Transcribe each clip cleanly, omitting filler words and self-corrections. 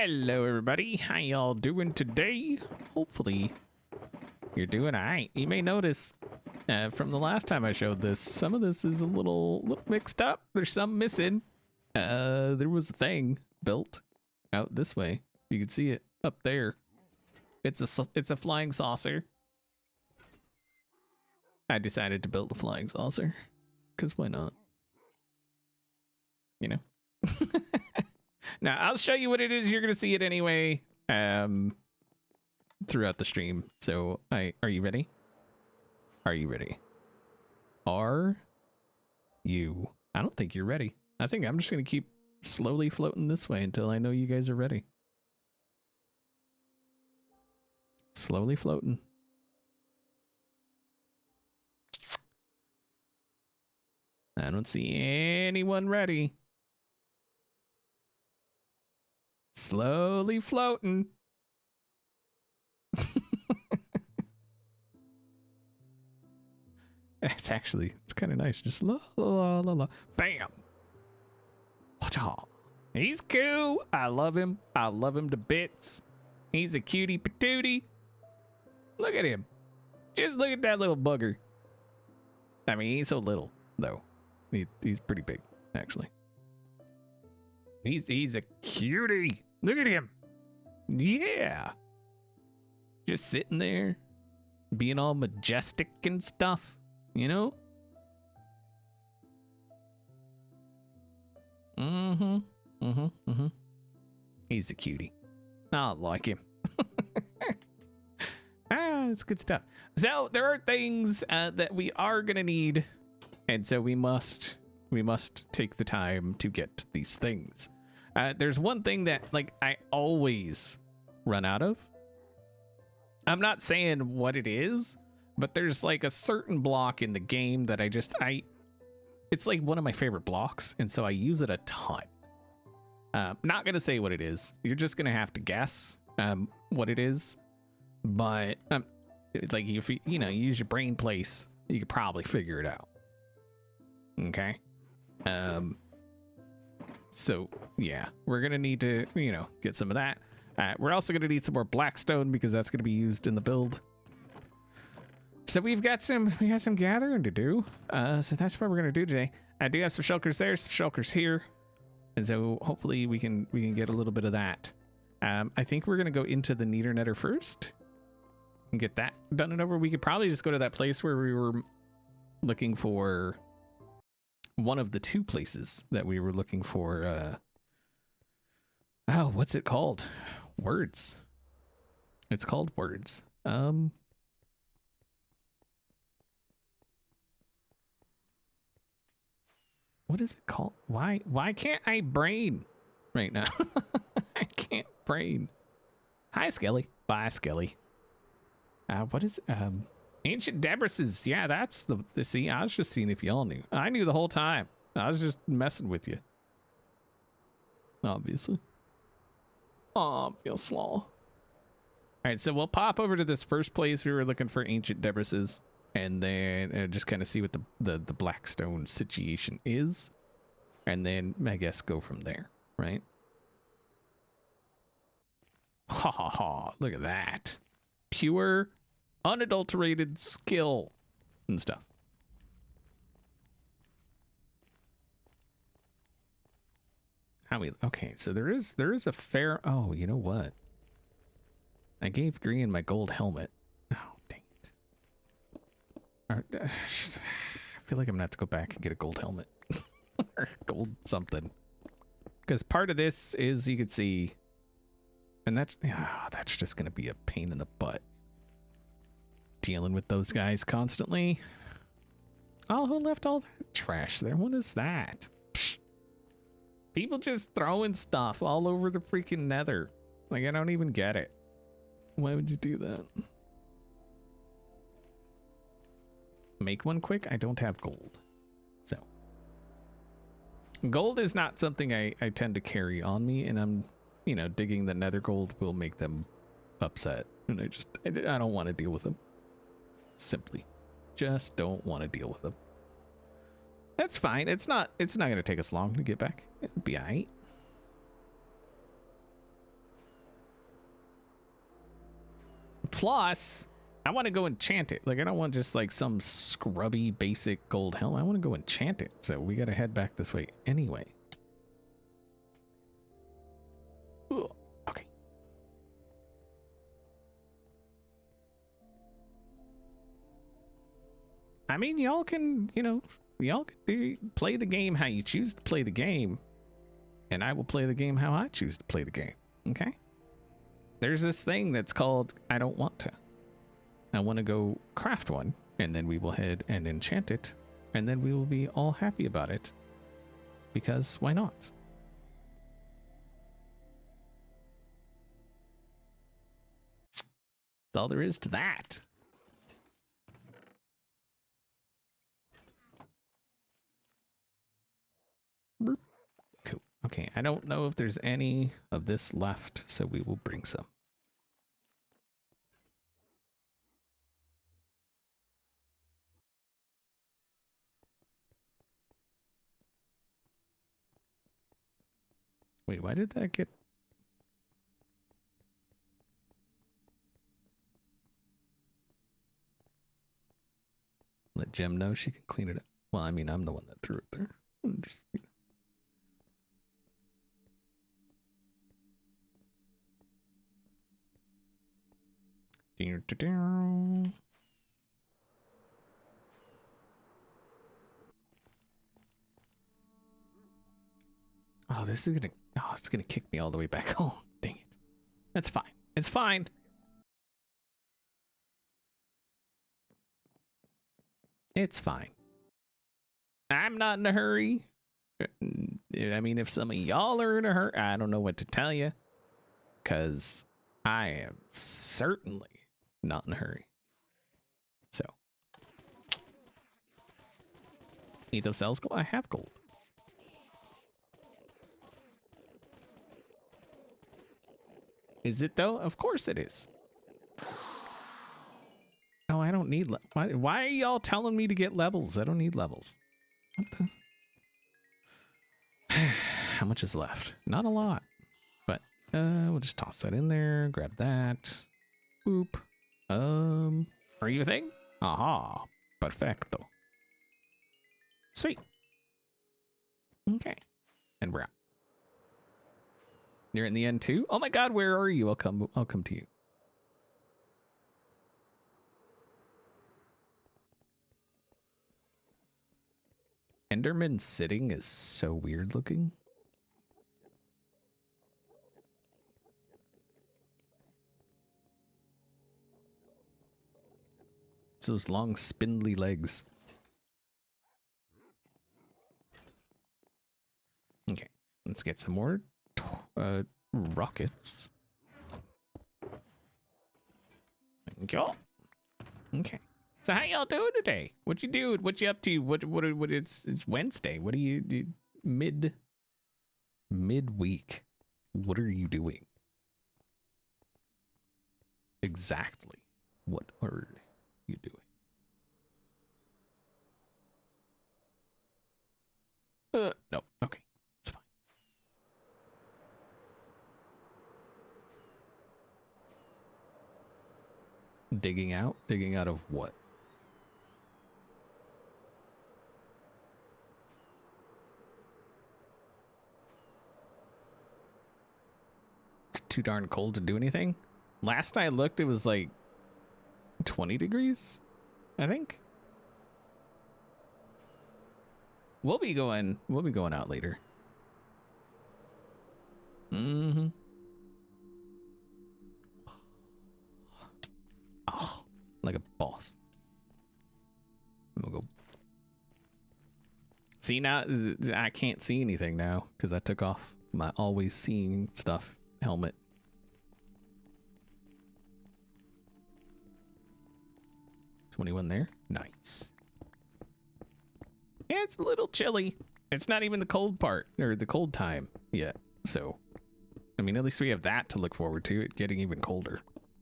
Hello, everybody. How y'all doing today? Hopefully, you're doing all right. You may notice from the last time I showed this, some of this is a little mixed up. There's some missing. There was a thing built out this way. You can see it up there. It's a flying saucer. I decided to build a flying saucer because why not? You know. Now I'll show you what it is. You're gonna see it anyway throughout the stream. So are you ready? Are you ready? Are you? I don't think you're ready. I think I'm just gonna keep slowly floating this way until I know you guys are ready. Slowly floating. I don't see anyone ready. Slowly floating. It's kind of nice. Just la la la la. Bam. He's cool. I love him. I love him to bits. He's a cutie patootie. Look at him. Just look at that little bugger. I mean, he's so little though. He's pretty big, actually. He's a cutie. Look at him. Yeah. Just sitting there, being all majestic and stuff, you know? He's a cutie. I like him. It's good stuff. So there are things that we are gonna need, and so we must take the time to get these things. There's one thing that I always run out of. I'm not saying what it is, but there's a certain block in the game that it's like one of my favorite blocks, and so I use it a ton. Not gonna say what it is. You're just gonna have to guess what it is. But if you use your brain place, you could probably figure it out. Okay. So yeah, we're gonna need to get some of that. We're also gonna need some more blackstone because that's gonna be used in the build. So we got some gathering to do. So that's what we're gonna do today. I do have some shulkers there, some shulkers here, and so hopefully we can get a little bit of that. I think we're gonna go into the Neater Netter first and get that done and over. We could probably just go to that place where we were looking for. One of the two places that we were looking for. What's it called? Words. It's called Words. What is it called? Why can't I brain right now? I can't brain. Hi, Skelly. Bye, Skelly. What is Ancient Debris's. Yeah, that's the see, I was just seeing if y'all knew. I knew the whole time. I was just messing with you. Obviously. Obviously. All right, so we'll pop over to this first place we were looking for Ancient Debris's, and then just kind of see what the Blackstone situation is, and then I guess go from there, right? Ha ha ha! Look at that, pure, unadulterated skill and stuff. Okay, so there is a fair. Oh, you know what? I gave Green my gold helmet. Oh, dang it! I feel like I'm gonna have to go back and get a gold helmet or gold something, because part of this is you could see, and that's just gonna be a pain in the butt. Dealing with those guys constantly. Oh, who left all that trash there? What is that? Psh. People just throwing stuff all over the freaking nether. I don't even get it. Why would you do that? Make one quick? I don't have gold. So. Gold is not something I tend to carry on me, and I'm, digging the nether gold will make them upset. And I don't want to deal with them. Simply just don't want to deal with them. That's fine. It's not going to take us long to get back. It'll be all right. Plus, I want to go enchant it. Like, I don't want just like some scrubby basic gold helm. I want to go enchant it. So we got to head back this way anyway. Ooh, okay. I mean, y'all can, you know, y'all can play the game how you choose to play the game. And I will play the game how I choose to play the game. Okay? There's this thing that's called I don't want to. I want to go craft one, and then we will head and enchant it, and then we will be all happy about it. Because why not? That's all there is to that. Cool. Okay, I don't know if there's any of this left, so we will bring some. Wait, why did that get... Let Jem know she can clean it up. Well, I mean, I'm the one that threw it there. Just, you know. Oh, this is gonna... Oh, it's gonna kick me all the way back home. Dang it. That's fine. It's fine. It's fine. I'm not in a hurry. I mean, if some of y'all are in a hurry, I don't know what to tell you. Because I am certainly not in a hurry. So. Ethos sells gold? I have gold. Is it though? Of course it is. Oh, I don't need... Why are y'all telling me to get levels? I don't need levels. What the... How much is left? Not a lot. But we'll just toss that in there. Grab that. Boop. Are you a thing? Aha. Perfecto. Sweet. Okay. And we're out. You're in the end too? Oh my god, where are you? I'll come to you. Enderman sitting is so weird looking. It's those long spindly legs. Okay, let's get some more rockets. Thank y'all. Okay. So how y'all doing today? What you doing? What you up to? What it's Wednesday. What are you do midweek? What are you doing? Exactly. What are you doing? No. Okay. It's fine. Digging out? Digging out of what? It's too darn cold to do anything. Last I looked, it was like 20 degrees, I think. We'll be going out later. Mm-hmm. Oh, like a boss. I'm gonna go. See, now I can't see anything now because I took off my always seeing stuff helmet. $21 there. Nice. Yeah, it's a little chilly. It's not even the cold part or the cold time yet. So, I mean, at least we have that to look forward to. It getting even colder,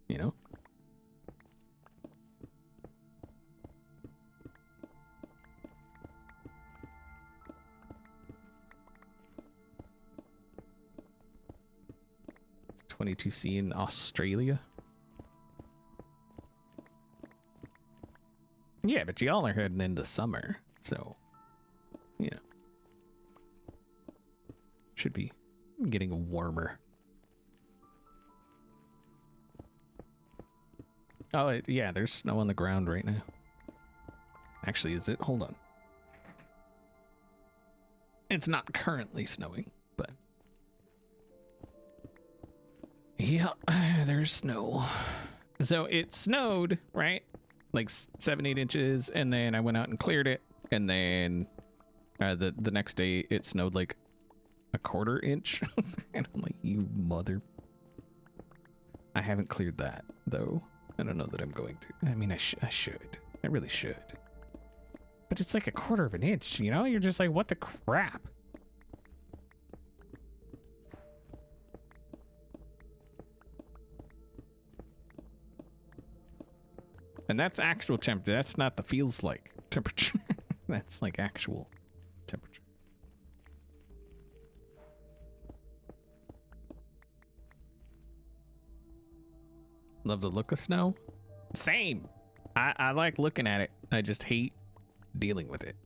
you know? It's 22C in Australia. Yeah, but y'all are heading into summer, so, you know, should be getting warmer. Oh, yeah, there's snow on the ground right now. Actually, is it? Hold on. It's not currently snowing, but... yeah, there's snow. So it snowed, right? Like 7-8 inches, and then I went out and cleared it, and then the next day it snowed like a 1/4 inch. And I'm like, you mother... I haven't cleared that, though. I don't know that I'm going to. I mean, I should. I really should. But it's like a 1/4 of an inch, you know? You're just like, what the crap? And that's actual temperature. That's not the feels like temperature. That's like actual temperature. Love the look of snow. Same. I like looking at it. I just hate dealing with it.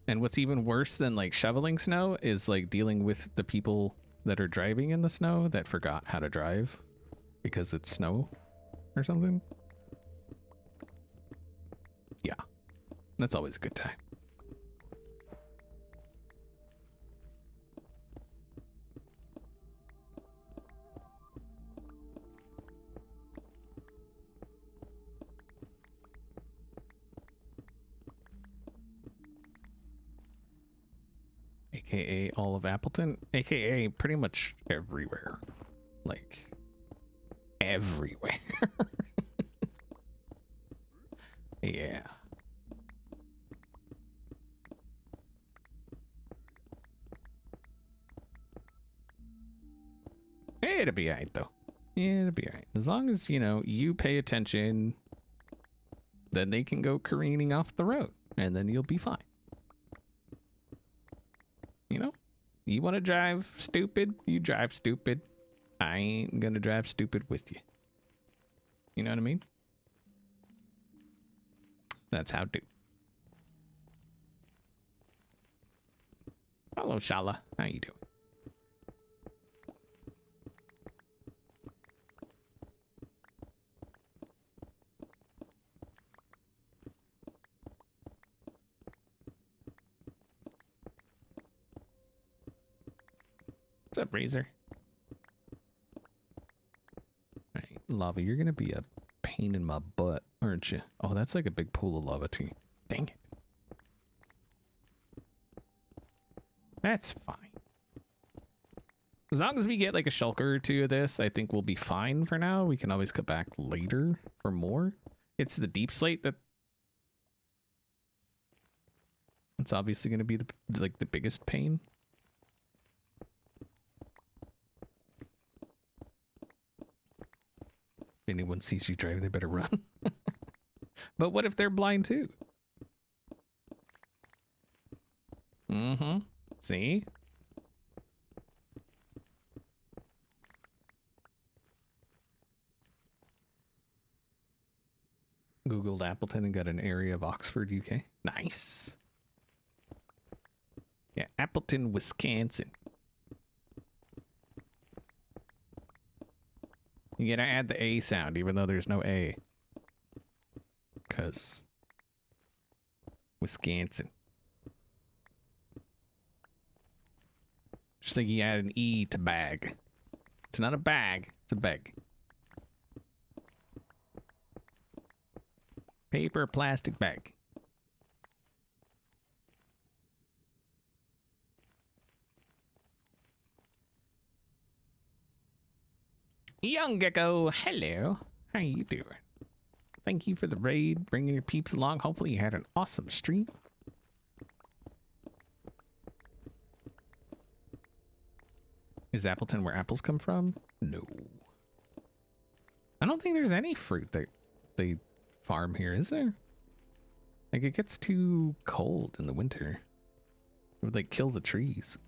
And what's even worse than like shoveling snow is like dealing with the people that are driving in the snow that forgot how to drive because it's snow or something. Yeah, that's always a good time. AKA all of Appleton, AKA pretty much everywhere. Like, everywhere. Yeah. It'll be alright, though. It'll be alright. As long as, you know, you pay attention, then they can go careening off the road, and then you'll be fine. You know? You want to drive stupid? You drive stupid. I ain't gonna drive stupid with you. You know what I mean? That's how do. Hello, Shala. How you doing? What's up, Razor? Alright, Lava, you're gonna be a pain in my butt, aren't you? Oh, that's like a big pool of lava too. Dang it. That's fine. As long as we get like a shulker or two of this, I think we'll be fine for now. We can always cut back later for more. It's the deep slate that... it's obviously going to be the biggest pain. If anyone sees you drive, they better run. But what if they're blind too? Mm-hmm. See? Googled Appleton and got an area of Oxford, UK. Nice. Yeah, Appleton, Wisconsin. You gotta add the A sound, even though there's no A. Because Wisconsin. Just like you add an E to bag. It's not a bag, it's a bag. Paper, plastic bag. Young Gecko, hello. How you doing? Thank you for the raid, bringing your peeps along. Hopefully you had an awesome stream. Is Appleton where apples come from? No. I don't think there's any fruit that they farm here, is there? Like, it gets too cold in the winter. It would, like, kill the trees.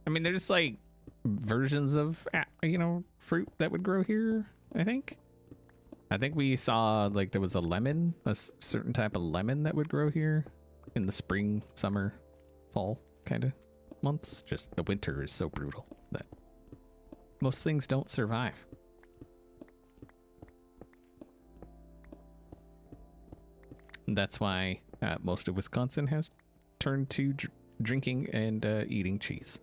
I mean, there's, like, versions of, you know, fruit that would grow here, I think. I think we saw like there was a lemon, certain type of lemon that would grow here in the spring, summer, fall kind of months. Just the winter is so brutal that most things don't survive. And that's why most of Wisconsin has turned to drinking and eating cheese.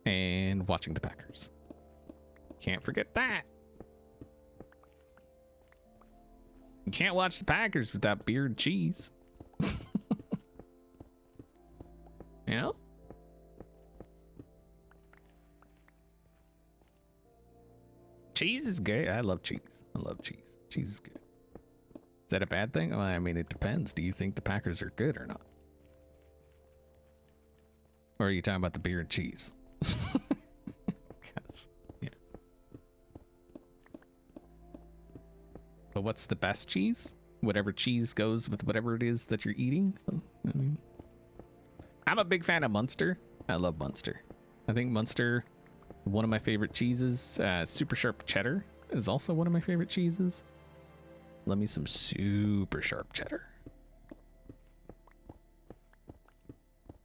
And watching the Packers. Can't forget that. You can't watch the Packers without beer and cheese. You know? Cheese is good. I love cheese. I love cheese. Cheese is good. Is that a bad thing? Well, I mean, it depends. Do you think the Packers are good or not? Or are you talking about the beer and cheese? Yes. Yeah. But what's the best cheese? Whatever cheese goes with whatever it is that you're eating. I mean, I'm a big fan of Munster. I love Munster. I think Munster, one of my favorite cheeses. Super sharp cheddar is also one of my favorite cheeses. Love me some super sharp cheddar.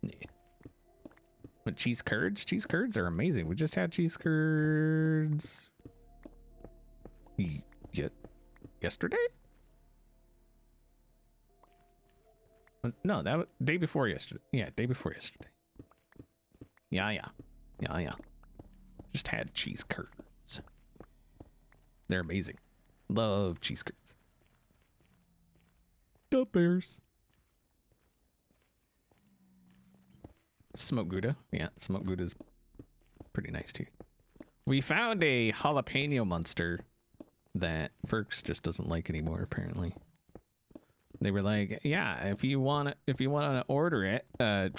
Yeah. But cheese curds are amazing. We just had cheese curds yesterday? No, that was day before yesterday. Yeah, day before yesterday. Yeah. Just had cheese curds. They're amazing. Love cheese curds. The bears. Smoked Gouda. Yeah, smoked Gouda is pretty nice too. We found a jalapeno Munster that Ferks just doesn't like anymore, apparently. They were like, yeah, if you want to order it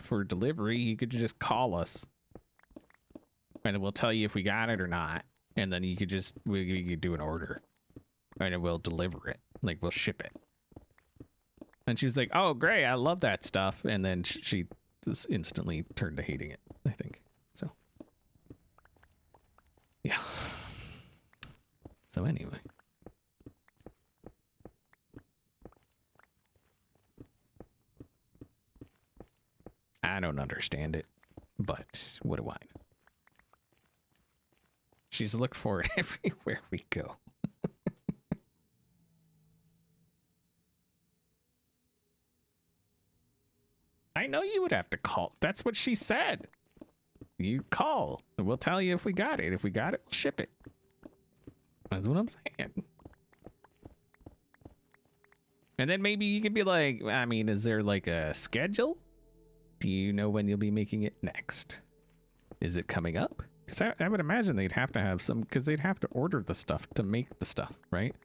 for delivery, you could just call us. And we'll tell you if we got it or not. And then you could we could do an order. And we'll deliver it. Like, we'll ship it. And she's like, oh, great, I love that stuff. And then she just instantly turned to hating it, I think. So, yeah. So anyway. I don't understand it, but what do I know? She's looked for it everywhere we go. I know you would have to call. That's what she said. You call, and we'll tell you if we got it. If we got it, we'll ship it. That's what I'm saying. And then maybe you could be like, I mean, is there like a schedule? Do you know when you'll be making it next? Is it coming up? Because I would imagine they'd have to have some, because they'd have to order the stuff to make the stuff, right?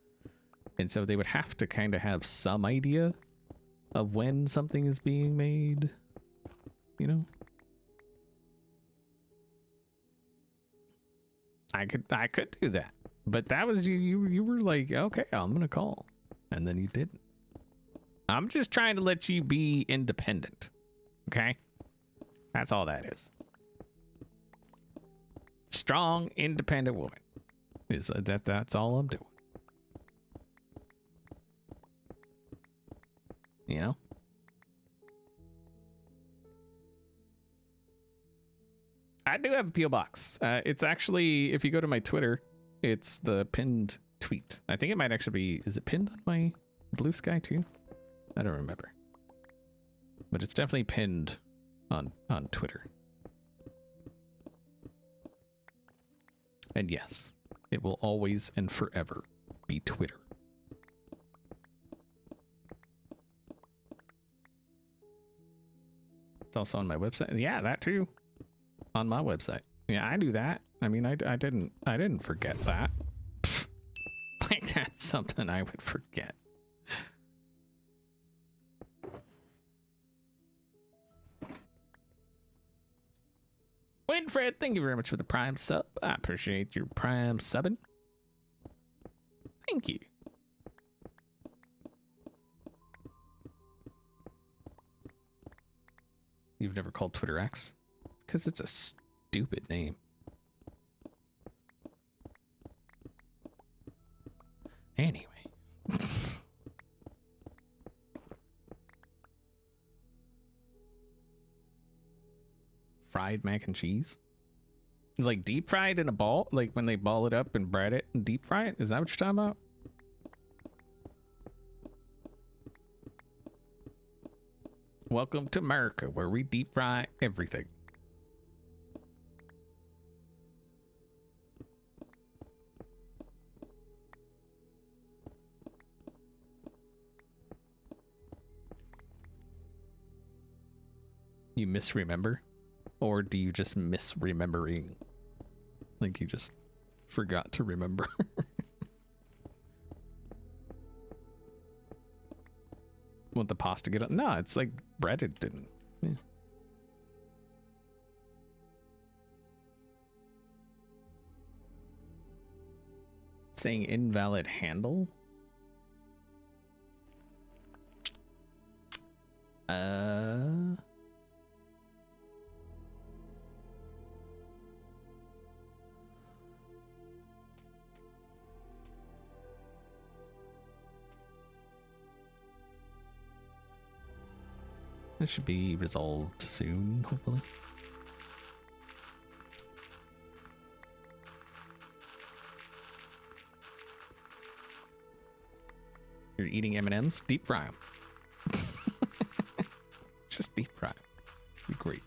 And so they would have to kind of have some idea of when something is being made, you know? I could do that. But that was you were like, okay, I'm gonna call. And then you didn't. I'm just trying to let you be independent. Okay? That's all that is. Strong, independent woman. That's all I'm doing. You know? I do have a P.O. box. It's actually, if you go to my Twitter, it's the pinned tweet. I think it might actually be, is it pinned on my Blue Sky too? I don't remember. But it's definitely pinned on Twitter. And yes, it will always and forever be Twitter. It's also on my website. Yeah, that too. On my website. Yeah, I do that. I mean, I didn't forget that. Like, that's something I would forget. Winfred, thank you very much for the Prime sub. I appreciate your Prime subbing. Thank you. You've never called Twitter X? Because it's a stupid name. fried mac and cheese? Like deep fried in a ball? Like when they ball it up and bread it and deep fry it? Is that what you're talking about? Welcome to America, where we deep fry everything. You misremember? Or do you just miss remembering? Like you just forgot to remember. Want the pasta get on? No, it's like breaded and yeah. Saying invalid handle? This should be resolved soon, hopefully. You're eating M&Ms? Deep fry them. Just deep fry them. Be great.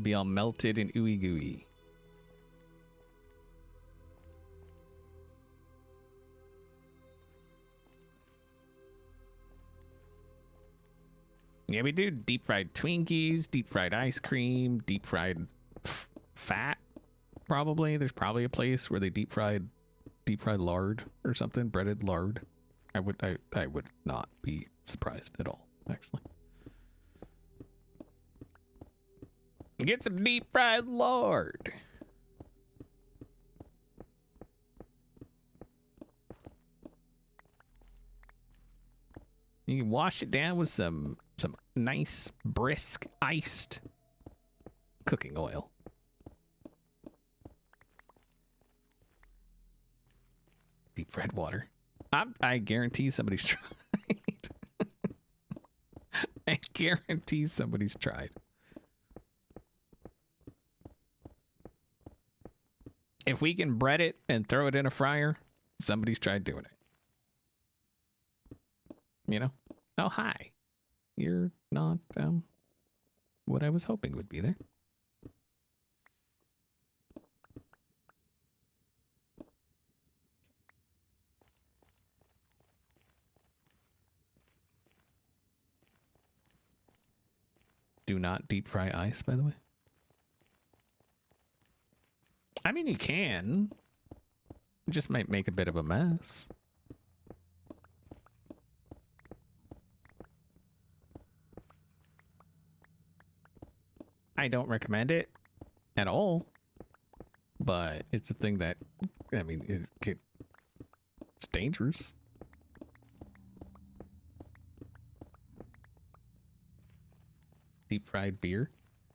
Be all melted and ooey gooey. Yeah, we do deep fried Twinkies, deep fried ice cream, deep fried fat. Probably there's probably a place where they deep fried lard or something, breaded lard. I would not be surprised at all, actually. Get some deep fried lard. You can wash it down with some nice brisk iced cooking oil. Deep fried water. I guarantee somebody's tried. I guarantee somebody's tried. If we can bread it and throw it in a fryer, somebody's tried doing it. You know? Oh, hi. You're not what I was hoping would be there. Do not deep fry ice, by the way. I mean, you can. It just might make a bit of a mess. I don't recommend it at all, but it's a thing that, I mean, it's dangerous. Deep fried beer.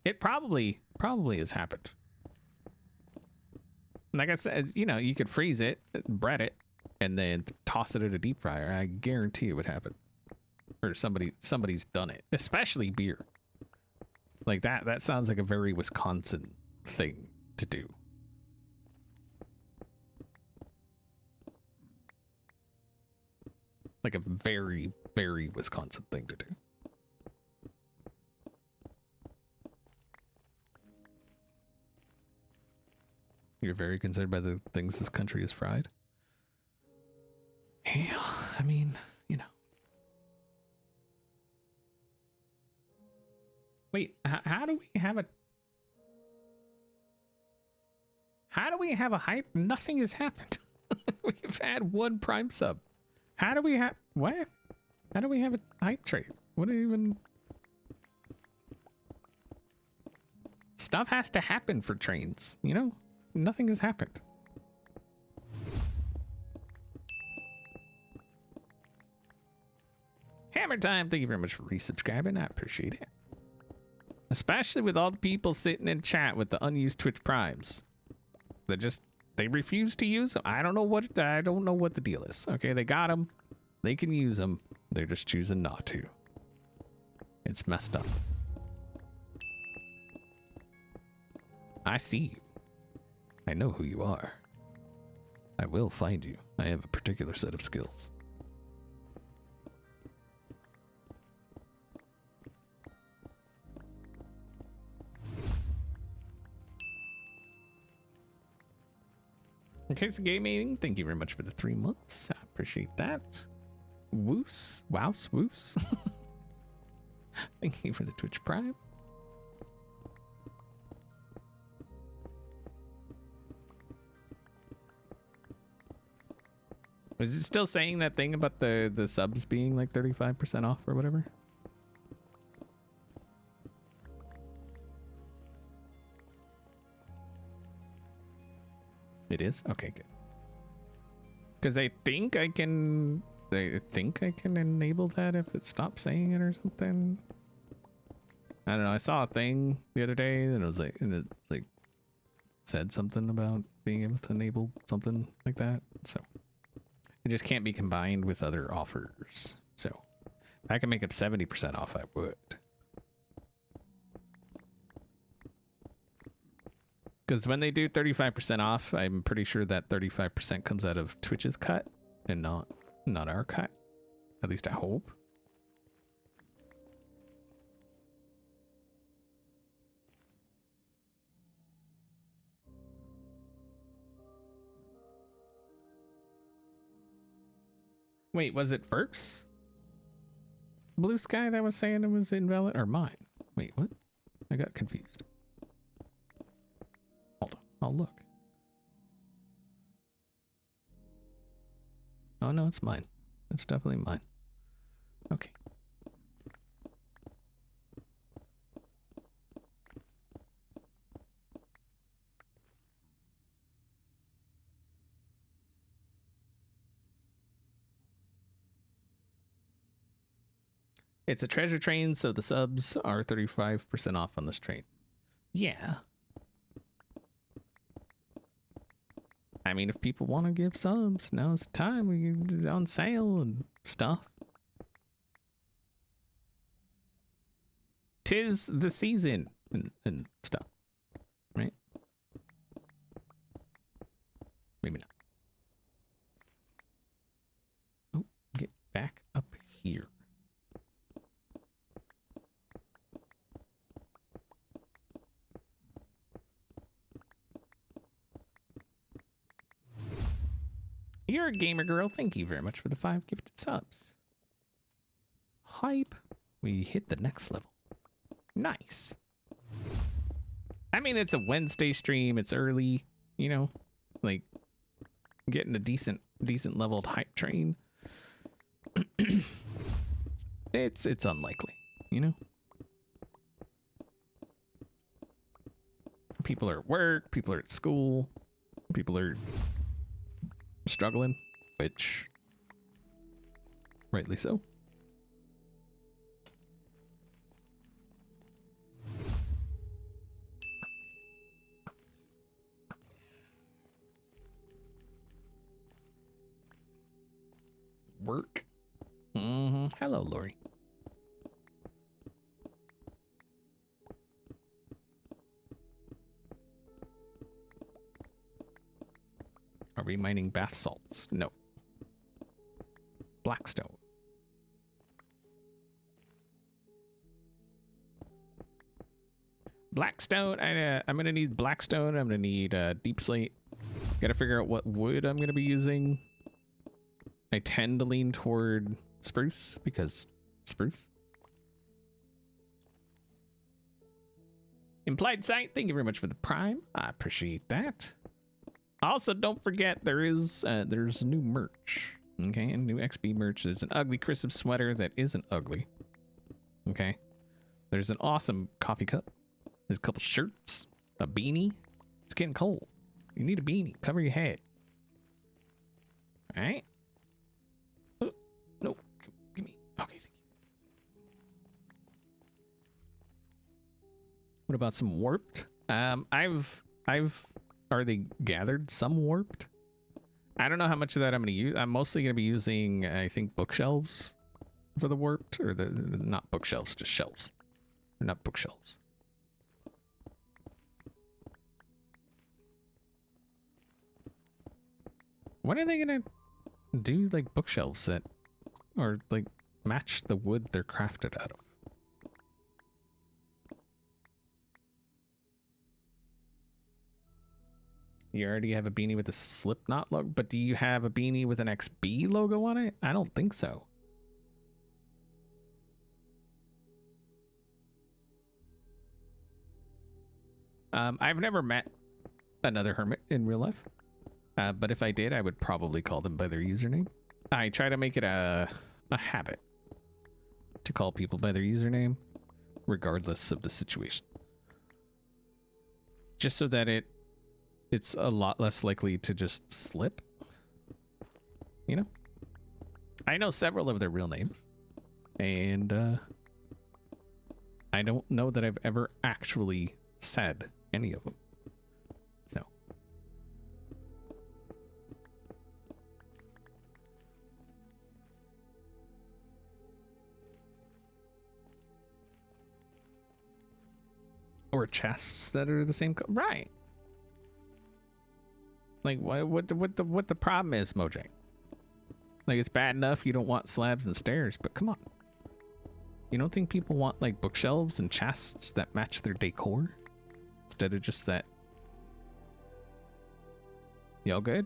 It probably has happened. Like I said, you know, you could freeze it, bread it, and then toss it in a deep fryer. I guarantee it would happen. Or somebody's done it, especially beer. Like that sounds like a very Wisconsin thing to do. Like a very, very Wisconsin thing to do. You're very concerned by the things this country has fried? Yeah, I mean, you know. Wait, how do we have a hype? Nothing has happened. We've had one prime sub. How do we have what? How do we have a hype trade? What even? Stuff has to happen for trains, you know? Nothing has happened. Hammer time, thank you very much for resubscribing. I appreciate it. Especially with all the people sitting in chat with the unused Twitch Primes. They refuse to use them. I don't know what the deal is. Okay, they got them. They can use them. They're just choosing not to. It's messed up. I see you. I know who you are. I will find you. I have a particular set of skills. Okay, so gaming, thank you very much for the 3 months. I appreciate that. Woos, wows, woos. Thank you for the Twitch Prime. Is it still saying that thing about the subs being like 35% off or whatever? It is? Okay, good. Because I think I can enable that if it stops saying it or something. I don't know. I saw a thing the other day and it said something about being able to enable something like that. So it just can't be combined with other offers. So if I can make it 70% off, I would. Because when they do 35% off, I'm pretty sure that 35% comes out of Twitch's cut and not our cut. At least I hope. Wait, was it Burke's Blue Sky that was saying it was invalid, or mine? Wait, what? I got confused. Hold on, I'll look. Oh no, it's mine. It's definitely mine. Okay. It's a treasure train, so the subs are 35% off on this train. Yeah. I mean, if people want to give subs, now's the time. We get it on sale and stuff. Tis the season and stuff, right? Maybe not. Oh, get back up here. You're a gamer girl. Thank you very much for the 5 gifted subs. Hype. We hit the next level. Nice. I mean, it's a Wednesday stream. It's early, you know, like getting a decent leveled hype train. it's unlikely, you know. People are at work. People are at school. People are struggling, which rightly so. Work. Hello, Lori. Are we mining bath salts? No. Blackstone. Blackstone. I'm gonna need blackstone. I'm gonna need deep slate. Gotta figure out what wood I'm gonna be using. I tend to lean toward spruce because spruce. Implied sight. Thank you very much for the prime. I appreciate that. Also, don't forget there's new merch. Okay, and new XP merch. There's an ugly Christmas sweater that isn't ugly. Okay, there's an awesome coffee cup. There's a couple shirts, a beanie. It's getting cold. You need a beanie. Cover your head. All right. No, give me. Okay, thank you. What about some warped? I've already gathered some warped. I don't know how much of that I'm going to use. I'm mostly going to be using, I think, bookshelves for the warped, or the not bookshelves, just shelves. They're not bookshelves. When are they gonna do like bookshelves that, or like match the wood they're crafted out of? You already have a beanie with a Slipknot logo, but do you have a beanie with an XB logo on it? I don't think so. I've never met another hermit in real life, but if I did, I would probably call them by their username. I try to make it a habit to call people by their username, regardless of the situation, just so that it's a lot less likely to just slip. You know, I know several of their real names, and I don't know that I've ever actually said any of them. So or chests that are the same right. Like what the problem is, Mojang? Like, it's bad enough you don't want slabs and stairs, but come on. You don't think people want like bookshelves and chests that match their decor instead of just that? Y'all good?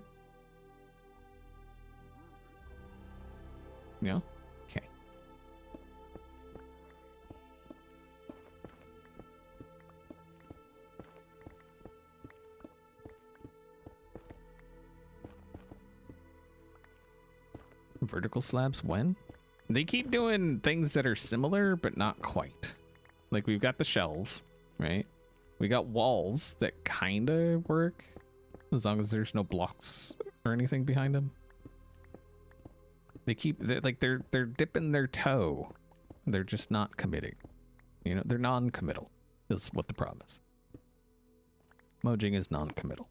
Yeah? Okay. Vertical slabs when? They keep doing things that are similar, but not quite. Like, we've got the shelves, right? We got walls that kind of work, as long as there's no blocks or anything behind them. They keep, they're dipping their toe. They're just not committing. You know, they're non-committal is what the problem is. Mojang is non-committal.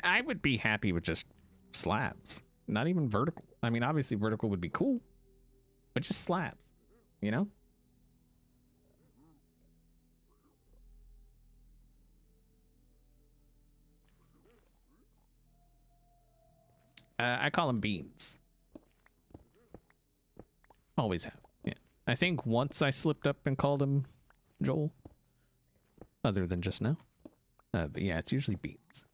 I would be happy with just slabs, not even vertical. I mean, obviously vertical would be cool, but just slabs, you know? I call them beans. Always have. Yeah. I think once I slipped up and called him Joel, other than just now. But yeah, it's usually beans.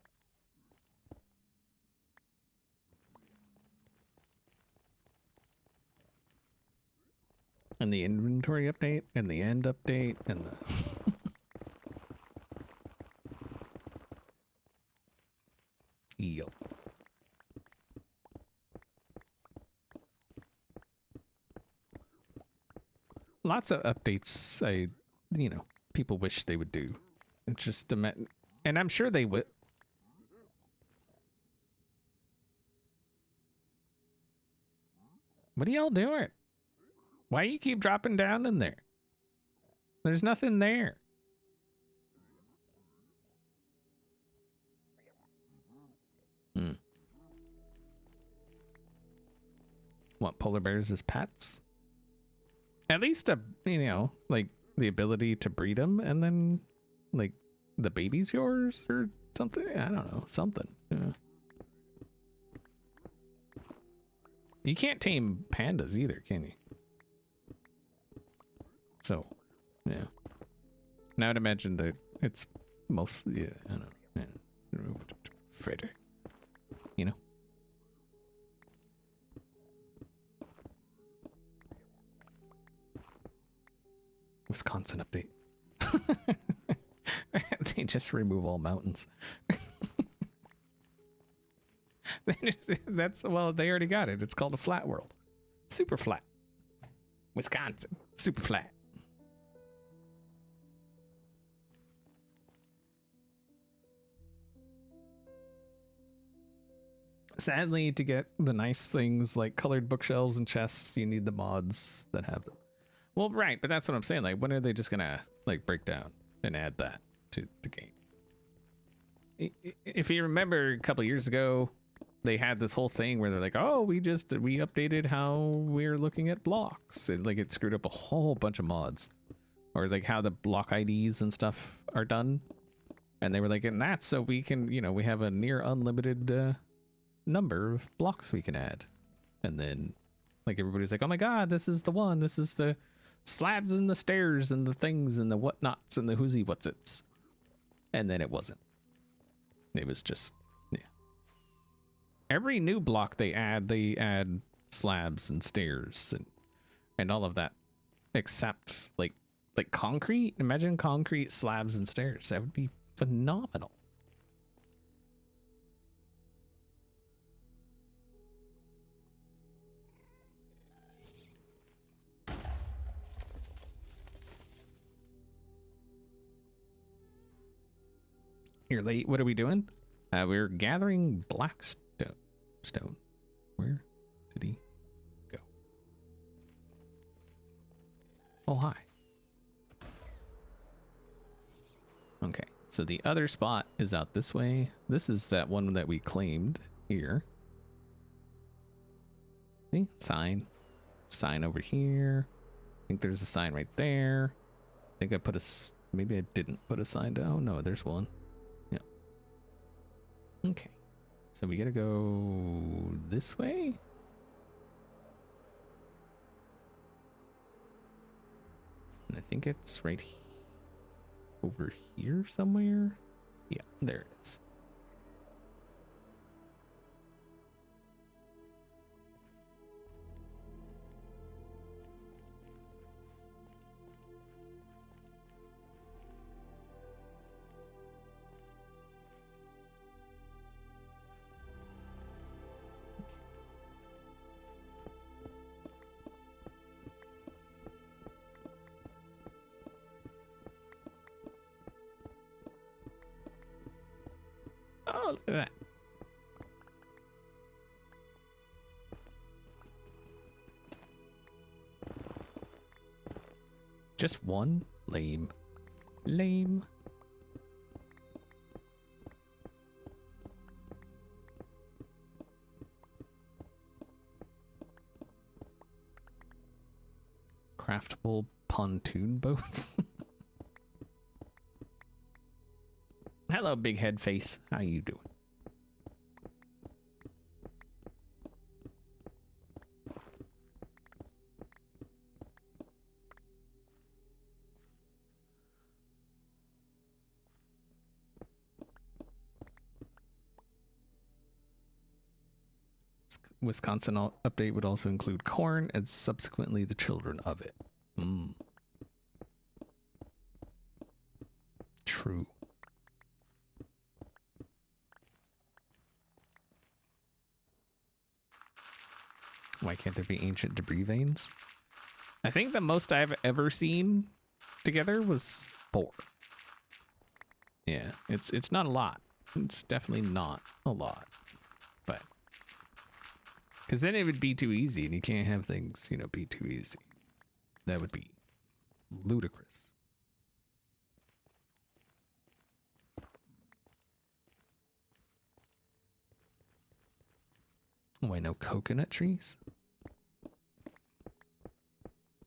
And the inventory update, and the end update, and the... Yo. Lots of updates, you know, people wish they would do. It's just and I'm sure they would. What are y'all doing? Why you keep dropping down in there? There's nothing there. Want polar bears as pets? At least you know, like the ability to breed them, and then like the baby's yours or something. I don't know, something. Yeah. You can't tame pandas either, can you? So, yeah. Now I'd imagine that it's mostly, I don't know, fritter, you know? Wisconsin update. They just remove all mountains. That's, well, they already got it. It's called a flat world. Super flat. Wisconsin. Super flat. Sadly, to get the nice things like colored bookshelves and chests, you need the mods that have them. Well, right, but that's what I'm saying. Like, when are they just gonna like break down and add that to the game? If you remember a couple years ago, they had this whole thing where they're like, "Oh, we updated how we're looking at blocks," and like it screwed up a whole bunch of mods or like how the block IDs and stuff are done. And they were like, and that's so we can, you know, we have a near unlimited number of blocks we can add. And then like everybody's like, oh my god, this is the one, this is the slabs and the stairs and the things and the whatnots and the whoosy whatsits. And then it wasn't. It was just, yeah. Every new block they add slabs and stairs and all of that, except like concrete. Imagine concrete, slabs, and stairs. That would be phenomenal. You're late. What are we doing? We're gathering black stone. Where did he go? Oh, hi. Okay, so the other spot is out this way. This is that one that we claimed here. See? Sign over here. I think there's a sign right there. I think I put a, maybe I didn't put a sign down. No, there's one. Yeah. Okay, so we gotta go this way. And I think it's right over here somewhere. Yeah, there it is. Oh, look at that. Just one? Lame. Lame. Craftable pontoon boats. Hello, big head face. How you doing? Wisconsin update would also include corn and subsequently the children of it. True. Why can't there be ancient debris veins? I think the most I've ever seen together was 4. Yeah, it's not a lot. It's definitely not a lot. But because then it would be too easy, and you can't have things, you know, be too easy. That would be ludicrous. Why no coconut trees?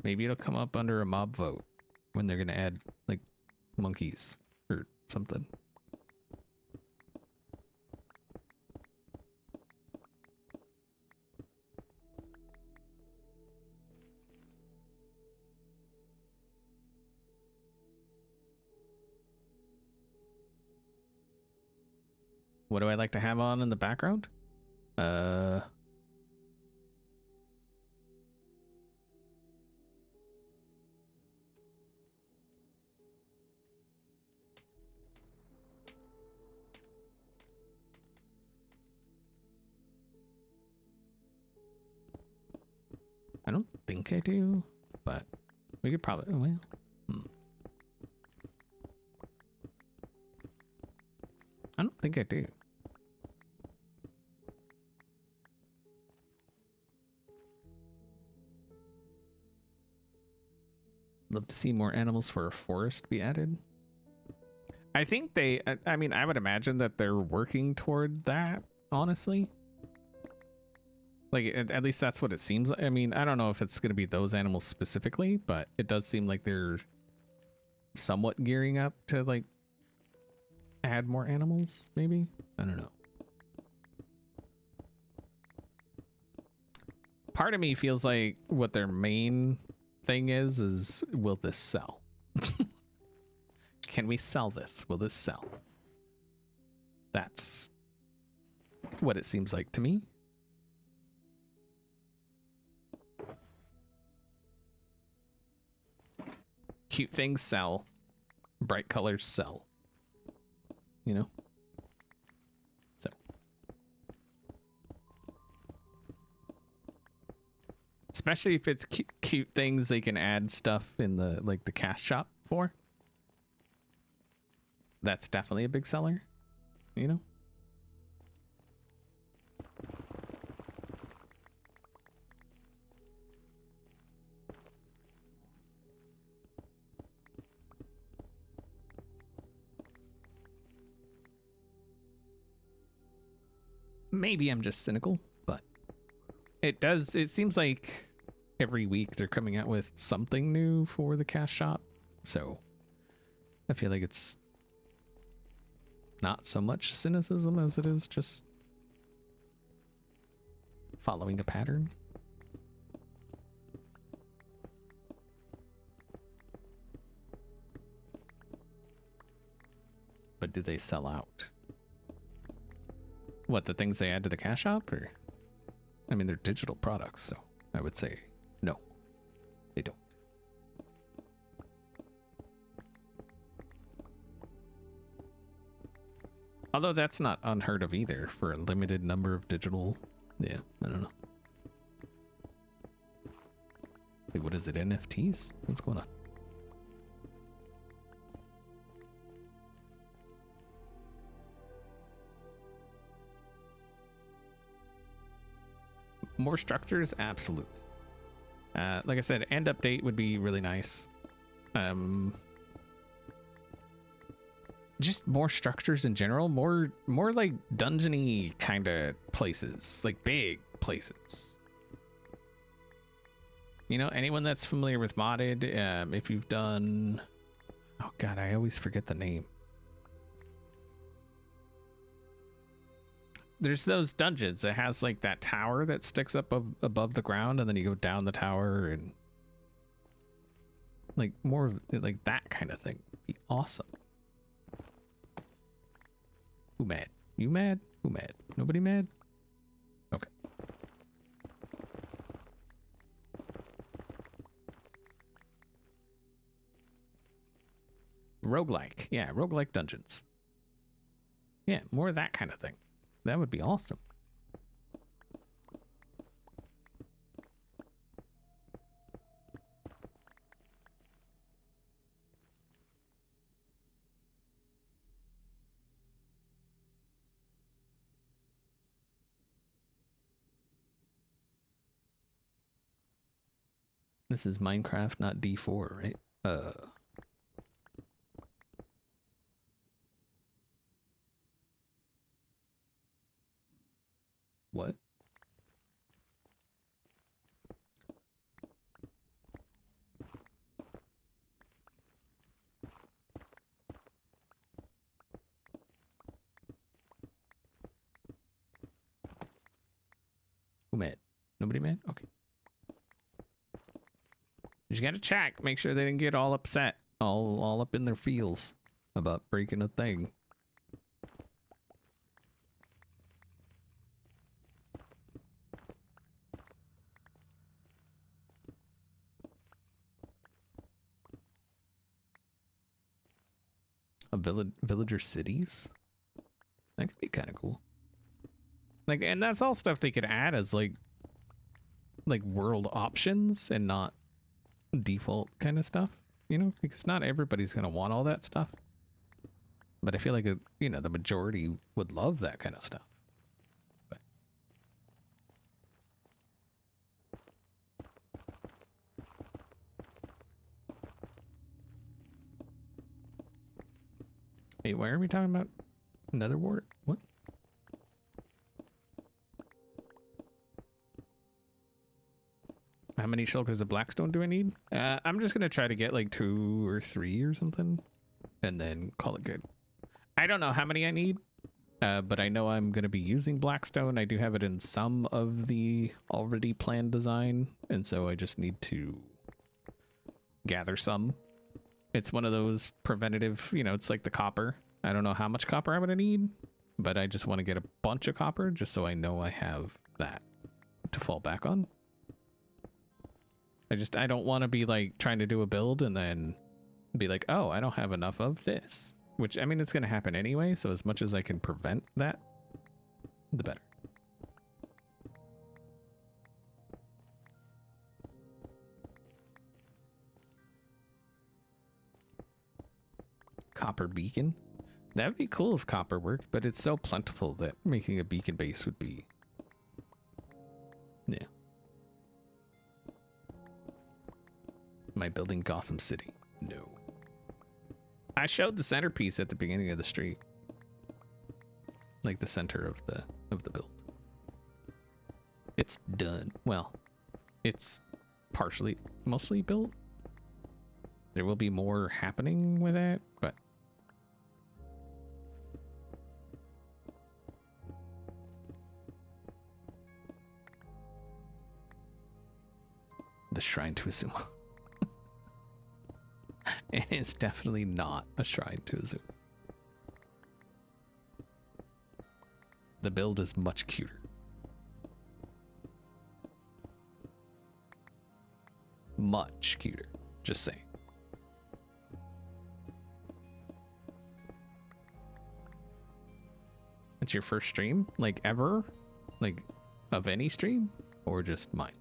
Maybe it'll come up under a mob vote when they're gonna add like monkeys or something. What do I like to have on in the background? I don't think I do, but we could probably, well, I don't think I do. Love to see more animals for a forest be added. I think they, I mean, I would imagine that they're working toward that, honestly. Like, at least that's what it seems like. I mean, I don't know if it's going to be those animals specifically, but it does seem like they're somewhat gearing up to like add more animals, maybe? I don't know. Part of me feels like what their main thing is will this sell? Can we sell this? Will this sell? That's what it seems like to me. Cute things sell. Bright colors sell. You know? So. Especially if it's cute things they can add stuff in the, like, the cash shop for. That's definitely a big seller. You know? Maybe I'm just cynical, but it seems like every week they're coming out with something new for the cash shop. So I feel like it's not so much cynicism as it is just following a pattern. But do they sell out? What, the things they add to the cash shop? Or, I mean, they're digital products, so I would say no, they don't. Although that's not unheard of either for a limited number of digital. Yeah, I don't know. Like, what is it, NFTs? What's going on? More structures? Absolutely. Like I said, end update would be really nice. Just more structures in general, more like dungeony kind of places, like big places. You know, anyone that's familiar with modded, if you've done, oh god, I always forget the name. There's those dungeons. It has like that tower that sticks up above the ground, and then you go down the tower, and like more like that kind of thing would be awesome. Who mad? You mad? Who mad? Nobody mad? Okay. Roguelike. Yeah, roguelike dungeons. Yeah, more of that kind of thing. That would be awesome. This is Minecraft, not D4, right? What? Who mad? Nobody mad? Okay. You gotta check, make sure they didn't get all upset, all up in their feels about breaking a thing. A villager cities? That could be kind of cool. Like, and that's all stuff they could add as like world options and not default kind of stuff, you know, because not everybody's gonna want all that stuff. But I feel like you know, the majority would love that kind of stuff. But hey, why are we talking about another wart? What? How many many shulkers of blackstone do I need? I'm just gonna try to get like 2 or 3 or something, and then call it good. I don't know how many I need, but I know I'm gonna be using blackstone. I do have it in some of the already planned design, and so I just need to gather some. It's one of those preventative, you know, it's like the copper. I don't know how much copper I'm gonna need, but I just want to get a bunch of copper just so I know I have that to fall back on. I don't want to be like trying to do a build and then be like, oh, I don't have enough of this, which I mean, it's going to happen anyway. So as much as I can prevent that, the better. Copper beacon. That would be cool if copper worked, but it's so plentiful that making a beacon base would be... Yeah. Am I building Gotham City? No. I showed the centerpiece at the beginning of the street. Like the center of the build. It's done. Well, it's partially, mostly built. There will be more happening with it, but the shrine to Azuma. It is definitely not a shrine to Azuma. The build is much cuter. Much cuter. Just saying. It's your first stream? Like ever? Like of any stream? Or just mine?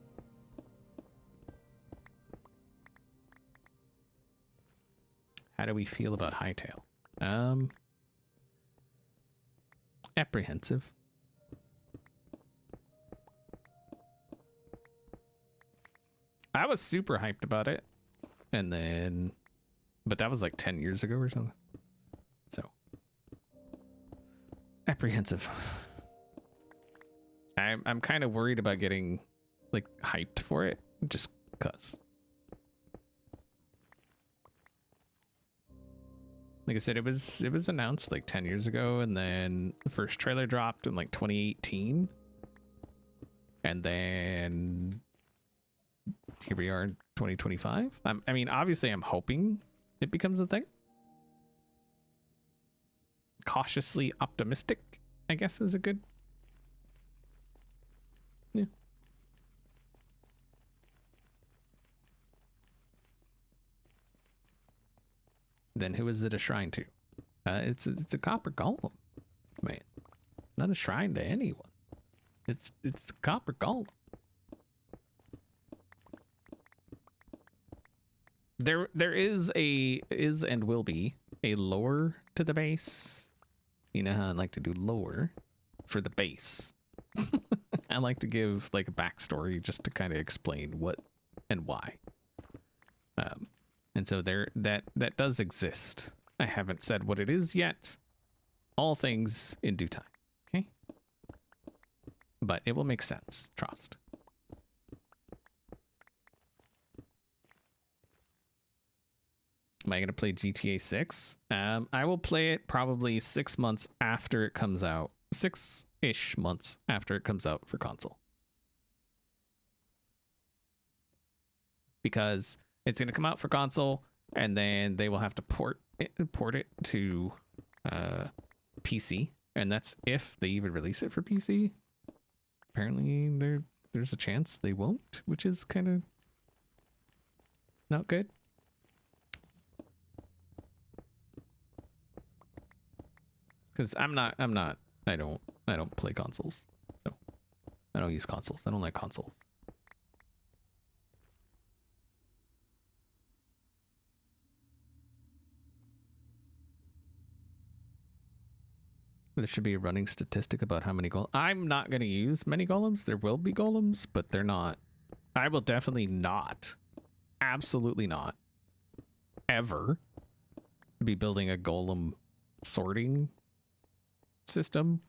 How do we feel about Hightail? Apprehensive. I was super hyped about it. And then... But that was like 10 years ago or something. So... Apprehensive. I'm kind of worried about getting, like, hyped for it. Just cuz. Like I said, it was announced like 10 years ago, and then the first trailer dropped in like 2018. And then here we are in 2025. I mean, obviously I'm hoping it becomes a thing. Cautiously optimistic, I guess, is a good... Yeah. Then who is it a shrine to? It's a copper golem, man. Not a shrine to anyone. It's a copper golem. There is and will be a lore to the base. You know how I like to do lore for the base. I like to give like a backstory just to kind of explain what and why. And so that does exist. I haven't said what it is yet. All things in due time. Okay? But it will make sense. Trust. Am I going to play GTA 6? I will play it probably 6 months after it comes out. 6-ish months after it comes out for console. Because it's going to come out for console, and then they will have to port it to PC, and that's if they even release it for PC. Apparently, there's a chance they won't, which is kind of not good. Because I don't play consoles, so I don't use consoles. I don't like consoles. There should be a running statistic about how many golems. I'm not going to use many golems. There will be golems, but they're not. I will definitely not, absolutely not, ever be building a golem sorting system.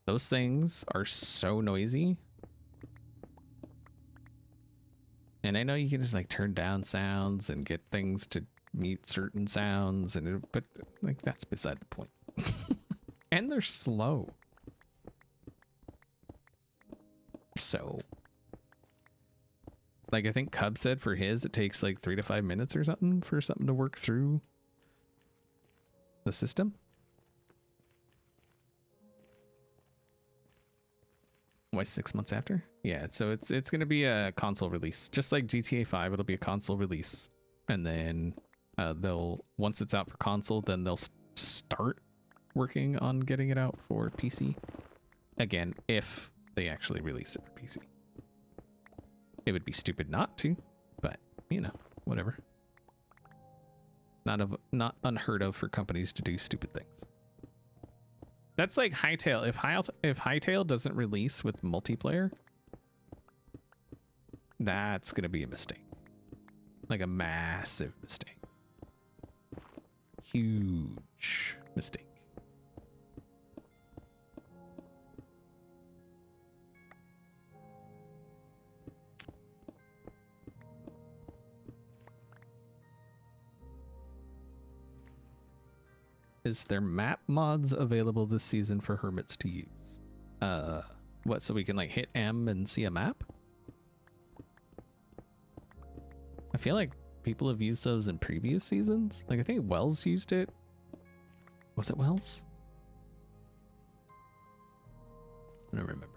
Those things are so noisy. And I know you can just like turn down sounds and get things to mute certain sounds, but like that's beside the point. And they're slow. So, like I think Cub said for his, it takes like 3 to 5 minutes or something for something to work through the system. Why 6 months after? Yeah, so it's going to be a console release, just like GTA 5. It'll be a console release, and then once it's out for console, then they'll start working on getting it out for PC. Again, if they actually release it for PC, it would be stupid not to, but you know, whatever. Not unheard of for companies to do stupid things. That's like Hytale. If Hytale doesn't release with multiplayer, that's gonna be a mistake. Like a massive mistake. Huge mistake. Is there map mods available this season for Hermits to use? What, so we can like hit M and see a map? I feel like people have used those in previous seasons. Like I think Wells used it. Was it Wells? I don't remember.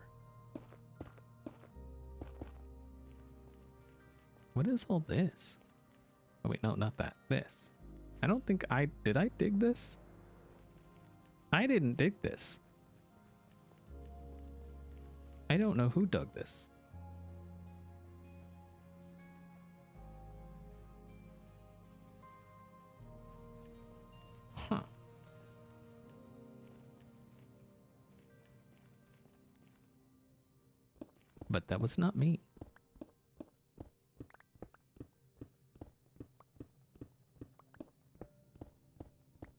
What is all this? Oh wait, no, not that. This. I don't think did I dig this? I didn't dig this. I don't know who dug this. Huh. But that was not me.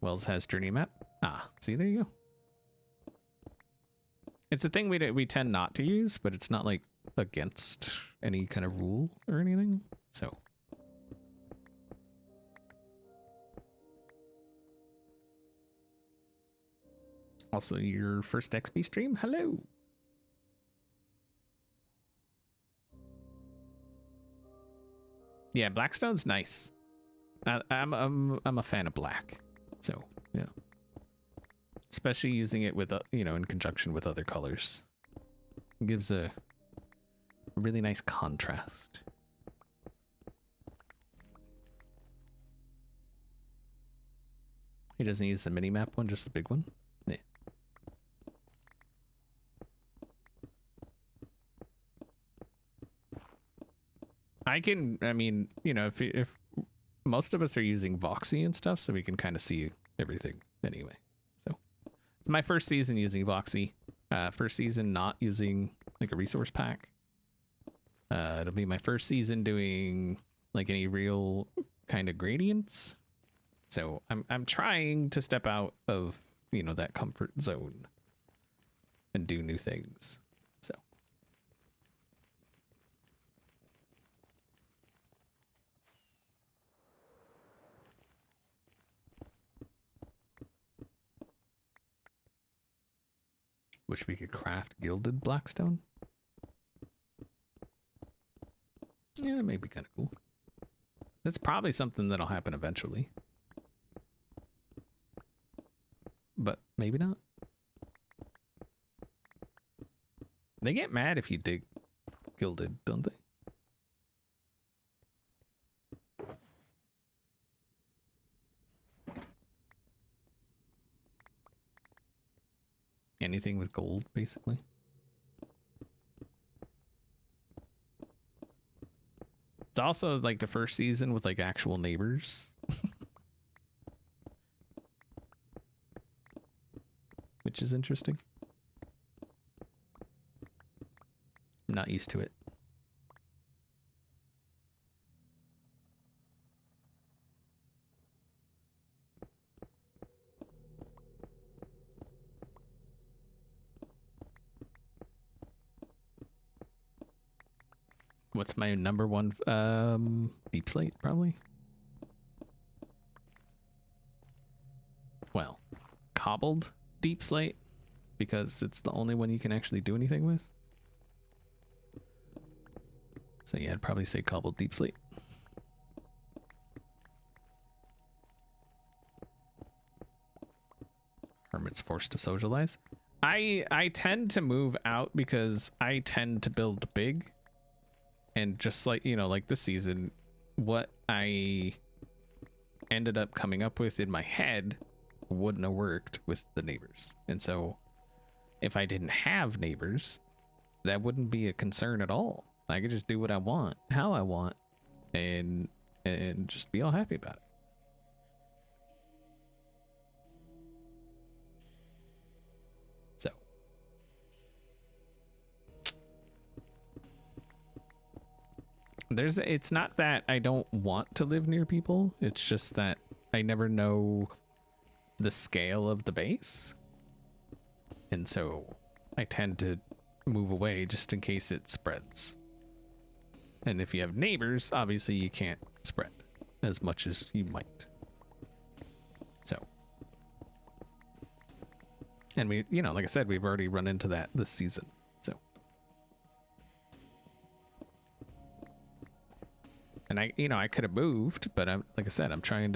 Wells has journey map. Ah, see, there you go. It's a thing we tend not to use, but it's not like against any kind of rule or anything. So also your first XP stream. Hello. Yeah, Blackstone's nice. I'm a fan of black. So, yeah. Especially using it with, you know, in conjunction with other colors. It gives a really nice contrast. He doesn't use the mini-map one, just the big one? Yeah. I mean, you know, if most of us are using Voxy and stuff, so we can kind of see everything anyway. So, my first season using Voxy. First season not using like a resource pack. It'll be my first season doing like any real kind of gradients. So I'm trying to step out of, you know, that comfort zone and do new things. So wish we could craft gilded blackstone. Yeah, that may be kind of cool. That's probably something that'll happen eventually. But maybe not. They get mad if you dig gilded, don't they? Anything with gold, basically. It's also like the first season with like actual neighbors. Which is interesting. I'm not used to it. What's my number one? Deep slate, probably. Well, cobbled deep slate, because it's the only one you can actually do anything with. So yeah, I'd probably say cobbled deep slate. Hermit's forced to socialize. I tend to move out because I tend to build big. And just like, you know, like this season, what I ended up coming up with in my head wouldn't have worked with the neighbors. And so if I didn't have neighbors, that wouldn't be a concern at all. I could just do what I want, how I want, and just be all happy about it. So it's not that I don't want to live near people, it's just that I never know the scale of the base, and so I tend to move away just in case it spreads. And if you have neighbors, obviously you can't spread as much as you might. So, and we, you know, like I said, we've already run into that this season. So, and I, you know, I could have moved, but I'm, like I said, I'm trying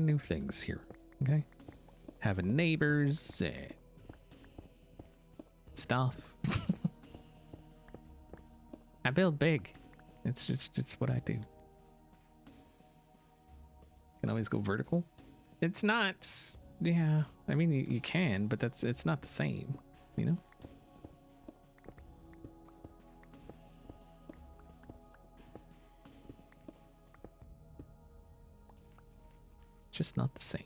new things here. Okay, having neighbors, stuff. I build big. It's what I do. Can always go vertical. It's not, yeah, I mean you can, but it's not the same, you know. Just not the same.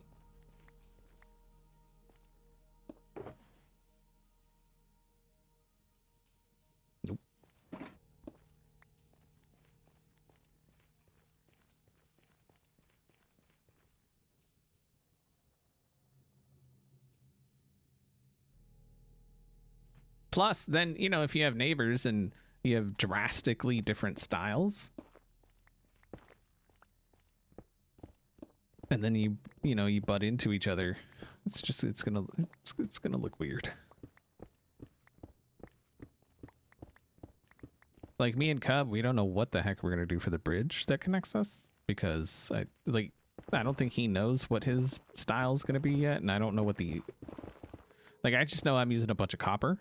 Nope. Plus, then, you know, if you have neighbors and you have drastically different styles, and then you know, you butt into each other, it's gonna look weird. Like me and Cub, we don't know what the heck we're gonna do for the bridge that connects us, because I don't think he knows what his style is gonna be yet, and I don't know what I just know I'm using a bunch of copper,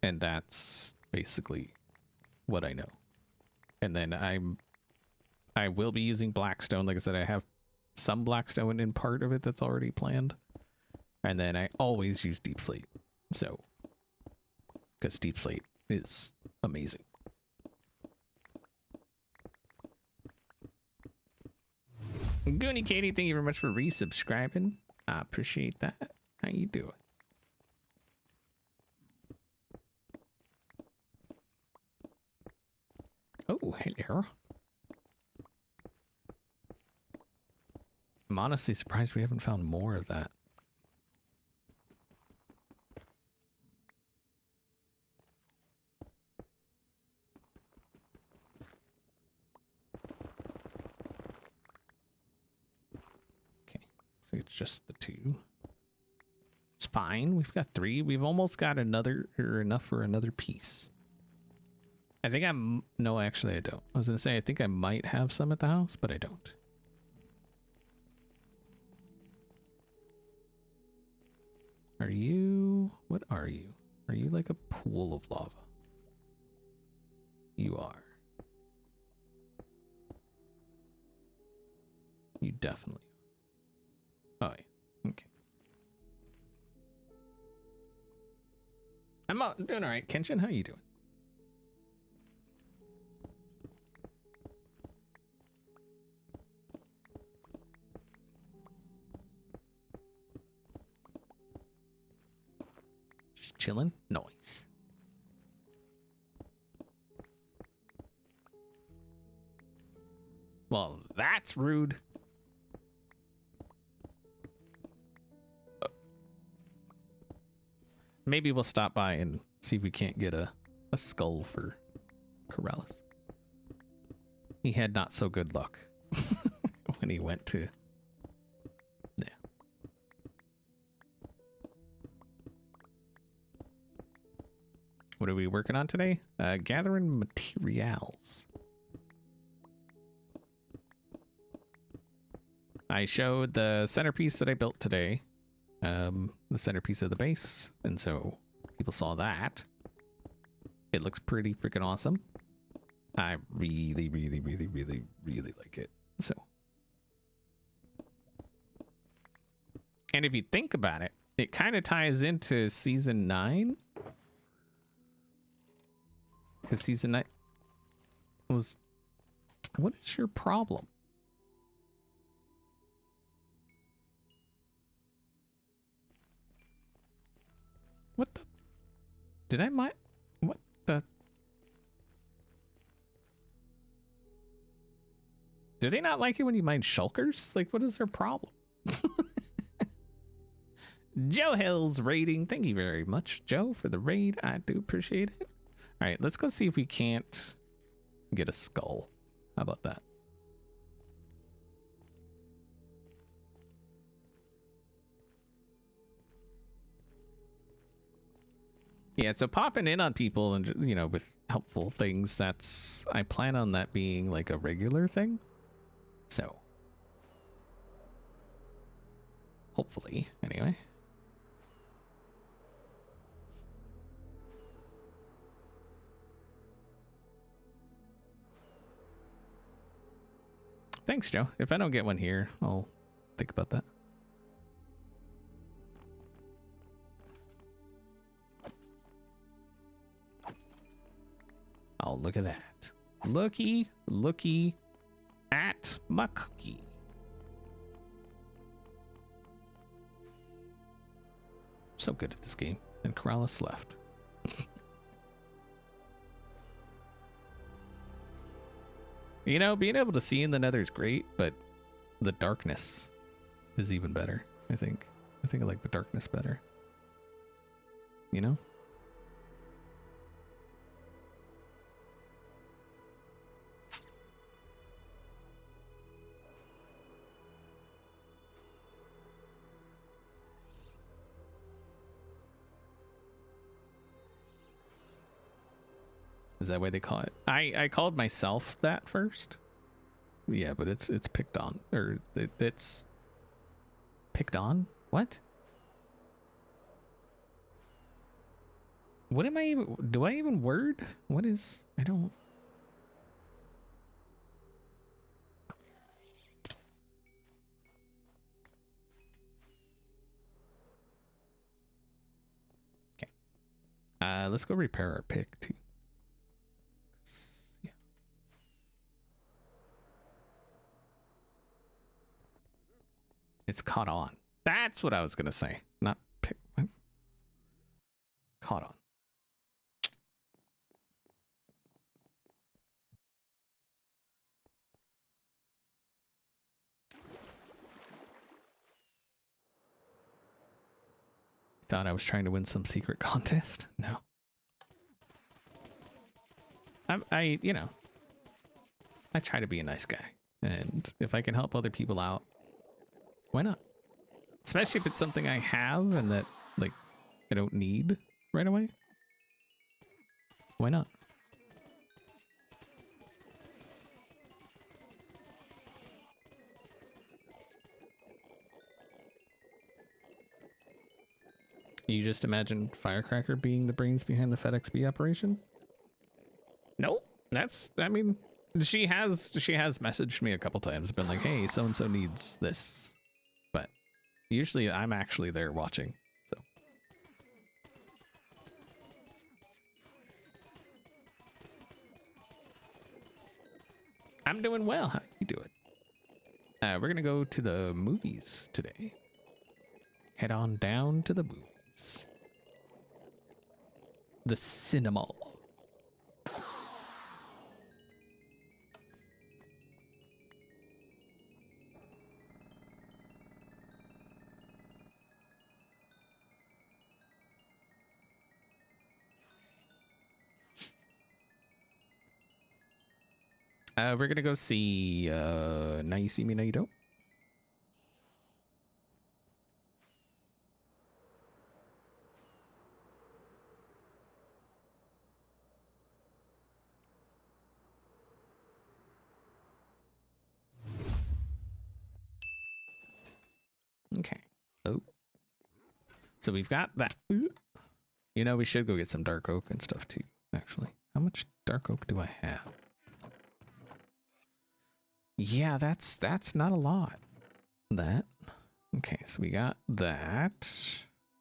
and that's basically what I know. And then I will be using blackstone. Like I said, I have some blackstone in part of it that's already planned, and then I always use deep slate, so because deep slate is amazing. Goonie Katie, thank you very much for resubscribing. I appreciate that. How you doing? Oh, hello. I'm honestly surprised we haven't found more of that. Okay, I think it's just the two. It's fine. We've got 3. We've almost got another, or enough for another piece. I think no, actually I don't. I was gonna say I think I might have some at the house, but I don't. Are you, what are you? Are you like a pool of lava? You are. You definitely. Oh yeah, okay. I'm doing all right. Kenshin, how you doing? Just chilling? Noise. Well, that's rude. Maybe we'll stop by and see if we can't get a skull for Corrales. he had not so good luck when he went to. Yeah. What are we working on today? Gathering materials. I showed the centerpiece that I built today. The centerpiece of the base. And so people saw that. It looks pretty freaking awesome. I really, really, really, really, really like it. So. And if you think about it, it kind of ties into season 9. Because season 9 was... What is your problem? What the? Did I mine? What the? Do they not like it when you mine shulkers? Like, what is their problem? Joe Hill's raiding. Thank you very much, Joe, for the raid. I do appreciate it. All right, let's go see if we can't get a skull. How about that? Yeah, so popping in on people and, you know, with helpful things, that's... I plan on that being like a regular thing. So. Hopefully, anyway. Thanks, Joe. If I don't get one here, I'll think about that. Oh, look at that. Looky at my cookie. So good at this game. And Corrales left. You know, being able to see in the nether is great, but the darkness is even better, I think. I think I like the darkness better. You know? Is that why they call it? I called myself that first. Yeah, but it's picked on, or it's picked on. What? What am I even? Do I even word? What is? I don't. Okay. Let's go repair our pick too. Yeah. It's caught on. That's what I was gonna say. Not pick. What? Caught on. Thought I was trying to win some secret contest. No. I you know, I try to be a nice guy, and if I can help other people out, why not? Especially if it's something I have and that, like, I don't need right away. Why not? You just imagine Firecracker being the brains behind the FedExB operation? Nope. That's, I mean, she has messaged me a couple times, been like, hey, so-and-so needs this. But usually I'm actually there watching, so. I'm doing well. How you doing? We're gonna go to the movies today. Head on down to the movies. The cinema. We're gonna go see Now You See Me, Now You Don't. Okay. Oh. So we've got that. You know, we should go get some dark oak and stuff too, actually. How much dark oak do I have? Yeah, that's not a lot. That. Okay, so we got that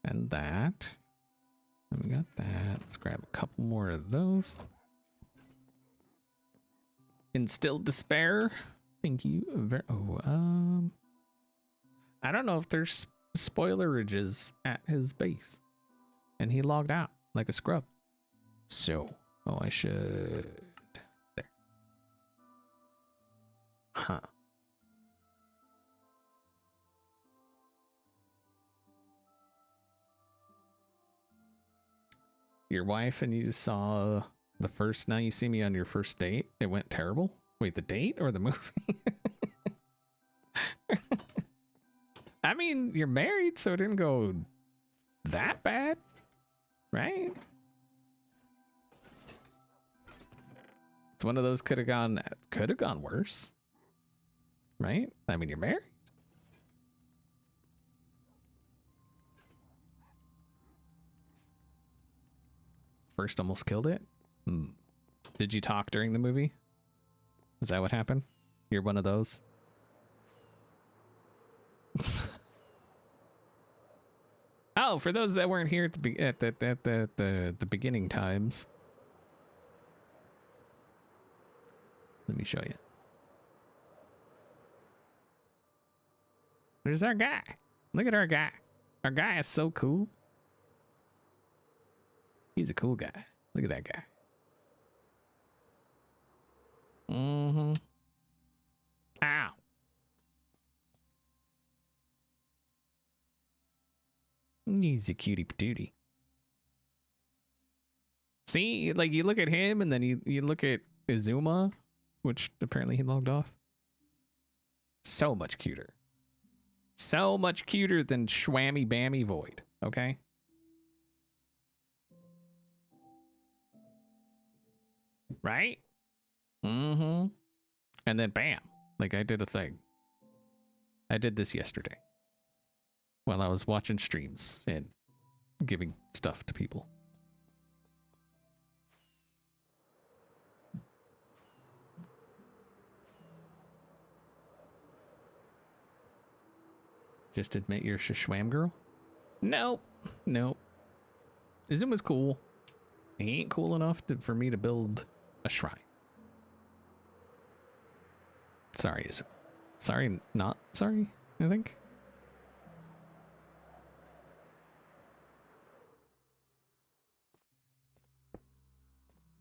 and that. And we got that. Let's grab a couple more of those. Instilled despair. Thank you. I don't know if there's spoilerages at his base. And he logged out like a scrub. So, I should... There. Huh. Your wife and you saw the first Now You See Me on your first date? It went terrible? Wait, the date or the movie? I mean, you're married, so it didn't go that bad, right? It's one of those could have gone worse, right? I mean, you're married. First almost killed it. Did you talk during the movie? Is that what happened? You're one of those. Oh, for those that weren't here at the beginning times, let me show you. There's our guy. Look at our guy. Our guy is so cool. He's a cool guy. Look at that guy. Mm-hmm. Ow. He's a cutie patootie. See, like you look at him and then you look at Izuma, which apparently he logged off. So much cuter. So much cuter than Schwammy Bammy Void, okay? Right? Mm-hmm. And then bam. Like I did a thing. I did this yesterday. While I was watching streams and giving stuff to people. Just admit you're a Shishwam girl? Nope. Nope. Izuma's cool. He ain't cool enough for me to build a shrine. Sorry, Izuma. Sorry, not sorry, I think.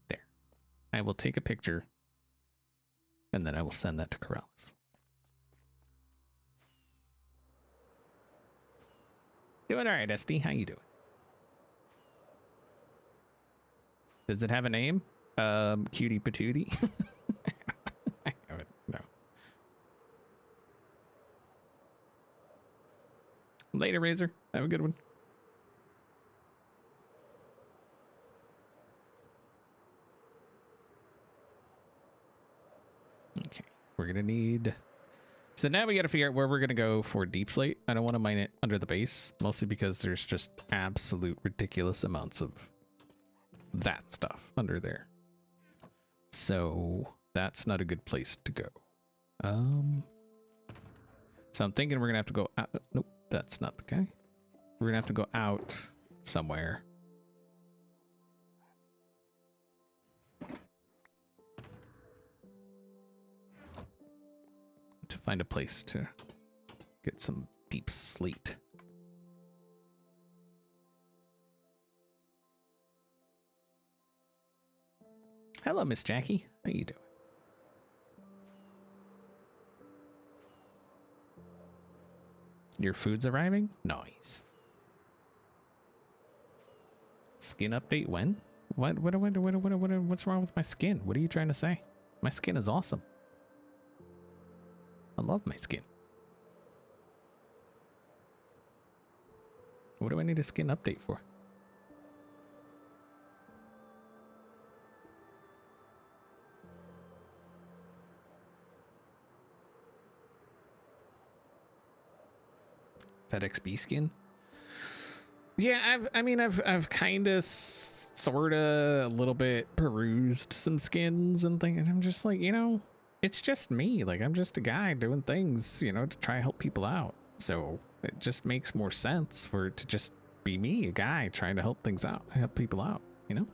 There. I will take a picture and then I will send that to Corrales. Doing all right, SD. How you doing? Does it have a name? Cutie Patootie? I haven't, no. Later, Razor. Have a good one. Okay, we're gonna need... So now we gotta figure out where we're gonna go for deep slate. I don't want to mine it under the base, mostly because there's just absolute ridiculous amounts of that stuff under there. So that's not a good place to go. So I'm thinking we're gonna have to go out. Nope, that's not the guy. We're gonna have to go out somewhere. To find a place to get some deep slate. Hello, Miss Jackie. How you doing? Your food's arriving? Nice. Skin update when? What's wrong with my skin? What are you trying to say? My skin is awesome. I love my skin. What do I need a skin update for? FedXB skin? Yeah, I've kind of, sort of, a little bit perused some skins and things, and I'm just like, you know, it's just me. Like, I'm just a guy doing things, you know, to try to help people out. So it just makes more sense for it to just be me, a guy trying to help things out, help people out, you know?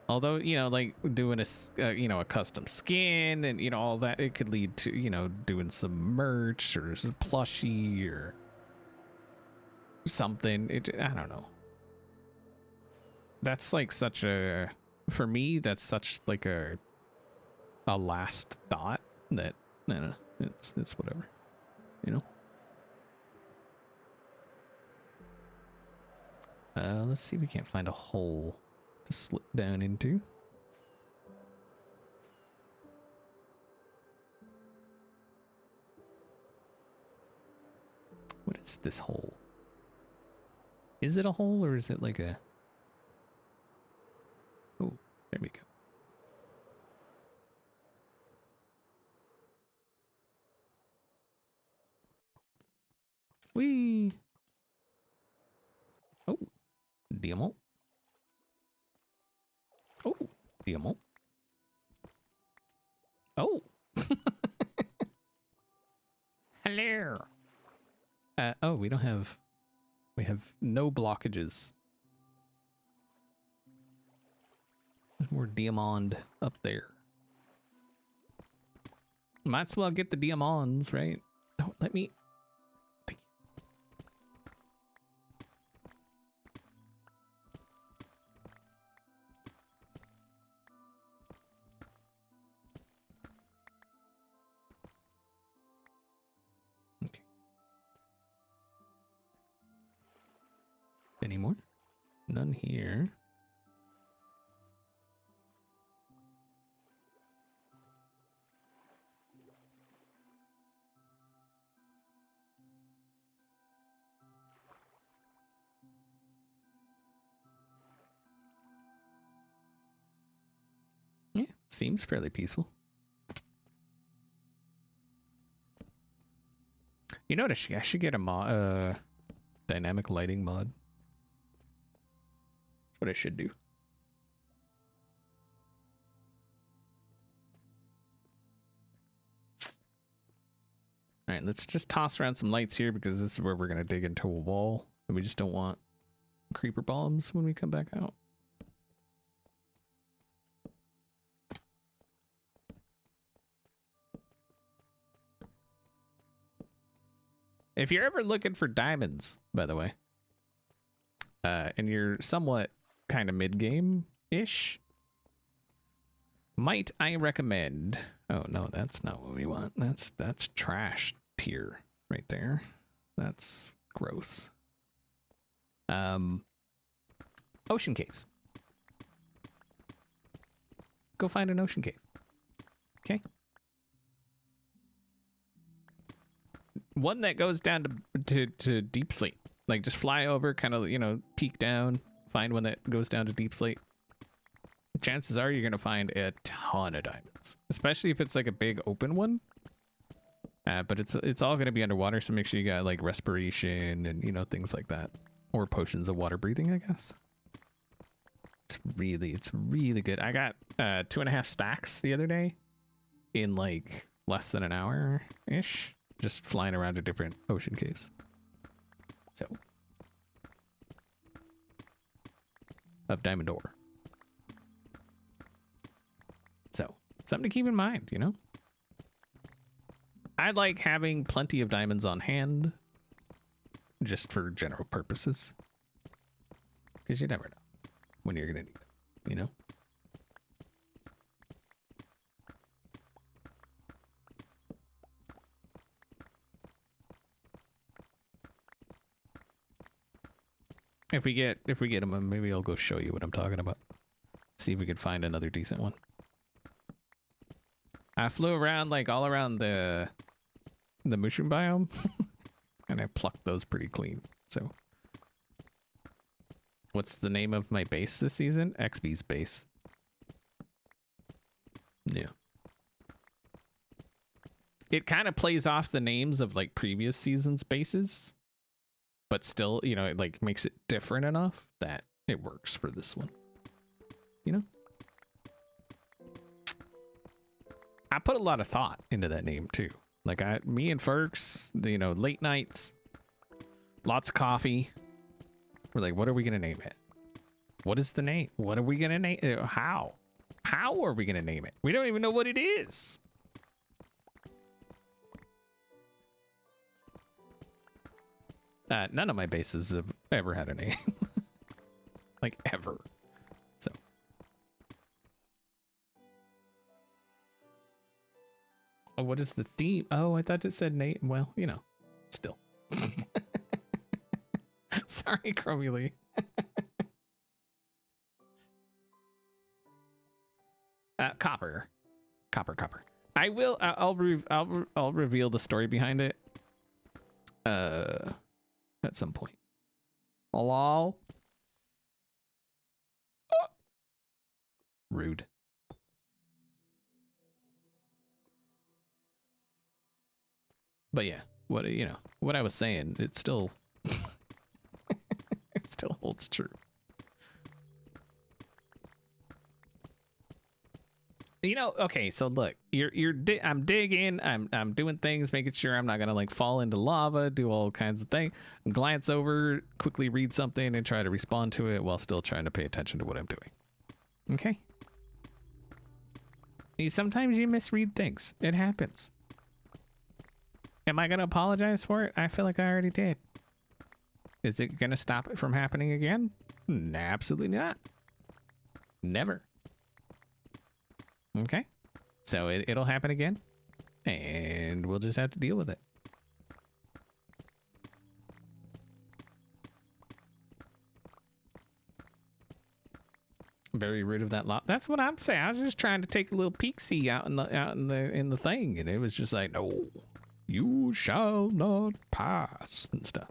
Although, you know, like doing a, you know, a custom skin and, you know, all that, it could lead to, you know, doing some merch or some plushie or something. I don't know. That's like such a, for me, that's such like a last thought that, no, it's whatever, you know? Let's see if we can't find a hole to slip down into. What is this hole? Is it a hole or is it like a... Oh, there we go. Whee! Oh, diamant. Oh, diamant. Oh. Hello. Oh, we have no blockages. There's more diamond up there. Might as well get the diamonds, right? Oh, let me... Thank you. Okay. Any more? None here. Yeah, seems fairly peaceful. You know what? I should get a mod, dynamic lighting mod. That's what I should do. All right, let's just toss around some lights here because this is where we're gonna dig into a wall, and we just don't want creeper bombs when we come back out. If you're ever looking for diamonds, by the way, and you're somewhat kind of mid-game-ish, might I recommend... Oh, no, that's not what we want. That's trash tier right there. That's gross. Ocean caves. Go find an ocean cave. Okay? One that goes down to deep sleep. Like, just fly over, kind of, you know, peek down, find one that goes down to deep sleep. Chances are you're going to find a ton of diamonds, especially if it's like a big open one. But it's all going to be underwater, so make sure you got like respiration and, you know, things like that, or potions of water breathing, I guess. It's really good. I got 2.5 stacks the other day in like less than an hour ish, just flying around to different ocean caves. So of diamond ore. So something to keep in mind, you know. I like having plenty of diamonds on hand just for general purposes, because you never know when you're gonna need it, you know. If we get them, maybe I'll go show you what I'm talking about. See if we could find another decent one. I flew around like all around the mushroom biome and I plucked those pretty clean. So what's the name of my base this season? XB's base. Yeah. It kind of plays off the names of like previous seasons' bases, but still, you know, it like makes it different enough that it works for this one. You know? I put a lot of thought into that name too. Like me and Ferks, you know, late nights, lots of coffee. We're like, what are we gonna name it? What is the name? What are we gonna name it? How? How are we gonna name it? We don't even know what it is. None of my bases have ever had a name. Like ever. So. Oh, what is the theme? Oh, I thought it said name. Well, you know, still. Sorry, Chromie Lee. Copper. I will. I'll reveal the story behind it. At some point. Hello. Oh. Rude. But yeah, what I was saying, it still it still holds true. You know, okay, so look, I'm digging, I'm doing things, making sure I'm not gonna like fall into lava, do all kinds of things, glance over, quickly read something, and try to respond to it while still trying to pay attention to what I'm doing. Okay. Sometimes you misread things. It happens. Am I gonna apologize for it? I feel like I already did. Is it gonna stop it from happening again? Absolutely not. Never. Okay, so it'll happen again, and we'll just have to deal with it. Very rude of that lot. That's what I'm saying. I was just trying to take a little peek-see out in the thing, and it was just like, no, you shall not pass and stuff.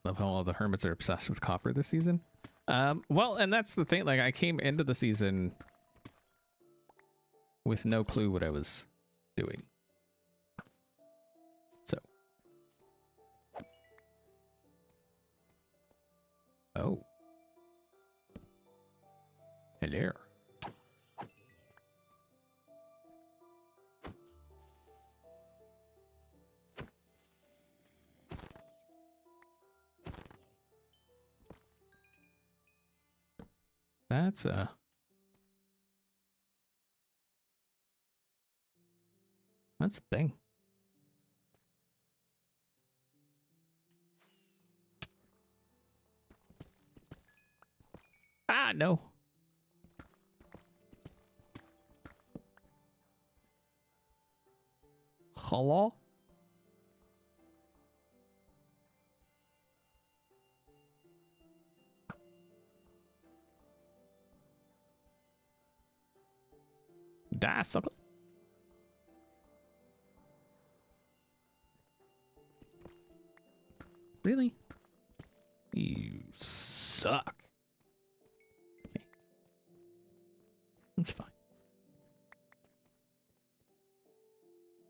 Love how all the hermits are obsessed with copper this season. Well, and that's the thing. Like, I came into the season with no clue what I was doing. So. Oh. Hello. That's a thing. Ah, no. Hello? Die, sucker. Really? You suck. Okay. That's fine.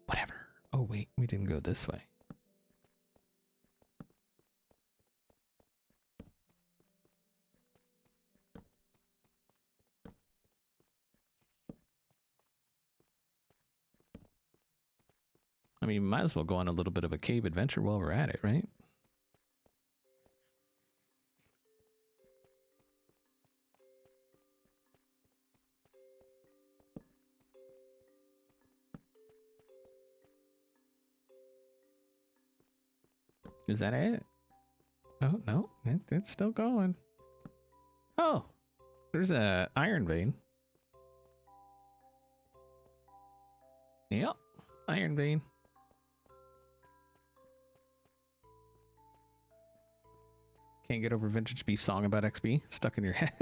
Whatever. Oh, wait. We didn't go this way. I mean, might as well go on a little bit of a cave adventure while we're at it, right? Is that it? Oh, no. It's still going. Oh, there's a iron vein. Yep. Iron vein. Can't get over vintage beef song about XP stuck in your head.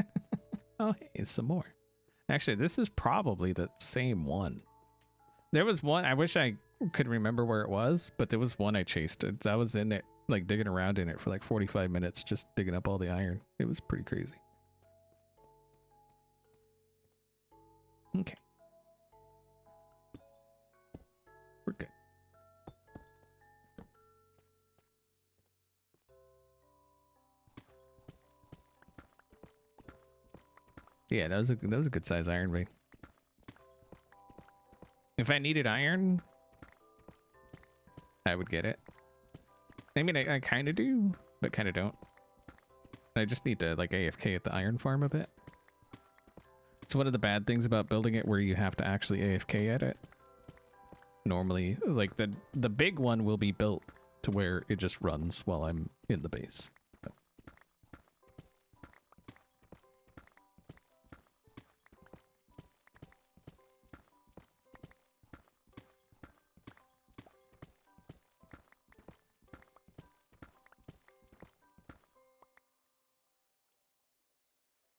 Oh, hey, some more. Actually, this is probably the same one. There was one, I wish I could remember where it was, but there was one I chased. I was in it, like digging around in it for like 45 minutes, just digging up all the iron. It was pretty crazy. Okay. We're good. Yeah, that was a good size iron vein. If I needed iron, I would get it. I mean, I kind of do, but kind of don't. I just need to like AFK at the iron farm a bit. It's one of the bad things about building it where you have to actually AFK at it. Normally, like the big one will be built to where it just runs while I'm in the base. But.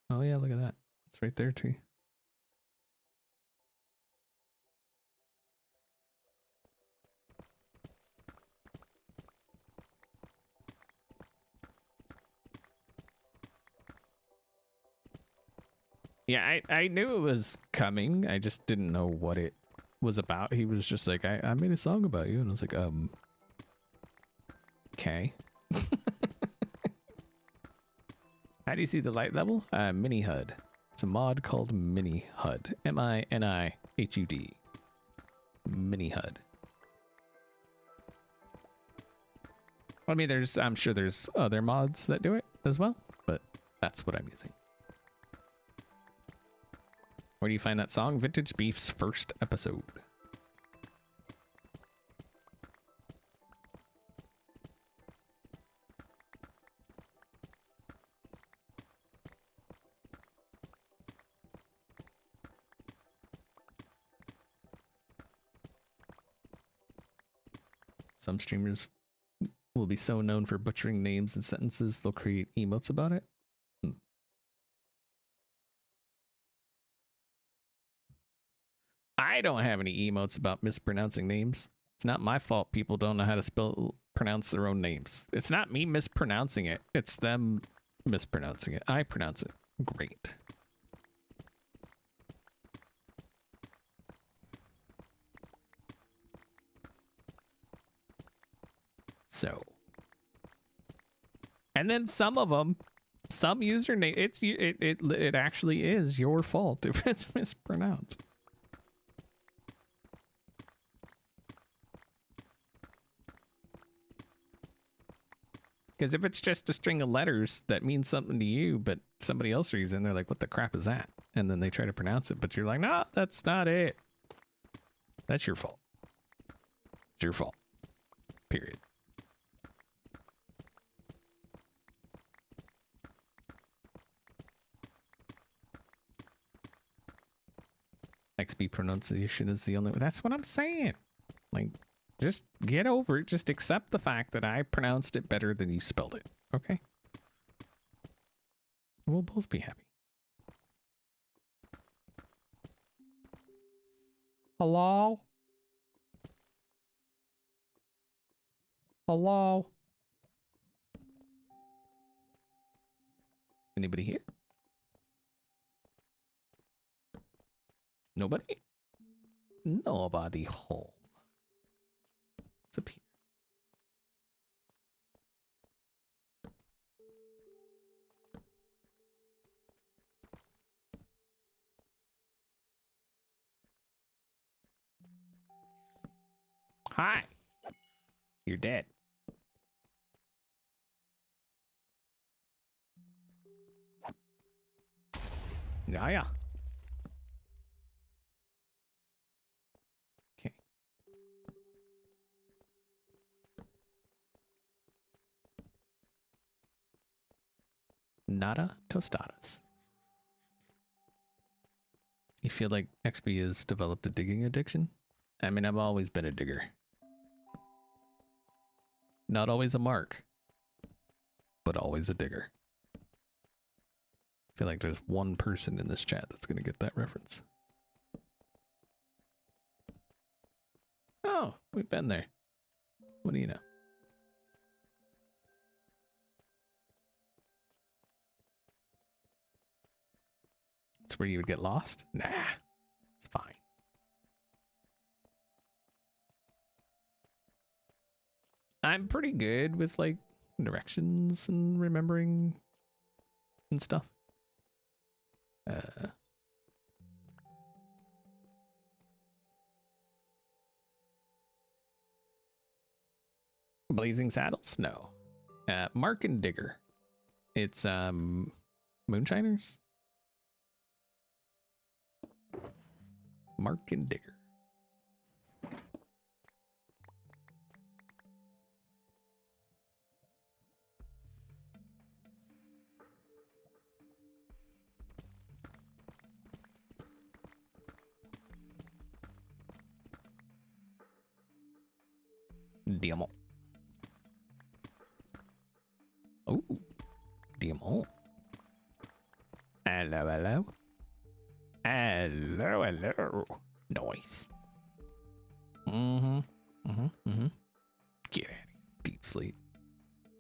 Oh yeah, look at that. It's right there too. Yeah, I knew it was coming. I just didn't know what it was about. He was just like, I made a song about you. And I was like, okay. How do you see the light level? Mini HUD. It's a mod called Mini HUD. MINIHUD. Mini HUD. I mean, I'm sure there's other mods that do it as well, but that's what I'm using. Where do you find that song? Vintage Beef's first episode. Some streamers will be so known for butchering names and sentences, they'll create emotes about it. I don't have any emotes about mispronouncing names. It's not my fault people don't know how to pronounce their own names. It's not me mispronouncing it. It's them mispronouncing it. I pronounce it great. So. And then some of them, some username, it actually is your fault if it's mispronounced. Because if it's just a string of letters that means something to you, but somebody else reads it and they're like, what the crap is that? And then they try to pronounce it, but you're like, no, that's not it. That's your fault. It's your fault. Period. XP pronunciation is the only way. That's what I'm saying. Like, just get over it. Just accept the fact that I pronounced it better than you spelled it. Okay? We'll both be happy. Hello? Hello? Anybody here? Nobody? Nobody home. What's up here? Hi. You're dead. Yeah. Okay. Nada tostadas. You feel like XP has developed a digging addiction? I mean, I've always been a digger. Not always a mark, but always a digger. I feel like there's one person in this chat that's going to get that reference. Oh, we've been there. What do you know? It's where you would get lost? Nah, it's fine. I'm pretty good with like directions and remembering and stuff. Blazing Saddles? No. Mark and Digger. It's Moonshiners? Mark and Digger. Diamond. Oh, Diamond. Hello, hello. Hello, hello. Nice. Mm-hmm. Mm-hmm. Mm-hmm. Get out of here. Deep sleep.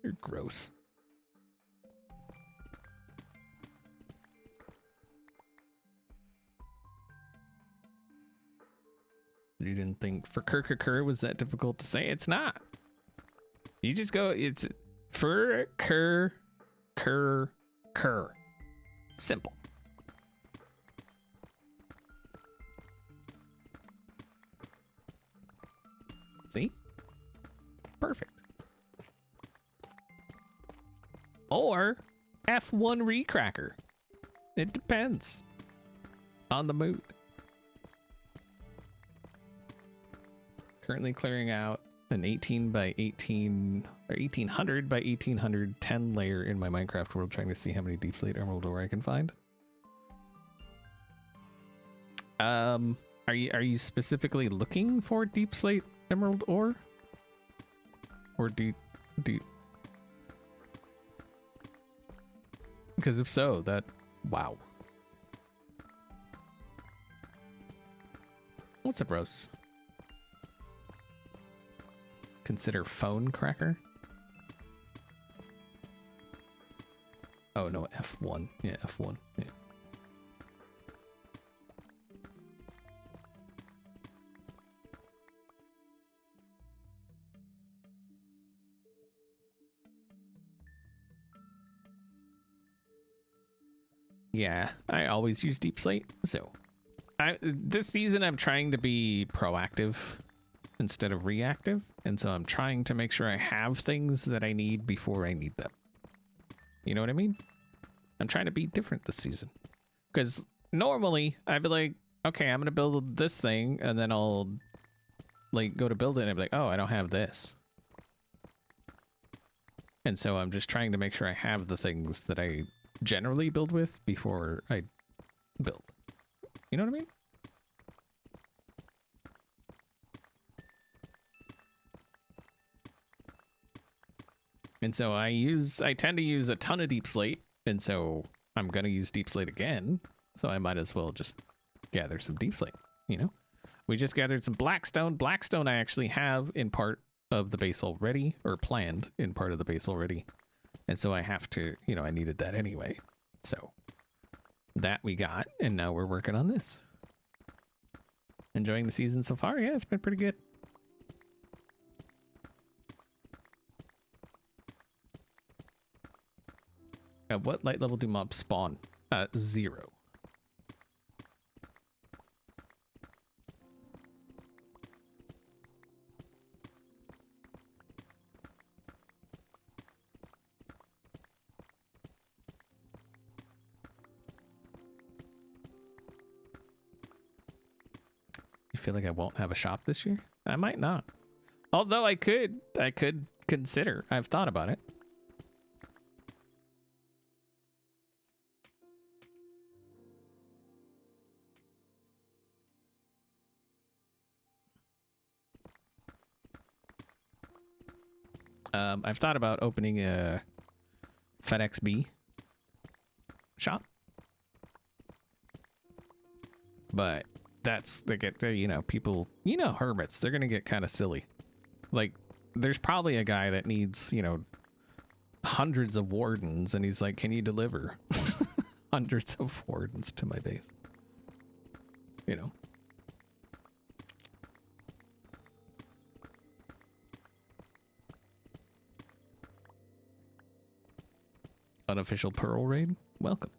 You're gross. You didn't think for Kerr was that difficult to say? It's not. You just go, it's for Kerr. Simple. See? Perfect. Or F1 recracker. It depends on the mood. Currently clearing out an 18 by 18 or 1800 by 1800 10 layer in my Minecraft world, trying to see how many deep slate emerald ore I can find. Are you specifically looking for deep slate emerald ore? Or do because if so, that wow. What's up, Rose? Consider phone cracker. Oh no, F1. Yeah, F1. Yeah. Yeah, I always use deep slate. So this season I'm trying to be proactive instead of reactive, and so I'm trying to make sure I have things that I need before I need them. You know what I mean? I'm trying to be different this season, because normally I'd be like, okay, I'm gonna build this thing, and then I'll like go to build it and I'd be like, oh, I don't have this. And so I'm just trying to make sure I have the things that I generally build with before I build. You know what I mean? And so I tend to use a ton of deep slate, and so I'm gonna use deep slate again, so I might as well just gather some deep slate, you know? We just gathered some blackstone. Blackstone I actually have in part of the base already, or planned in part of the base already. And so I have to, you know, I needed that anyway. So that we got, and now we're working on this. Enjoying the season so far? Yeah, it's been pretty good. At what light level do mobs spawn? 0. You feel like I won't have a shop this year? I might not. Although I could consider. I've thought about it. I've thought about opening a FedXB shop, but they get, you know, people, you know, hermits, they're gonna get kind of silly. Like, there's probably a guy that needs, you know, hundreds of wardens, and he's like, can you deliver hundreds of wardens to my base? You know. Unofficial Pearl raid? Welcome.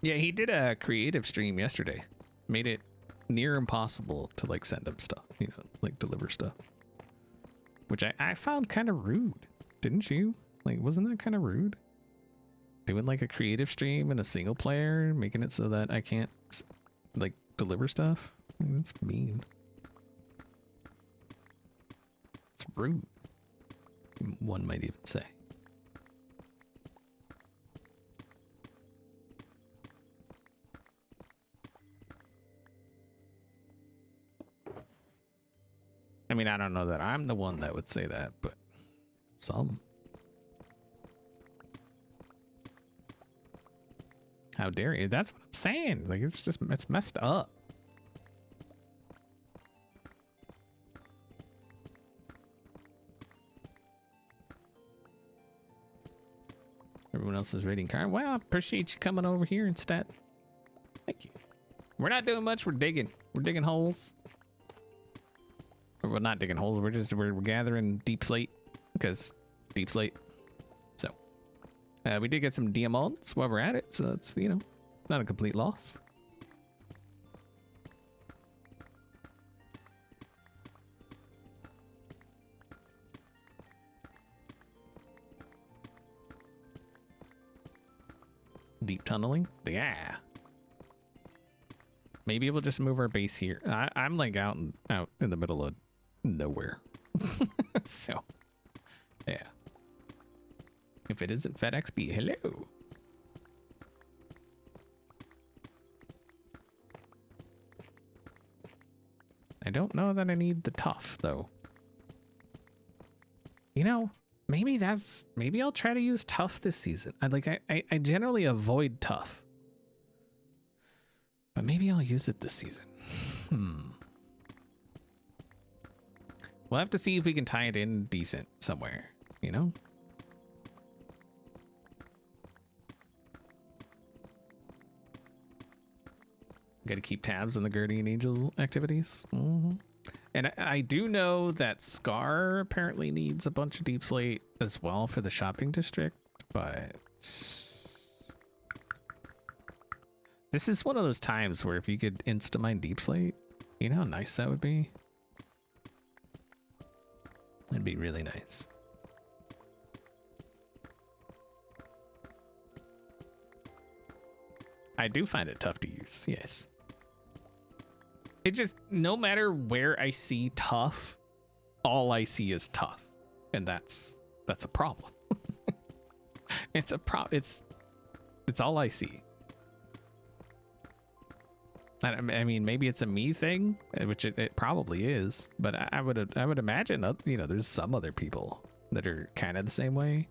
Yeah, he did a creative stream yesterday. Made it near impossible to like send him stuff, you know, like deliver stuff. Which I found kind of rude. Didn't you? Like, wasn't that kind of rude? Doing like a creative stream and a single player, making it so that I can't like deliver stuff? I mean, that's mean. It's rude, one might even say. I mean, I don't know that I'm the one that would say that, but some. How dare you? That's what I'm saying. Like, it's messed up. Everyone else is raiding car. Well, I appreciate you coming over here instead. Thank you. We're not doing much. We're digging. We're digging holes. We're not digging holes. We're gathering deep slate because deep slate. So we did get some diamonds while we're at it. So it's, you know, not a complete loss. Deep tunneling. Yeah. Maybe we'll just move our base here. I'm like out in the middle of nowhere. So, yeah. If it isn't FedXB, hello. I don't know that I need the tough, though. You know, maybe I'll try to use tough this season. I generally avoid tough. But maybe I'll use it this season. We'll have to see if we can tie it in decent somewhere, you know? Gotta keep tabs on the Guardian Angel activities. And I do know that Scar apparently needs a bunch of deep slate as well for the shopping district, but this is one of those times where if you could insta-mine deep slate, you know how nice that would be? It'd be really nice. I do find it tough to use, yes. It just, no matter where I see tough, all I see is tough. And that's a problem. It's all I see. I mean, maybe it's a me thing, which it probably is, but I would imagine, you know, there's some other people that are kind of the same way.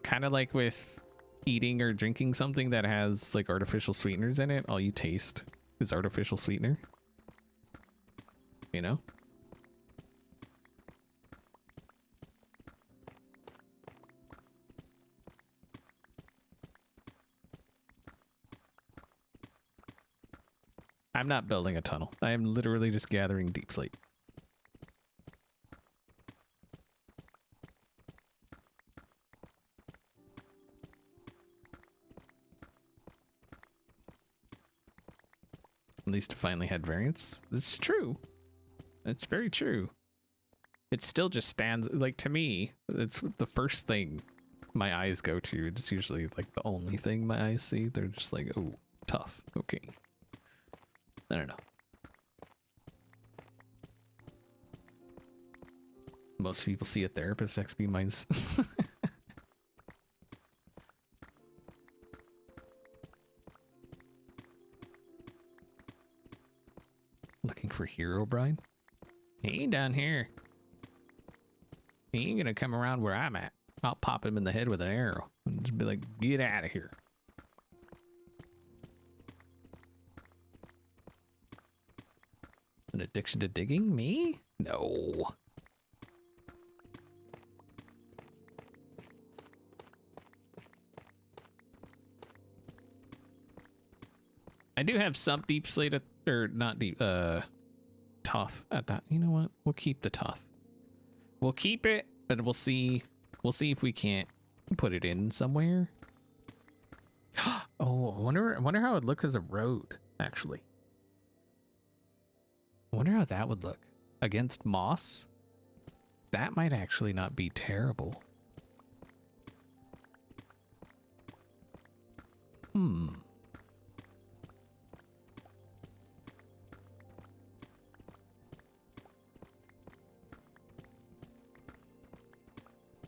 Kind of like with eating or drinking something that has like artificial sweeteners in it, all you taste is artificial sweetener. You know? I'm not building a tunnel. I am literally just gathering deep slate. At least it finally had variants. It's true. It's very true. It still just stands, like, to me, it's the first thing my eyes go to. It's usually like the only thing my eyes see. They're just like, oh, tough. Okay. I don't know. Most people see a therapist. XP mine's looking for Herobrine. He ain't down here. He ain't gonna come around where I'm at. I'll pop him in the head with an arrow and just be like, get out of here. An addiction to digging? Me? No. I do have some deep slate at, or not deep, tough at that. You know what? We'll keep the tough. We'll keep it, but we'll see if we can't put it in somewhere. Oh, I wonder how it would look as a road, actually. I wonder how that would look against moss. That might actually not be terrible.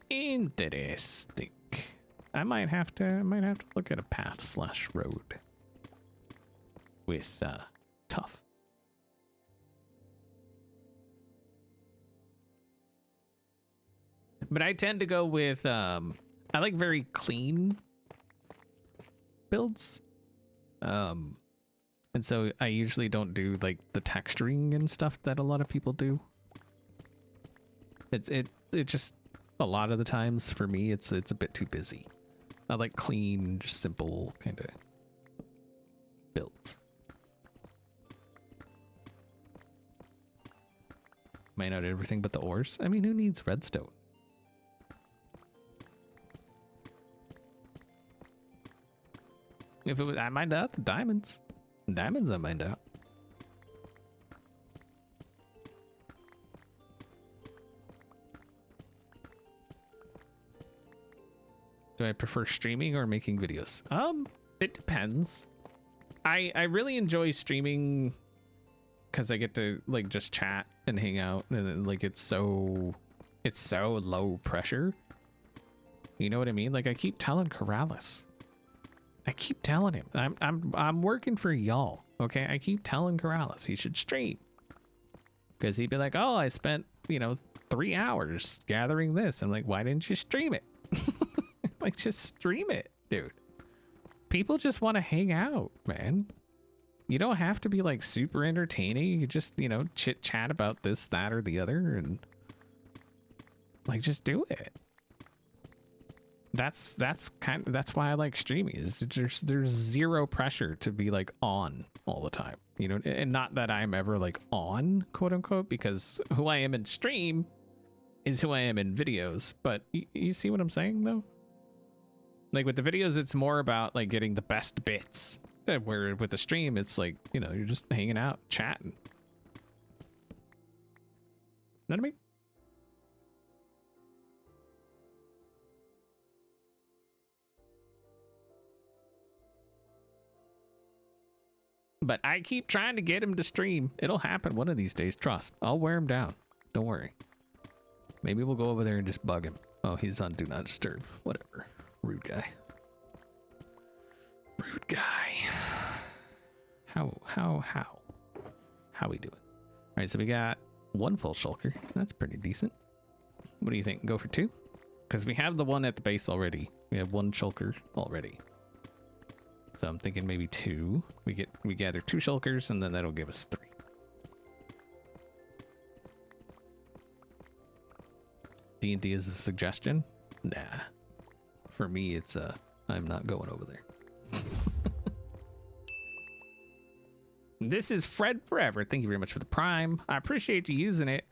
Interesting. I might have to look at a path / road with tough. But I tend to go with I like very clean builds. And so I usually don't do like the texturing and stuff that a lot of people do. It just a lot of the times for me it's a bit too busy. I like clean, just simple kind of builds. Mine out everything but the ores. I mean, who needs redstone? If it was, I mined out the diamonds. Diamonds I mined out. Do I prefer streaming or making videos? It depends. I really enjoy streaming because I get to like just chat and hang out, and like it's so low pressure. You know what I mean? Like I keep telling Corrales. I keep telling him I'm working for y'all. Okay, I keep telling Corrales he should stream because he'd be like, "Oh, I spent 3 hours gathering this." I'm like, "Why didn't you stream it?" Like, just stream it, dude. People just want to hang out, man. You don't have to be like super entertaining. You just chit chat about this, that, or the other, and like just do it. That's why I like streaming. Is there's zero pressure to be like on all the time, and not that I'm ever like on, quote unquote, because who I am in stream is who I am in videos. But you see what I'm saying though? Like with the videos, it's more about like getting the best bits. Where with the stream, it's like you're just hanging out, chatting. Know what I mean? But I keep trying to get him to stream. It'll happen one of these days. Trust. I'll wear him down. Don't worry. Maybe we'll go over there and just bug him. Oh, he's on Do Not Disturb. Whatever. Rude guy. Rude guy. How we doing? All right, so we got 1 full shulker. That's pretty decent. What do you think? Go for 2? Because we have the one at the base already. We have 1 shulker already. So I'm thinking maybe 2. We gather 2 shulkers, and then that'll give us 3. D&D is a suggestion? Nah. For me, it's I'm not going over there. This is Fred Forever. Thank you very much for the Prime. I appreciate you using it.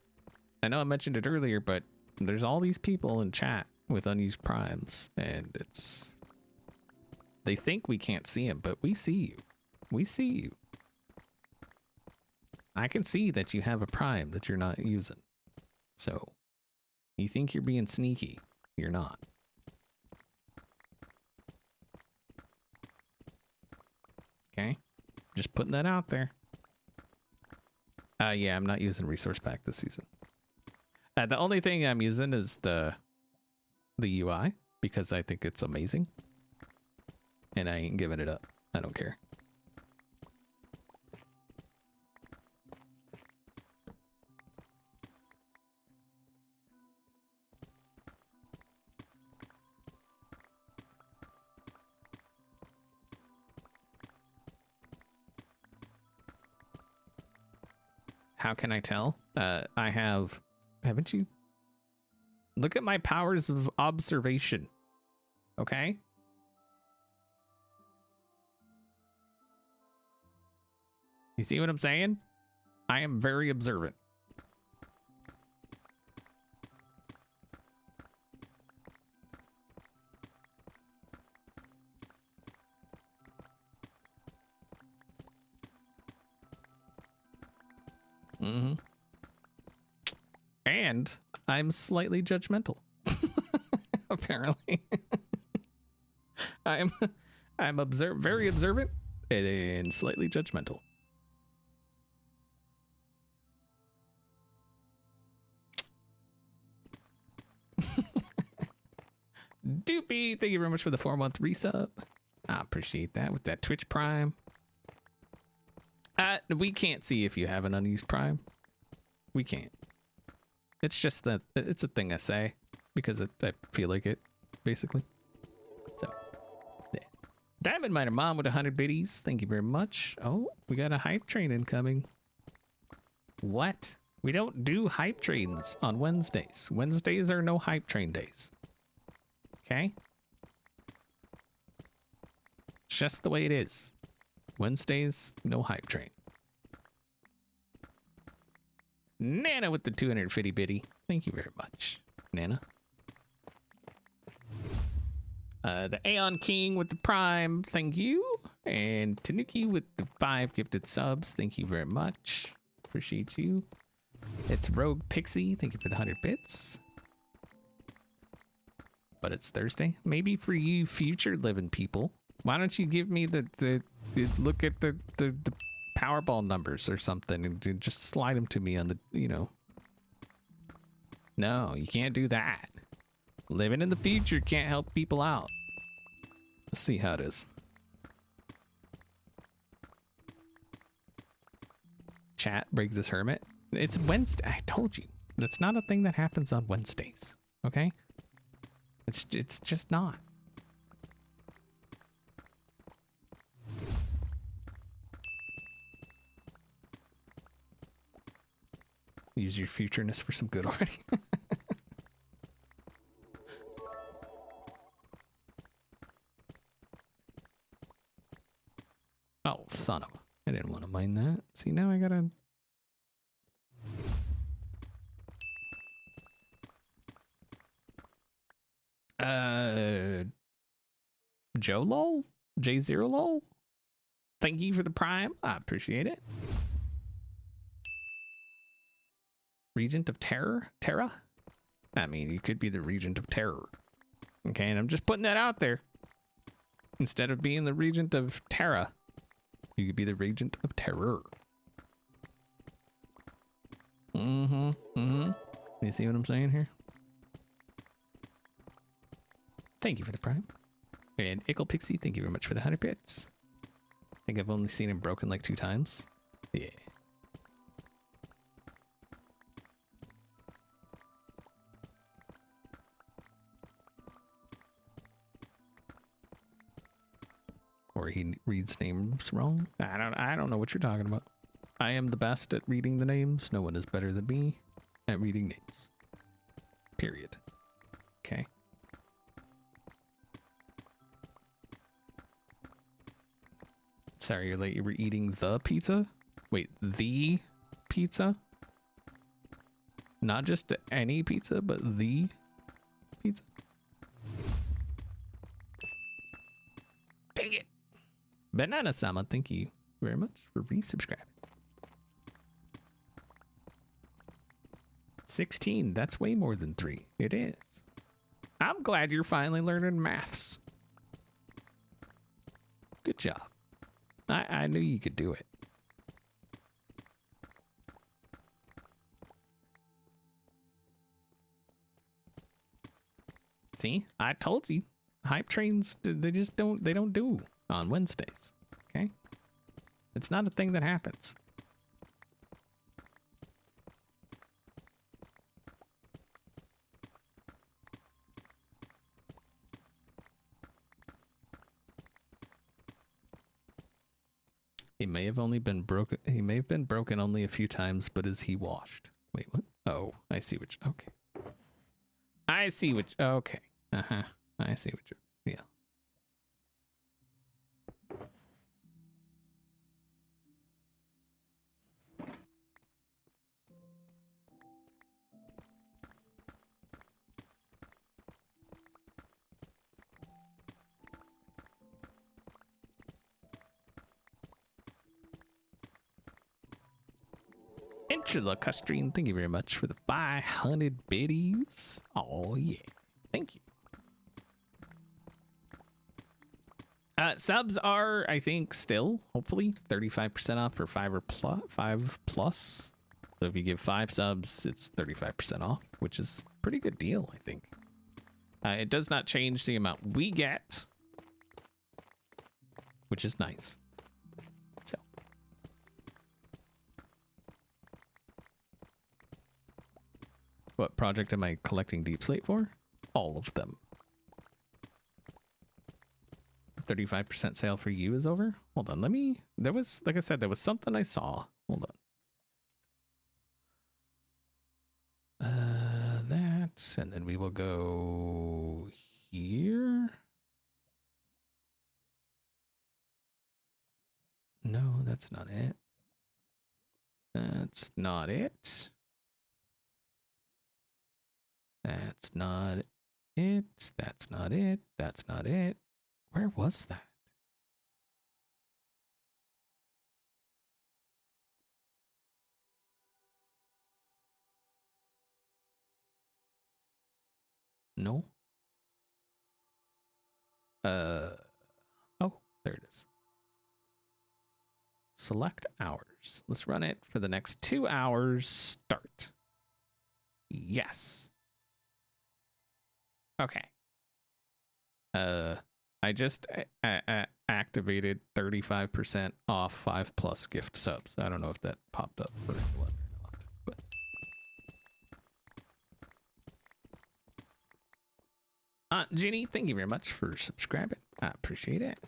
I know I mentioned it earlier, but there's all these people in chat with unused Primes, and it's... They think we can't see them, but we see you. We see you. I can see that you have a Prime that you're not using. So, you think you're being sneaky. You're not. Okay? Just putting that out there. Yeah, I'm not using Resource Pack this season. The only thing I'm using is the UI, because I think it's amazing. And I ain't giving it up. I don't care. How can I tell? I have... Haven't you? Look at my powers of observation. Okay? You see what I'm saying? I am very observant. Mm-hmm. And I'm slightly judgmental. Apparently. I'm very observant and slightly judgmental. Doopy, thank you very much for the 4-month resub. I appreciate that with that Twitch Prime. We can't see if you have an unused Prime. We can't. It's just that it's a thing I say because I feel like it, basically. So, yeah. Diamond Miner Mom with 100 biddies. Thank you very much. Oh, we got a hype train incoming. What? We don't do hype trains on Wednesdays. Wednesdays are no hype train days. Okay? Just the way it is. Wednesdays, no hype train. Nana with the 250 biddy. Thank you very much, Nana. The Aeon King with the Prime. Thank you. And Tanuki with the 5 gifted subs. Thank you very much. Appreciate you. It's Rogue Pixie. Thank you for the 100 bits. But it's Thursday. Maybe for you future living people. Why don't you give me the look at the Powerball numbers or something and just slide them to me on the, you know. No, you can't do that. Living in the future can't help people out. Let's see how it is. Chat, break this hermit. It's Wednesday. I told you. That's not a thing that happens on Wednesdays. Okay? It's just not. Use your futureness for some good already. Oh, son of a... I didn't want to mind that. See, now I gotta... Joe lol? J0 lol? Thank you for the Prime. I appreciate it. Regent of Terror? Terra? I mean, you could be the Regent of Terror. Okay, and I'm just putting that out there. Instead of being the Regent of Terra, you could be the Regent of Terror. You see what I'm saying here? Thank you for the Prime. And Ickle Pixie, thank you very much for the 100 bits. I think I've only seen him broken like 2 times. Yeah. Or he reads names wrong. I don't know what you're talking about. I am the best at reading the names. No one is better than me at reading names. Period. Okay. Sorry, you're late. You were eating the pizza? Wait, the pizza? Not just any pizza, but the pizza? Dang it! Banana-sama, thank you very much for resubscribing. 16, that's way more than 3. It is. I'm glad you're finally learning maths. Good job. I knew you could do it. See, I told you. Hype trains, they just don't do on Wednesdays. Okay? It's not a thing that happens. He may have only been broken. He may have been broken only a few times, but is he washed? Wait, what? Oh, I see which. Okay. I see which. Okay. Uh-huh. I see what you're. Yeah. Angela Custrine, thank you very much for the 500 biddies. Oh, yeah. Thank you. Subs are, I think, still, hopefully, 35% off for 5 plus. So if you give 5 subs, it's 35% off, which is a pretty good deal, I think. It does not change the amount we get, which is nice. So. What project am I collecting deep slate for? All of them. 35% sale for you is over? Hold on, let me... There was, like I said, there was something I saw. Hold on. That, and then we will go here. No, that's not it. That's not it. That's not it. That's not it. That's not it. Where was that? No. Oh, there it is. Select hours. Let's run it for the next 2 hours. Start. Yes. Okay. I just activated 35% off 5 plus gift subs. I don't know if that popped up for anyone or not, but Ginny, thank you very much for subscribing. I appreciate it.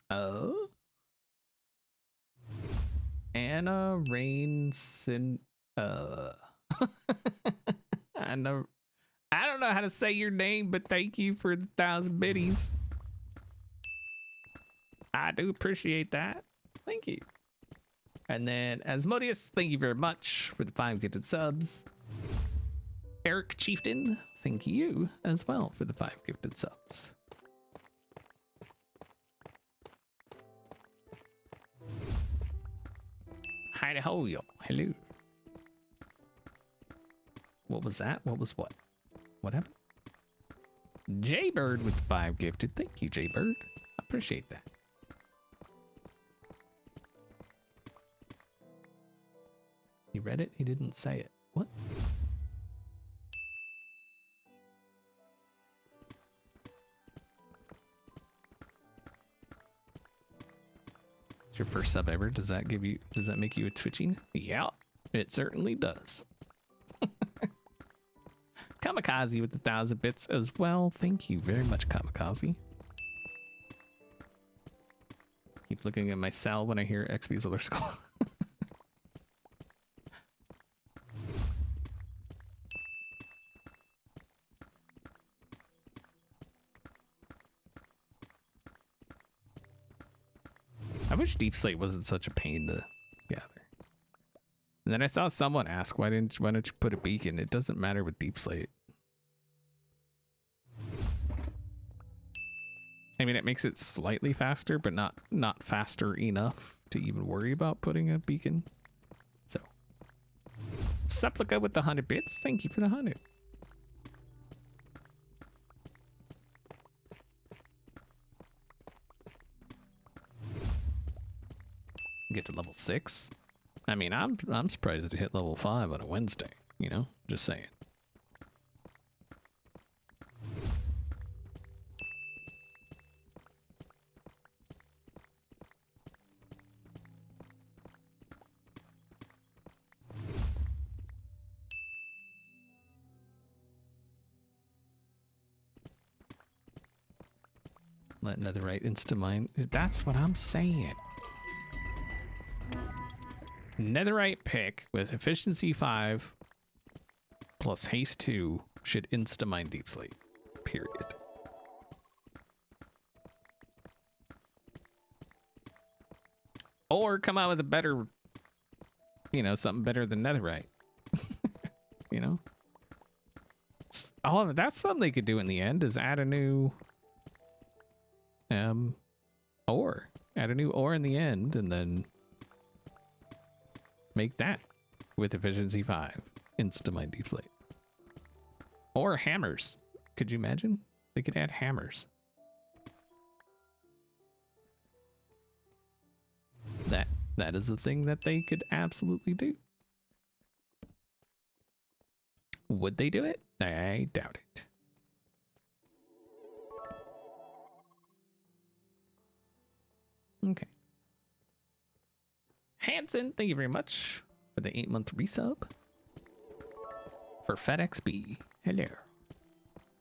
Oh. Anna Rainson. I know. I don't know how to say your name, but thank you for the 1,000 biddies. I do appreciate that. Thank you. And then Asmodeus, thank you very much for the 5 gifted subs. Eric Chieftain, thank you as well for the 5 gifted subs. Hi ho yo. Hello. What was that? What was what? What happened? Jaybird with 5 gifted. Thank you, Jaybird. I appreciate that. He read it? He didn't say it. What? It's your first sub ever. Does that give you, does that make you a twitching? Yeah, it certainly does. Kamikaze with the 1,000 bits as well. Thank you very much, Kamikaze. Keep looking at my cell when I hear XB's other skull. I wish Deep Slate wasn't such a pain to gather. And then I saw someone ask, why don't you put a beacon? It doesn't matter with Deep Slate. I mean, it makes it slightly faster, but not faster enough to even worry about putting a beacon. So, Supplica with the 100 bits. Thank you for the 100. Get to level 6. I mean, I'm surprised to hit level 5 on a Wednesday. You know, just saying. let netherite insta-mine. That's what I'm saying. Netherite pick with efficiency 5 plus haste 2 should insta-mine deep slate. Period. Or come out with a better, you know, something better than netherite. You know? Oh, that's something they could do in the end, is add a new ore. Add a new ore in the end and then make that with efficiency 5. Insta-mine deep slate. Or hammers. Could you imagine? They could add hammers. That is a thing that they could absolutely do. Would they do it? I doubt it. Okay. Hanson, thank you very much for the 8-month resub. For FedXB, hello.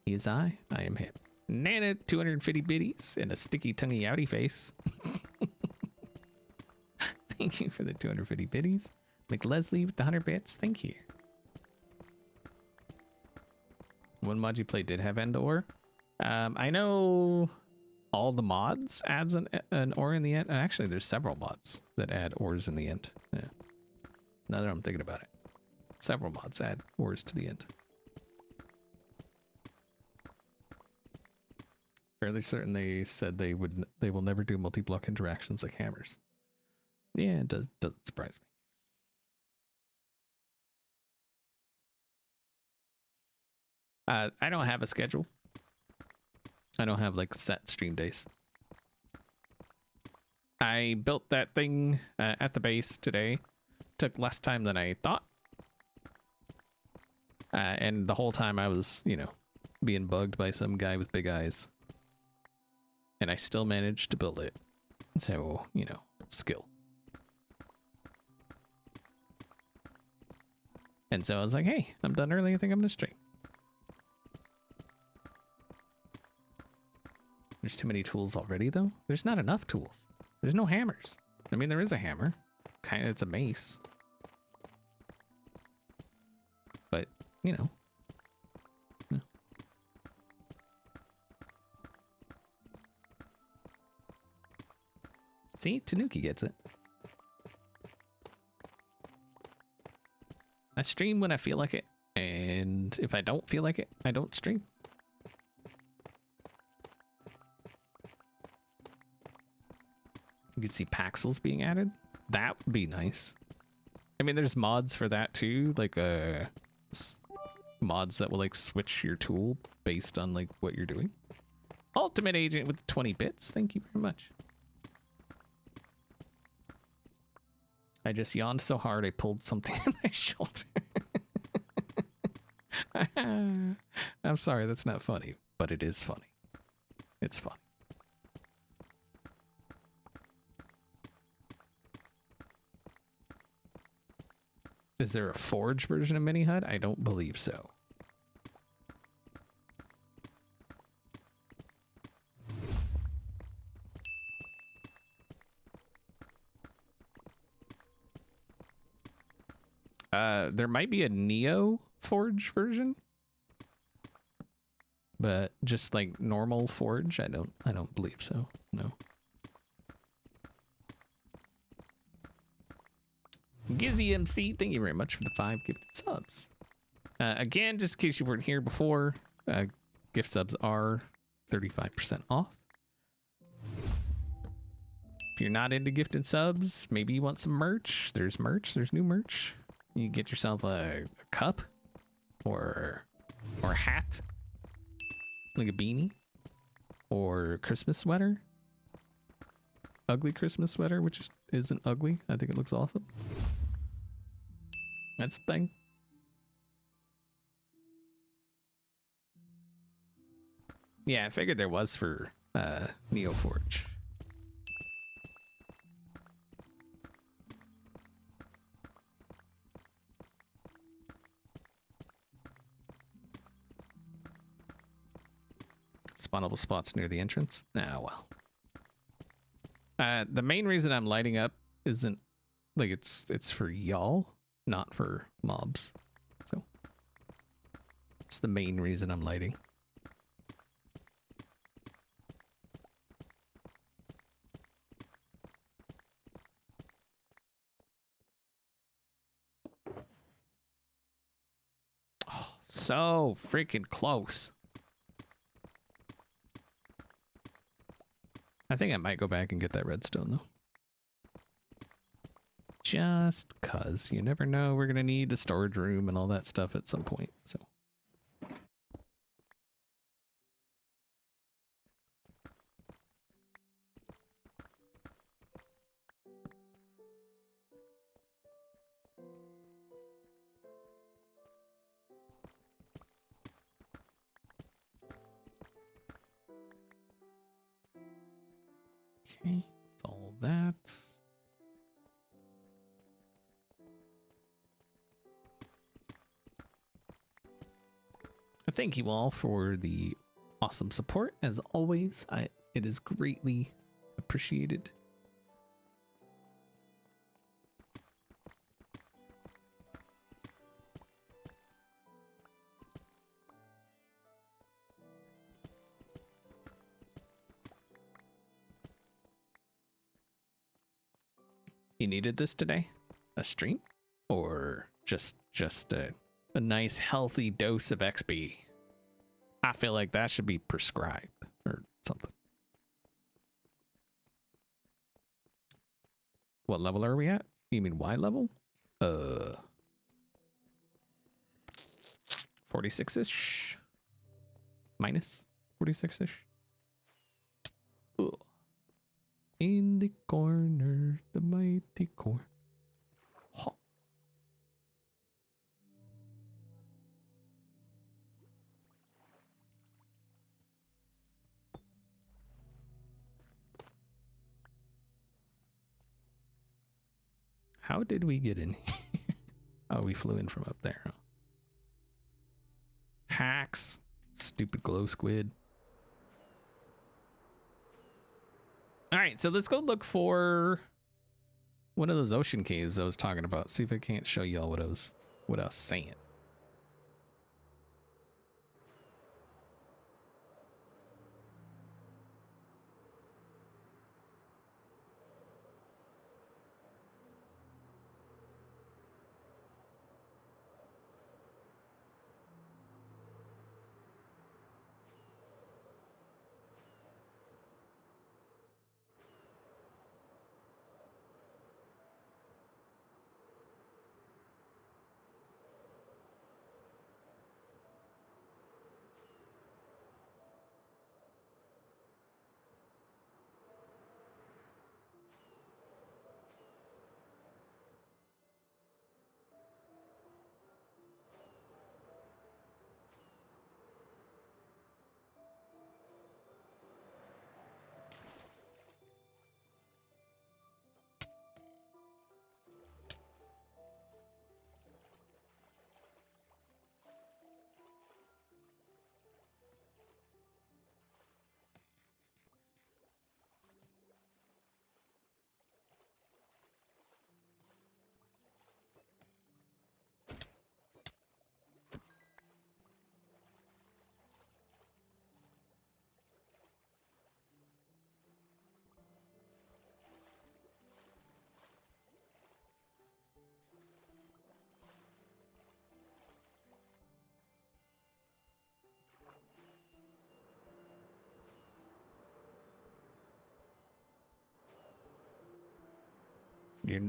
He is I am him. Nana, 250 biddies and a sticky tonguey outy face. Thank you for the 250 biddies. McLeslie with the 100 bits, thank you. One mod you played did have end ore. I know all the mods adds an ore in the end. Actually, there's several mods that add ores in the end. Yeah. Now that I'm thinking about it. Several mods add ores to the end. Fairly certain they said they will never do multi-block interactions like hammers. Yeah, it doesn't surprise me. I don't have a schedule. I don't have like set stream days. I built that thing at the base today. Took less time than I thought. And the whole time I was, you know, being bugged by some guy with big eyes. And I still managed to build it. So, you know, skill. And so I was like, hey, I'm done early. I think I'm going to stream. There's too many tools already, though. There's not enough tools. There's no hammers. I mean, there is a hammer. Kind of, it's a mace. But, you know. Yeah. See? Tanuki gets it. I stream when I feel like it. And if I don't feel like it, I don't stream. You can see Paxels being added. That would be nice. I mean, there's mods for that too, like mods that will like switch your tool based on like what you're doing. Ultimate Agent with 20 bits. Thank you very much. I just yawned so hard I pulled something in my shoulder. I'm sorry, that's not funny, but it is funny. It's fun. Is there a forge version of Mini HUD? I don't believe so. There might be a Neo Forge version, but just like normal Forge, I don't believe so. No. Gizzy MC, thank you very much for the 5 gifted subs. Again, just in case you weren't here before, gift subs are 35% off. If you're not into gifted subs, maybe you want some merch. There's merch. There's new merch. You get yourself a cup or a hat, like a beanie, or a Christmas sweater. Ugly Christmas sweater, which isn't ugly. I think it looks awesome. That's the thing. Yeah, I figured there was for Neoforge. spawnable spots near the entrance. Ah, well. The main reason I'm lighting up isn't like it's for y'all, not for mobs. So it's the main reason I'm lighting. Oh, so freaking close. I think I might go back and get that redstone though. Just cause you never know, we're gonna need a storage room and all that stuff at some point, so. Okay, that's all that. Thank you all for the awesome support. As always, it is greatly appreciated. You needed this today? A stream? Or just a nice healthy dose of XP? I feel like that should be prescribed or something. What level are we at? You mean Y level? 46-ish? Minus 46-ish? In the corner, the mighty corner. Huh. How did we get in here? Oh, we flew in from up there. Huh? Hacks. Stupid glow squid. All right, so let's go look for one of those ocean caves I was talking about. See if I can't show y'all what I was saying.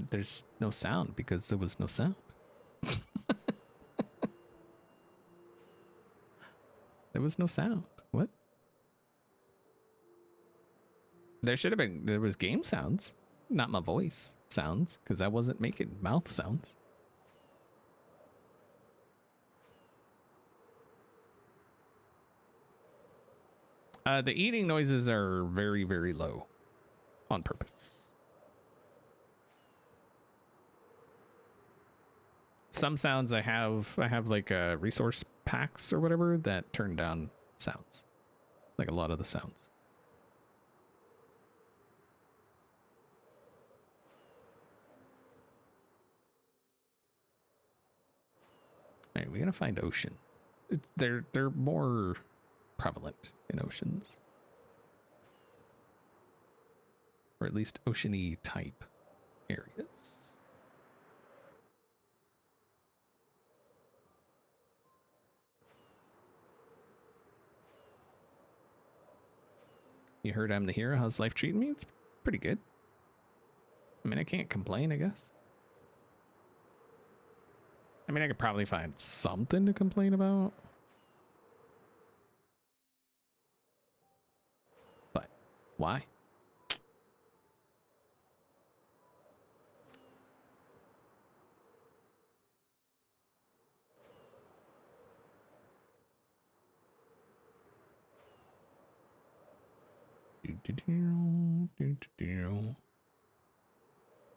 There's no sound because there was no sound. There was no sound. What? There was game sounds, not my voice sounds, because I wasn't making mouth sounds. The eating noises are very, very low on purpose. Some sounds I have like resource packs or whatever that turn down sounds. like a lot of the sounds. All right, we're gonna find ocean. They're more prevalent in oceans, or at least oceany type areas. You heard I'm the hero. How's life treating me? It's pretty good. I mean, I can't complain, I guess. I mean, I could probably find something to complain about. But why?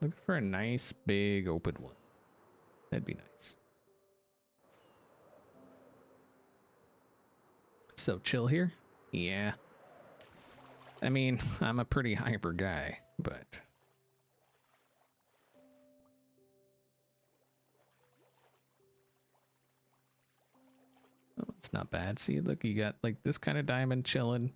Looking for a nice big open one. That'd be nice. So chill here? Yeah. I mean, I'm a pretty hyper guy, but oh, it's not bad. See, look, you got like this kind of diamond chilling.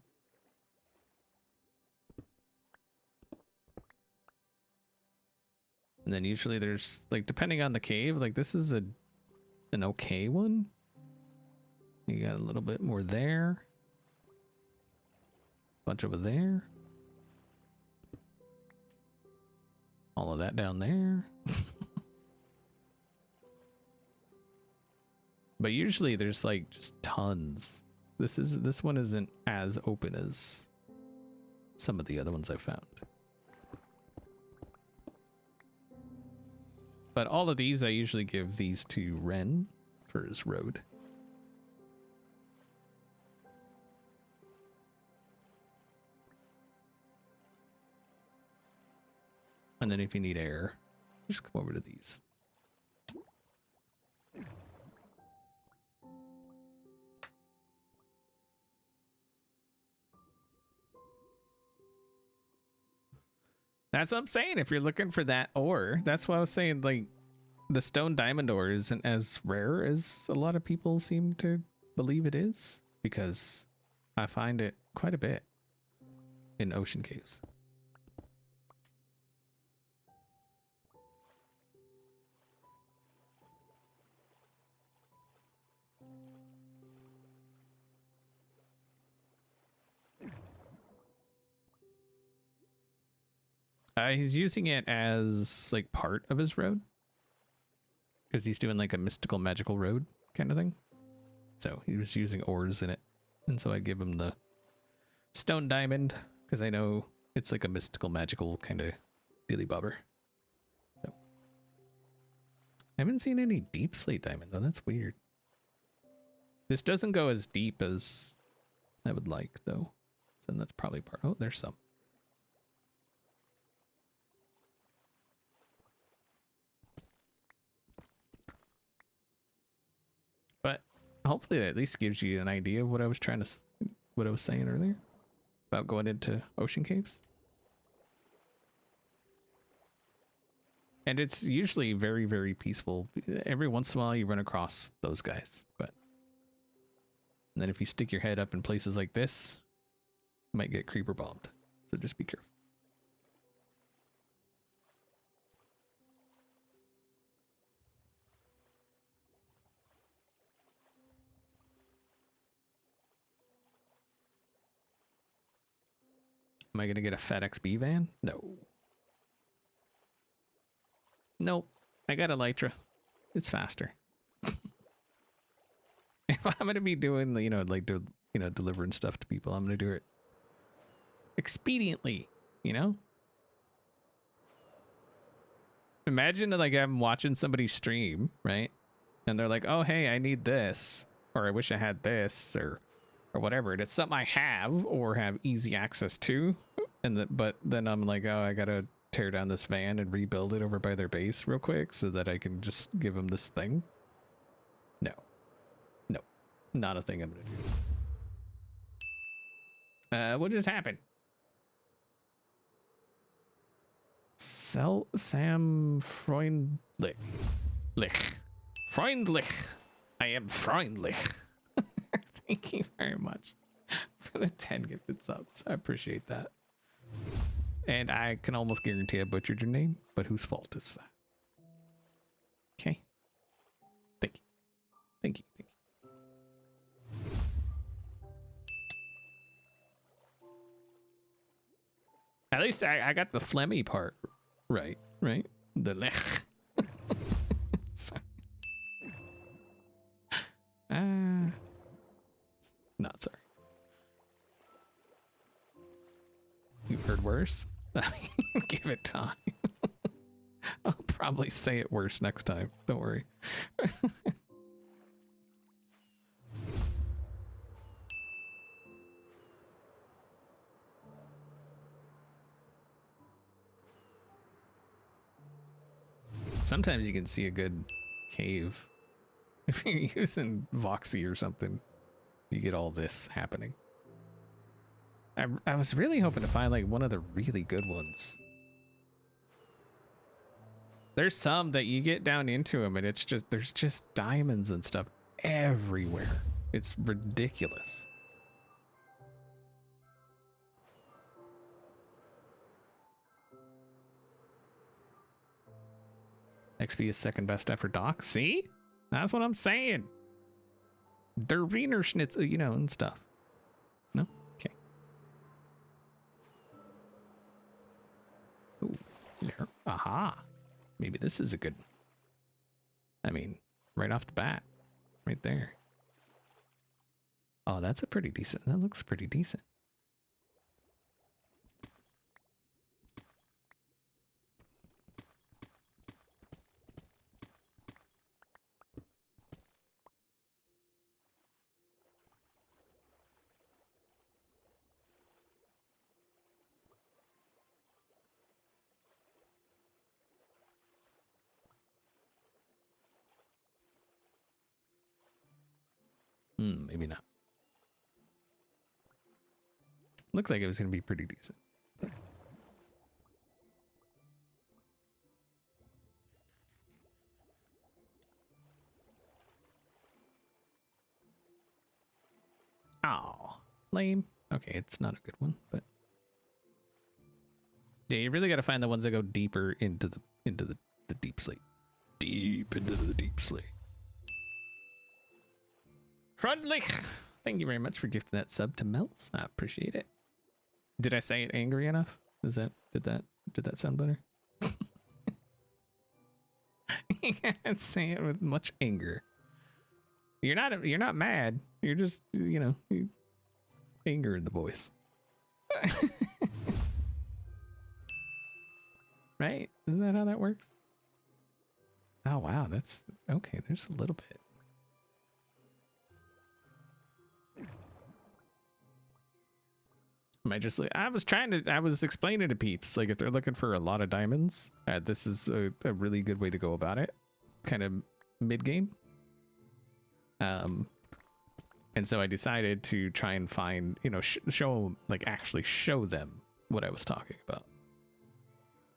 And then usually there's like, depending on the cave, like this is an okay one. You got a little bit more there. Bunch over there. All of that down there. But usually there's like just tons. This one isn't as open as some of the other ones I've found. But all of these, I usually give these to Ren for his road. And then if you need air, just come over to these. That's what I'm saying. If you're looking for that ore, that's what I was saying. Like, the stone diamond ore isn't as rare as a lot of people seem to believe it is, because I find it quite a bit in ocean caves. He's using it as like part of his road, because he's doing like a mystical magical road kind of thing. So he was using ores in it, and so I give him the stone diamond because I know it's like a mystical magical kind of dealy bobber. So I haven't seen any deep slate diamond though. That's weird. This doesn't go as deep as I would like though, so that's probably part. Oh, there's some. But hopefully that at least gives you an idea of what I was saying earlier about going into ocean caves. And it's usually very, very peaceful. Every once in a while you run across those guys, but and then if you stick your head up in places like this, you might get creeper bombed. So just be careful. Am I going to get a fat XB van? No. Nope. I got Elytra. It's faster. If I'm going to be doing, like, delivering stuff to people, I'm going to do it expediently, Imagine, like, I'm watching somebody stream, right? And they're like, oh, hey, I need this. Or I wish I had this, or whatever. And it's something I have or have easy access to. But then I'm like, oh, I gotta tear down this van and rebuild it over by their base real quick so that I can just give them this thing. No, not a thing I'm gonna do. What just happened? Sam Freundlich. Freundlich. I am Freundlich. Thank you very much for the 10 gifted subs. I appreciate that. And I can almost guarantee I butchered your name, but whose fault is that? Okay. Thank you. Thank you. Thank you. At least I got the phlegmy part right, right? The lech. Not sorry. You've heard worse? Give it time. I'll probably say it worse next time. Don't worry. Sometimes you can see a good cave. If you're using Voxy or something, you get all this happening. I was really hoping to find like one of the really good ones. There's some that you get down into them and it's just, there's just diamonds and stuff everywhere. It's ridiculous. XP is second best after Doc. See? That's what I'm saying. They're Wiener Schnitzel, you know, and stuff. No? Okay. Ooh, there. Aha. Maybe this is a good, I mean, right off the bat, right there. Oh, that's a pretty decent, that looks pretty decent. Maybe not. Looks like it was going to be pretty decent. Oh, lame. Okay, it's not a good one, but yeah, you really got to find the ones that go deeper into the deep sleep. Deep into the deep sleep. Freundlich. Thank you very much for gifting that sub to Mel's. I appreciate it. Did I say it angry enough? Did that sound better? You can't say it with much anger. You're not mad. You're just, you know, anger in the voice. Right? Isn't that how that works? Oh wow, that's okay. There's a little bit. I was explaining to peeps, like if they're looking for a lot of diamonds, this is a really good way to go about it, kind of mid-game. And so I decided to try and find, you know, actually show them what I was talking about.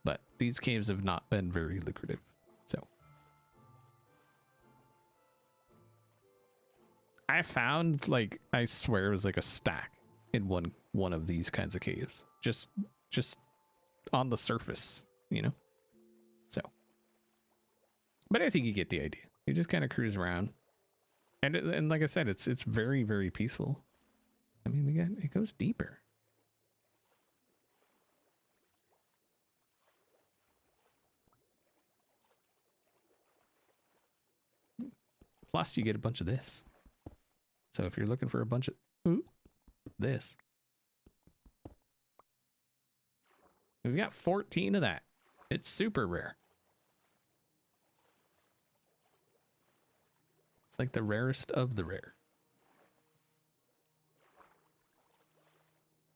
But these caves have not been very lucrative, so. I found, like, I swear it was like a stack in one of these kinds of caves, just on the surface, you know. So, but I think you get the idea. You just kind of cruise around, and like I said, it's very, very peaceful. I mean, it goes deeper. Plus, you get a bunch of this. So if you're looking for a bunch of this, we've got 14 of that. It's super rare. It's like the rarest of the rare.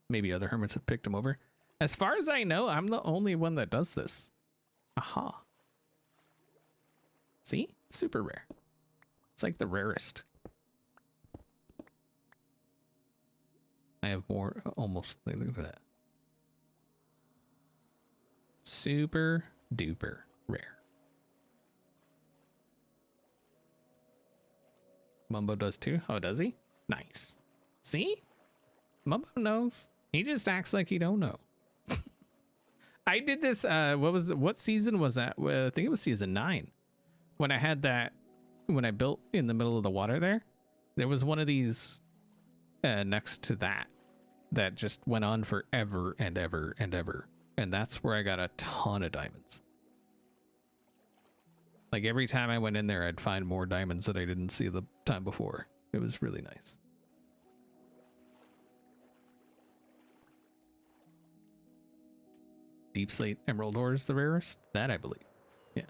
Maybe other hermits have picked them over. As far as I know, I'm the only one that does this. Aha. See? Super rare. It's like the rarest. I have more, almost, look at that. Super duper rare. Mumbo does too. Oh, does he? Nice. See? Mumbo knows. He just acts like he don't know. I did this, what season was that? Well, I think it was season 9. When I had that, when I built in the middle of the water there was one of these next to that just went on forever and ever and ever. And that's where I got a ton of diamonds. Like every time I went in there, I'd find more diamonds that I didn't see the time before. It was really nice. Deep slate emerald ore is the rarest? That I believe. Yeah.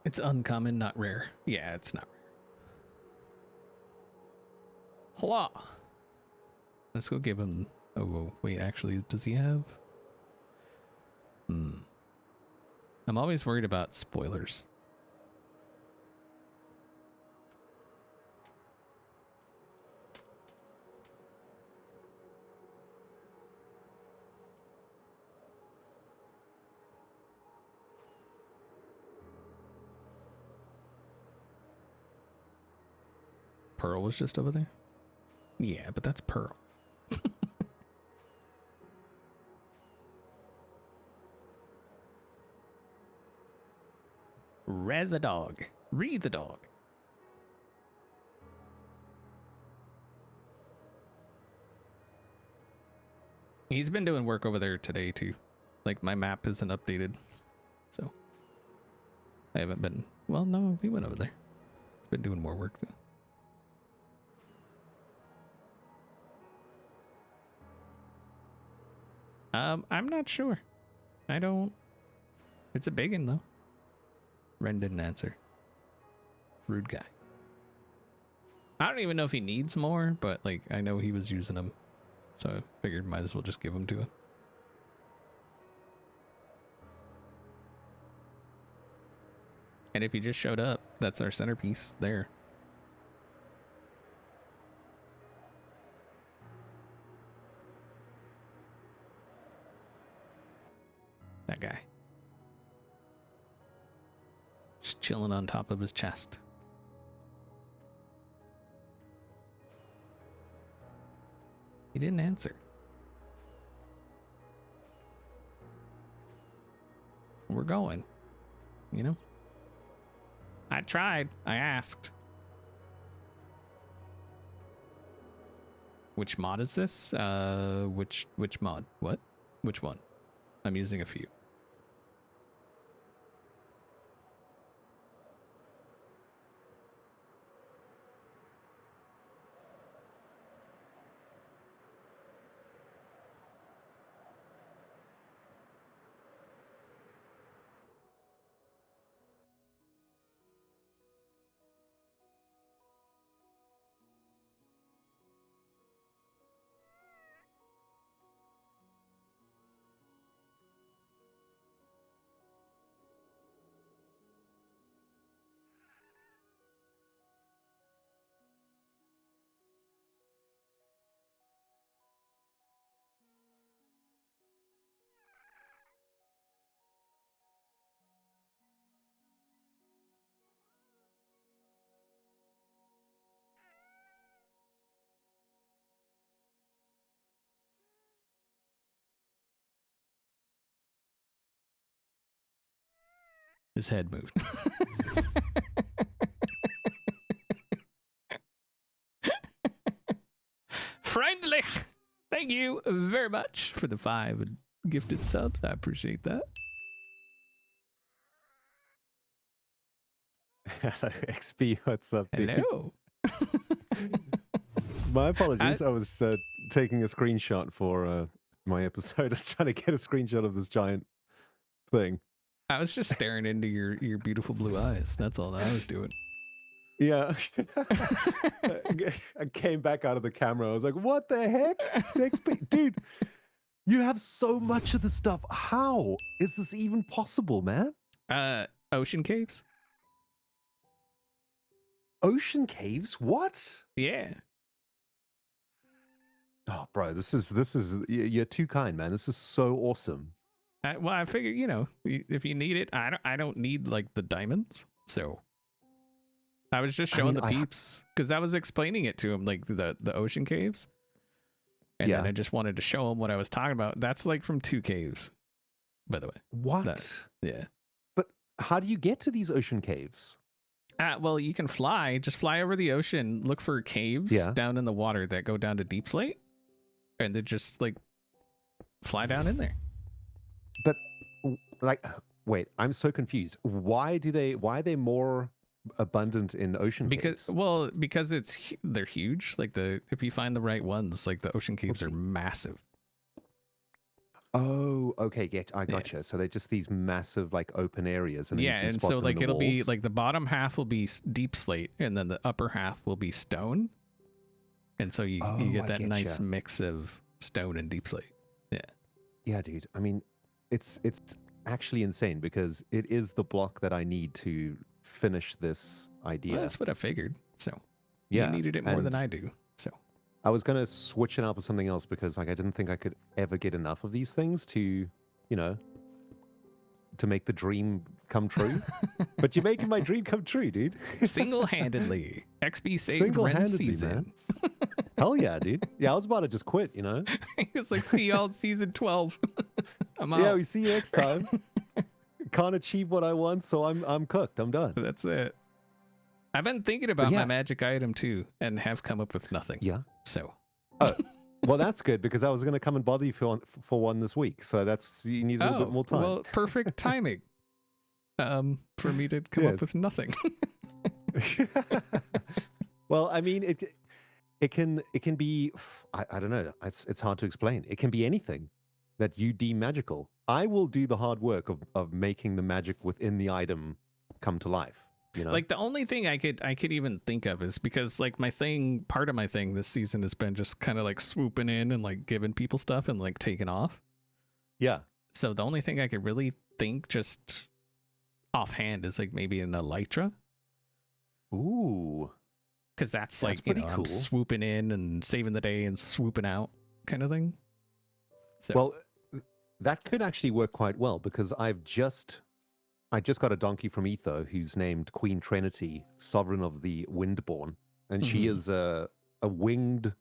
It's uncommon, not rare. Yeah, it's not rare. Hola. Let's go give him... Oh, wait, actually, does he have... I'm always worried about spoilers. Pearl was just over there? Yeah, but that's Pearl. Read the dog. Read the dog. He's been doing work over there today too. Like my map isn't updated. So I haven't been, well, no, we went over there. He's been doing more work though. I'm not sure. I don't, it's a big one though. Ren didn't answer. Rude guy. I don't even know if he needs more, but like I know he was using them. So I figured might as well just give them to him. And if he just showed up, that's our centerpiece there. That guy. Just chilling on top of his chest. He didn't answer. We're going. You know? I tried. I asked. Which mod is this? Which mod? What? Which one? I'm using a few. His head moved. Friendly. Thank you very much for the 5 gifted subs. I appreciate that. XP, what's up, dude? Hello. My apologies. I was taking a screenshot for my episode. I was trying to get a screenshot of this giant thing. I was just staring into your beautiful blue eyes. That's all that I was doing. Yeah. I came back out of the camera. I was like, what the heck? Dude, you have so much of the stuff. How is this even possible, man? Ocean caves. Ocean caves? What? Yeah. Oh, bro, you're too kind, man. This is so awesome. Well, I figure, you know, if you need it, I don't need like the diamonds. So I was just showing the peeps because I was explaining it to him, like the ocean caves. And then I just wanted to show him what I was talking about. That's like from 2 caves, by the way. What? Yeah. But how do you get to these ocean caves? Well, you can fly. Just fly over the ocean. Look for caves down in the water that go down to deep slate. And then just like fly down in there. But like, wait, I'm so confused. Why are they more abundant in ocean caves? Well, because they're huge. Like if you find the right ones, like the ocean caves are massive. Oh, okay, I gotcha. So they're just these massive like open areas, and and so like it'll be like the bottom half will be deep slate, and then the upper half will be stone, and so you get that nice mix of stone and deep slate. Yeah, dude. I mean, it's actually insane because it is the block that I need to finish this idea. Well, that's what I figured. So you needed it more than I do. So I was going to switch it up with something else because like I didn't think I could ever get enough of these things to, you know, to make the dream come true. But you're making my dream come true, dude. Single-handedly. XB saved Ren season. Man. Hell yeah, dude. Yeah, I was about to just quit, you know? He was like, see y'all in season 12. I'm out. Yeah, we see you next time. Can't achieve what I want, so I'm cooked. I'm done. That's it. I've been thinking about my magic item too, and have come up with nothing. Yeah. So. Oh, well, that's good because I was going to come and bother you for one this week. So you need a little bit more time. Well, perfect timing. For me to come up with nothing. Well, I mean, it can be, I don't know. It's hard to explain. It can be anything that you deem magical. I will do the hard work of making the magic within the item come to life. You know? Like the only thing I could even think of is because like part of my thing this season has been just kind of like swooping in and like giving people stuff and like taking off. Yeah. So the only thing I could really think just offhand is like maybe an elytra. Ooh. Because that's like, you know, cool. I'm swooping in and saving the day and swooping out kind of thing. So. Well, that could actually work quite well because I just got a donkey from Etho who's named Queen Trinity, Sovereign of the Windborn, and she is a winged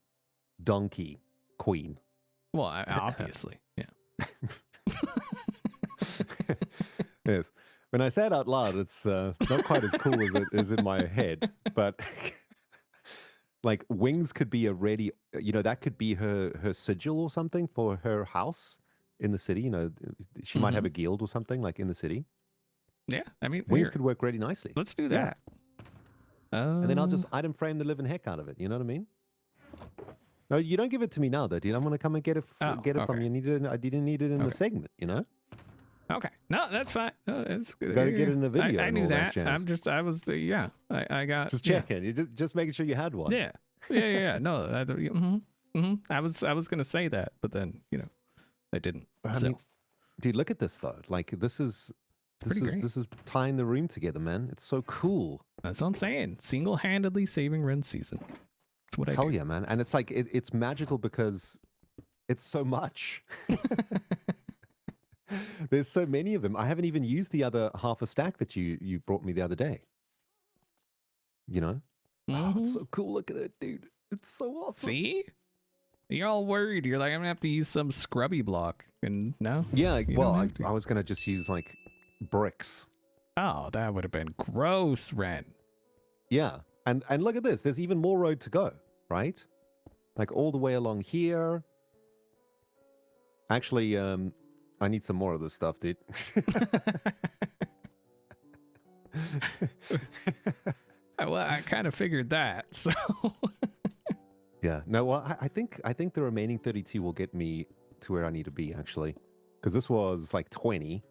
donkey queen. Well, obviously, yeah. Yes. When I say it out loud, it's not quite as cool as it is in my head, but like wings could be that could be her sigil or something for her house in the city. You know, she might have a guild or something like in the city. Yeah, I mean, wings could work really nicely. Let's do that. And then I'll just item frame the living heck out of it. You know what I mean? No, you don't give it to me now, though, dude. I'm gonna come and get it from you. I didn't need it in the segment, you know? Okay. No, that's fine. No, it's good. Gotta get it in the video. I knew that. I got. Just checking. You just making sure you had one. Yeah. No, I was gonna say that, but then I didn't. I mean, dude, look at this though. Like this is tying the room together, man. It's so cool. That's what I'm saying. Single-handedly saving Ren season. That's what I do. Hell yeah, man. And it's like it's magical because it's so much. There's so many of them. I haven't even used the other half a stack that you brought me the other day. You know? Oh, it's so cool. Look at it, dude. It's so awesome. See? You're all worried. You're like, I'm gonna have to use some scrubby block. And no? Yeah, well, I was gonna just use like bricks. Oh, that would have been gross, Ren. Yeah. And look at this. There's even more road to go, right? Like all the way along here. Actually, I need some more of this stuff, dude. Well, I kind of figured that, so. Yeah. No, well, I think the remaining 32 will get me to where I need to be, actually. Because this was like 20.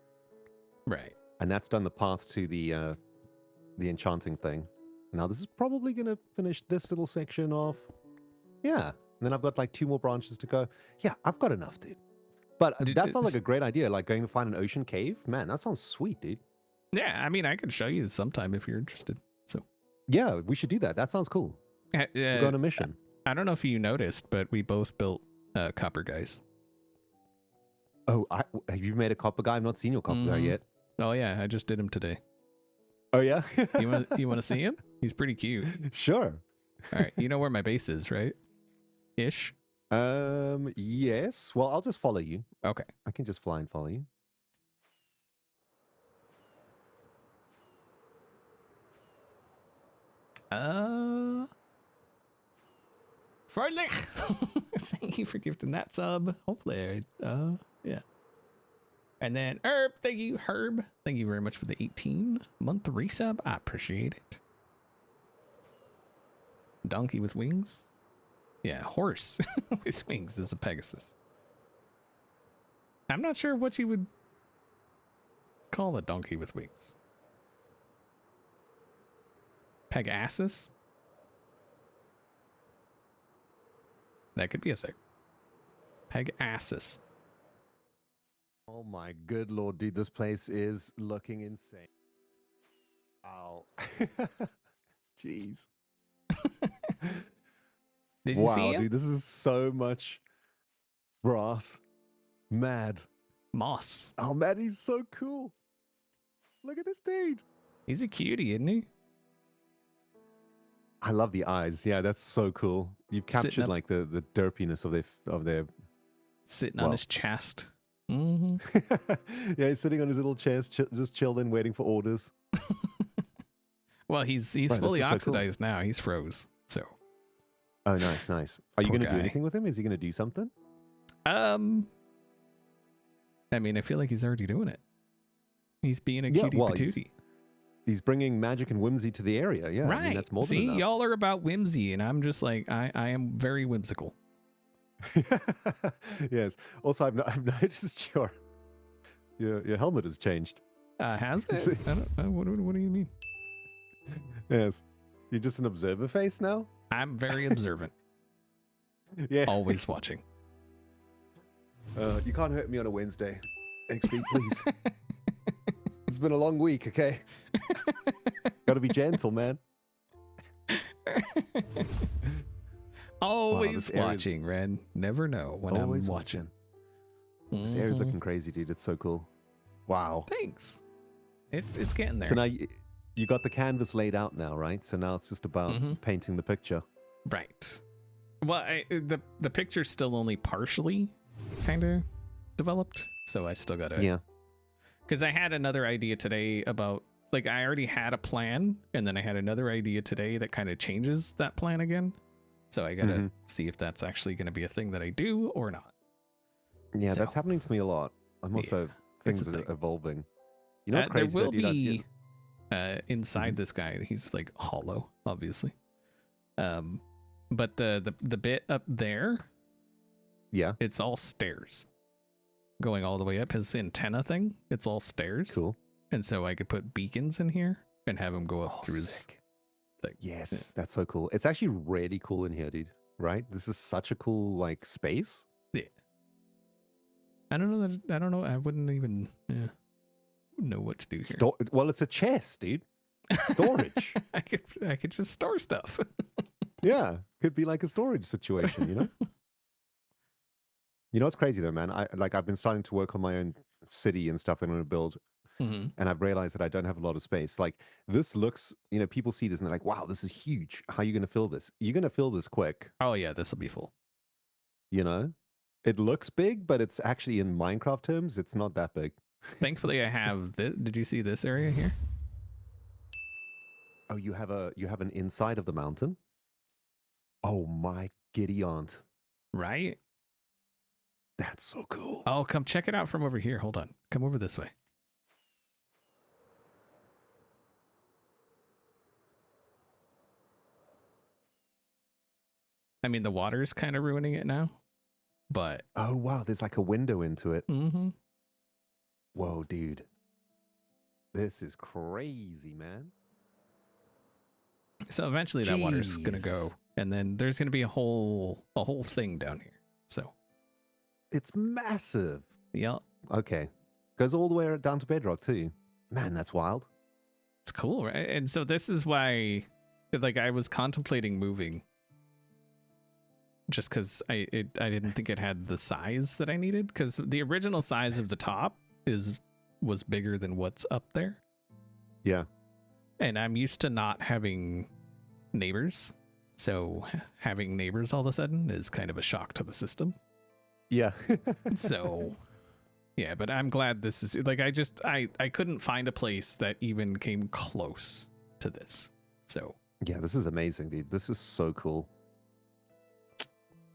Right. And that's done the path to the enchanting thing. Now this is probably going to finish this little section off. Yeah. And then I've got like 2 more branches to go. Yeah, I've got enough, dude. But that sounds like a great idea. Like going to find an ocean cave. Man, that sounds sweet, dude. Yeah, I mean, I could show you sometime if you're interested. So yeah, we should do that. That sounds cool. We'll go on a mission. I don't know if you noticed, but we both built copper guys. Oh, have you made a copper guy? I've not seen your copper guy yet. Oh yeah, I just did him today. Oh yeah? you want to see him? He's pretty cute. Sure. All right, you know where my base is, right? Ish. Yes. Well, I'll just follow you. Okay. I can just fly and follow you. Frolic. Thank you for gifting that sub. Hopefully, yeah. And then Herb, thank you, Herb. Thank you very much for the 18-month resub. I appreciate it. Donkey with wings. Yeah, horse with wings is a Pegasus. I'm not sure what you would call a donkey with wings. Pegasus? That could be a thing. Pegasus. Oh my good lord, dude. This place is looking insane. Ow. Jeez. Did you see him? Dude, this is so much grass. Mad. Moss. Oh, man, he's so cool. Look at this dude. He's a cutie, isn't he? I love the eyes. Yeah, that's so cool. You've captured like the derpiness of their sitting on his chest. Yeah, he's sitting on his little chest, just chilling, waiting for orders. Well, he's fully oxidized now. He's froze. So. Oh, nice. Are you going to do anything with him? Is he going to do something? I mean, I feel like he's already doing it. He's being a cutie patootie. He's bringing magic and whimsy to the area. Yeah, right. I mean, that's more than enough. Y'all are about whimsy, and I'm just like, I am very whimsical. Yes. Also, I've noticed your helmet has changed. Has it? I don't, what do you mean? Yes. You're just an observer face now? I'm very observant. Yeah. Always watching. You can't hurt me on a Wednesday. XP, please. It's been a long week, okay? Gotta be gentle, man. Always watching, Ren. Never know when I'm watching. This area's looking crazy, dude. It's so cool. Wow. Thanks. It's getting there. So now you got the canvas laid out now, right? So now it's just about painting the picture. Right. Well, the picture's still only partially kind of developed, so I still gotta. Yeah. Because I had another idea today about, like, I already had a plan, and then I had another idea today that kind of changes that plan again. So I gotta see if that's actually going to be a thing that I do or not. Yeah, so, that's happening to me a lot. I'm also things are evolving. You know what's crazy? There will be inside this guy. He's like hollow, obviously. But the bit up there, it's all stairs. Going all the way up his antenna thing, it's all stairs. Cool. And so I could put beacons in here and have him go up through his thing. Yes, that's so cool. It's actually really cool in here, dude. Right? This is such a cool like space. Yeah. I don't know. I wouldn't even know what to do here. Well, it's a chest, dude. Storage. I could just store stuff. Yeah, could be like a storage situation, you know. You know what's crazy though, man? I've been starting to work on my own city and stuff that I'm going to build, and I've realized that I don't have a lot of space. Like this looks, you know, people see this and they're like, "Wow, this is huge. How are you going to fill this? You're going to fill this quick." Oh yeah, this will be full. You know, it looks big, but it's actually in Minecraft terms, it's not that big. Thankfully, I have this. Did you see this area here? Oh, you have an inside of the mountain. Oh my giddy aunt! Right. That's so cool. Oh, come check it out from over here. Hold on. Come over this way. I mean, the water's kind of ruining it now, but... Oh, wow. There's like a window into it. Mm-hmm. Whoa, dude. This is crazy, man. So eventually that water's gonna go, Jeez. and then there's gonna be a whole thing down here. So It's massive. yeah, Okay. Goes all the way down to bedrock too. Man, that's wild. it's cool, right? And so this is why, like, I was contemplating moving, just because I didn't think it had the size that I needed, because the original size of the top was bigger than what's up there, Yeah. and I'm used to not having neighbors, so having neighbors all of a sudden is kind of a shock to the system. Yeah. So yeah, but I'm glad this is like, I couldn't find a place that even came close to this. So Yeah, this is amazing, dude. This is so cool.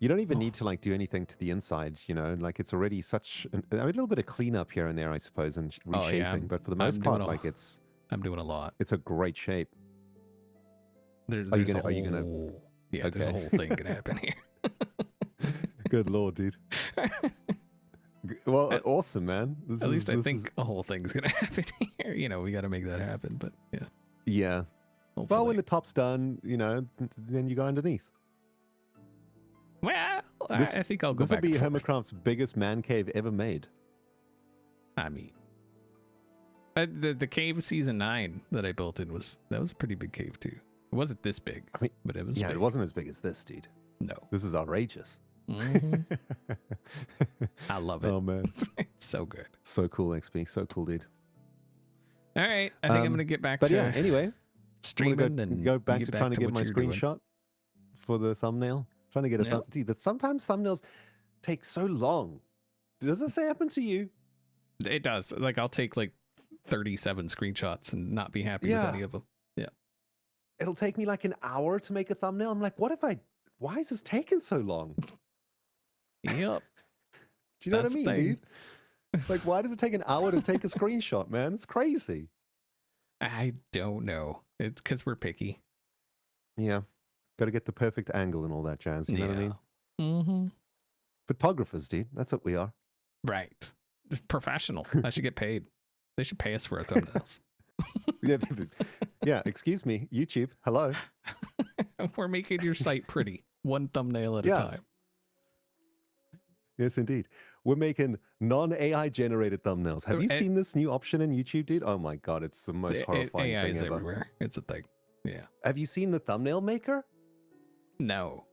You don't even need to like do anything to the inside, you know, like it's already such a little bit of cleanup here and there, I suppose, and reshaping, but for the most part, like I'm doing a lot. it's a great shape. There's Are you a gonna whole, yeah, there's a okay. whole thing gonna happen here. Good lord, dude. Well, awesome, man. At least I think a whole thing's gonna happen here. You know, we got to make that happen. But yeah. Yeah. Hopefully. Well, when the top's done, you know, then you go underneath. Well, I think I'll go This will back. be Hermitcraft's biggest man cave ever made. I mean, the cave season 9 that I built in was a pretty big cave too. It wasn't this big, I mean, but it was. Yeah, big. it wasn't as big as this, dude. No. This is outrageous. Mm-hmm. I love it. Oh man, it's so good. So cool, XP. So cool, dude. All right, I think I'm gonna get back but to yeah, anyway, streaming and go back to trying to get my screenshot for the thumbnail. Trying to get a dude. Sometimes thumbnails take so long. Does this happen to you? It does. Like I'll take like 37 screenshots and not be happy with any of them. Yeah. It'll take me like an hour to make a thumbnail. I'm like, why is this taking so long? Yep. Do you know what I mean, dude? Like, why does it take an hour to take a screenshot, man? It's crazy. I don't know. It's because we're picky. Yeah. Got to get the perfect angle and all that jazz. You know what I mean? Mm-hmm. Photographers, dude. That's what we are. Right. Professional. I should get paid. They should pay us for our thumbnails. Yeah. Excuse me, YouTube. Hello. We're making your site pretty. One thumbnail at a time. Yes, indeed. We're making non-AI generated thumbnails. Have you seen this new option in YouTube, dude? Oh my God, it's the most horrifying AI thing is ever. everywhere. It's a thing. Yeah. Have you seen the thumbnail maker? No.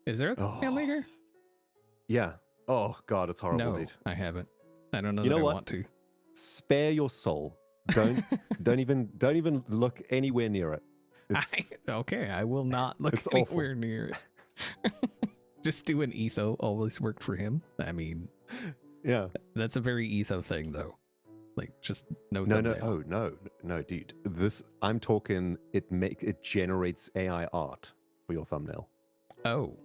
Is there a thumbnail maker? Yeah. Oh God, it's horrible, dude. I haven't. I don't know that I want to. Spare your soul. Don't even look anywhere near it. Okay, I will not look anywhere near it. Just do an etho always worked for him. I mean, yeah, that's a very etho thing though. Like just no, dude. I'm talking. It generates AI art for your thumbnail. Oh,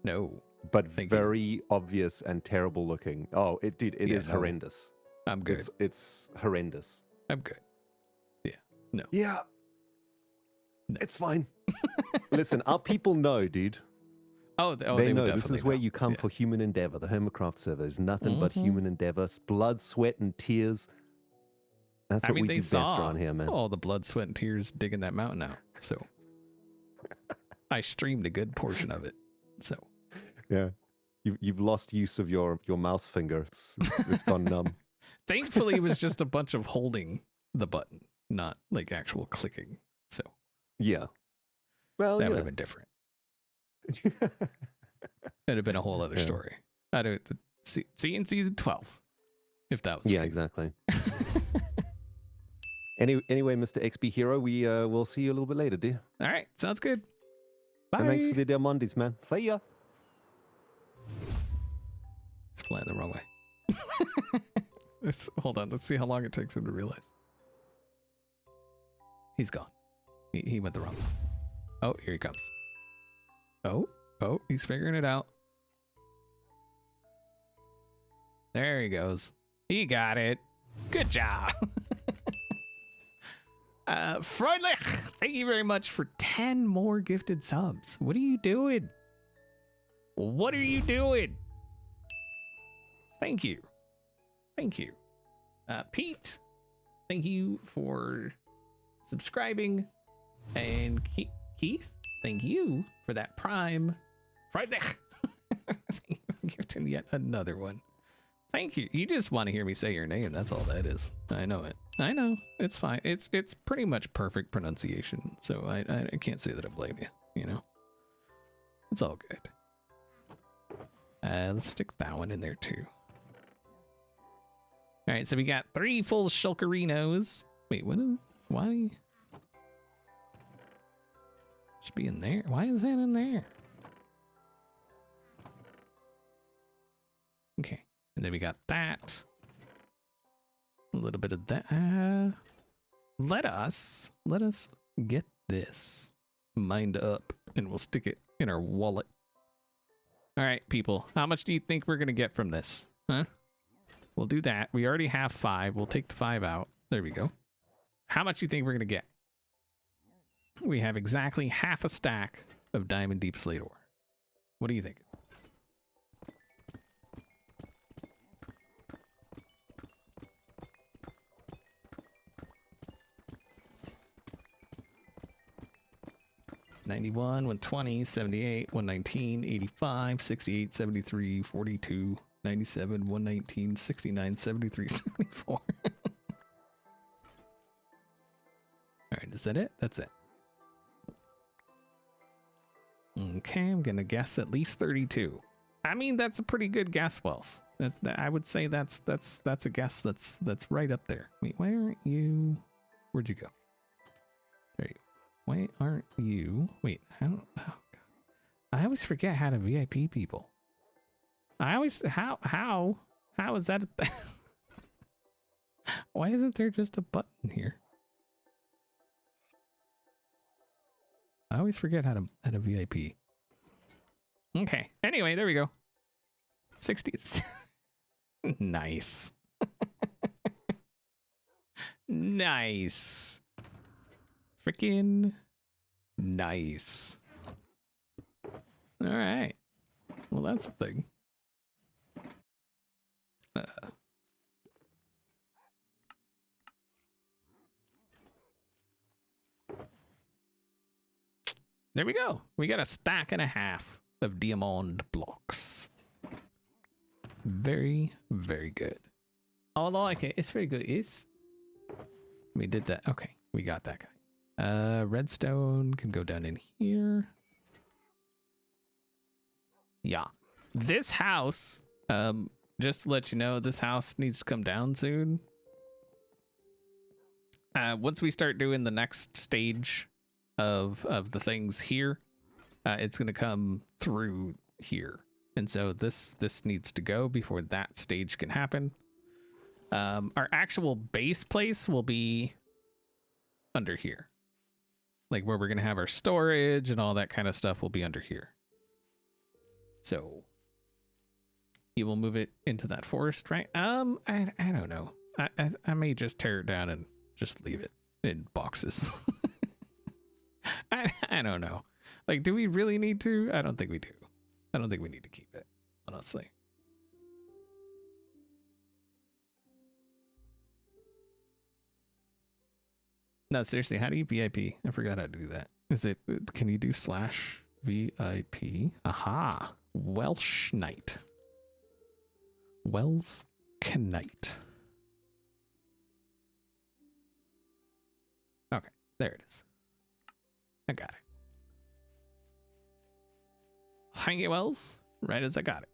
no. But very obvious and terrible looking. Oh, it is horrendous. I'm good. It's horrendous. I'm good. Yeah. No. Yeah. No. It's fine. Listen, our people know, dude. Oh, they know this is where you come for human endeavor. The Hermitcraft server is nothing but human endeavor, blood, sweat, and tears. That's what we do best around here, man. All the blood, sweat, and tears digging that mountain out. So I streamed a good portion of it. So yeah, you've lost use of your mouse finger. It's gone numb. Thankfully, it was just a bunch of holding the button, not like actual clicking. So yeah, well, that would have been different. It'd have been a whole other story. I'd see in season 12 if that was exactly. Anyway, Mr. XB Hero, we will see you a little bit later, dear. All right, sounds good. Bye. And thanks for the Diamondies, man. See ya. He's playing the wrong way. Hold on, let's see how long it takes him to realize. He's gone. He went the wrong way. Oh, here he comes. Oh, he's figuring it out. There he goes. He got it. Good job. Freundlich, thank you very much for 10 more gifted subs. What are you doing? What are you doing? Thank you. Thank you. Pete, thank you for subscribing and Keith, thank you for that prime. Right there. Thank you for gifting yet another one. Thank you. You just want to hear me say your name. That's all that is. I know it. I know. It's fine. It's pretty much perfect pronunciation. So I can't say that I blame you. You know, it's all good. Let's stick that one in there too. All right, so we got 3 full shulkerinos. Wait, what is, why? Should be in there. Why is that in there? Okay, and then we got that. A little bit of that. Let us get this mined up and we'll stick it in our wallet. All right, people, how much do you think we're gonna get from this? Huh? We'll do that. We already have 5. We'll take the 5 out. There we go. How much do you think we're gonna get? We have exactly half a stack of diamond deep slate ore. What do you think? $91, 120, 78, 119, 85, 68, 73, 42, 97, 119, 69, 73, 74. All right, is that it? That's it. Okay, I'm gonna guess at least 32. I mean, that's a pretty good guess, Wells. I would say that's a guess that's right up there. Wait, why aren't you? Where'd you go? There you go. Why aren't you? Wait, how? Oh God, I always forget how to VIP people. I always how is that? Why isn't there just a button here? I always forget how to VIP. Okay. Anyway, there we go. 60. Nice. Nice. Freaking nice. All right. Well, that's the thing. There we go. We got a stack and a half of diamond blocks. Very, very good. Although, okay, it's very good. We did that. Okay, we got that guy. Redstone can go down in here. Yeah. This house, just to let you know, this house needs to come down soon. Once we start doing the next stage of the things here, it's going to come through here. And so this needs to go before that stage can happen. Our actual base place will be under here. Like where we're going to have our storage and all that kind of stuff will be under here. So you will move it into that forest, right? I don't know. I may just tear it down and just leave it in boxes. I don't know. Like, do we really need to? I don't think we do. I don't think we need to keep it, honestly. No, seriously, how do you VIP? I forgot how to do that. Is it, can you do /VIP? Aha. Welsh Knight. Wells Knight. Okay, there it is. I got it. Hang it, Wells, right as I got it.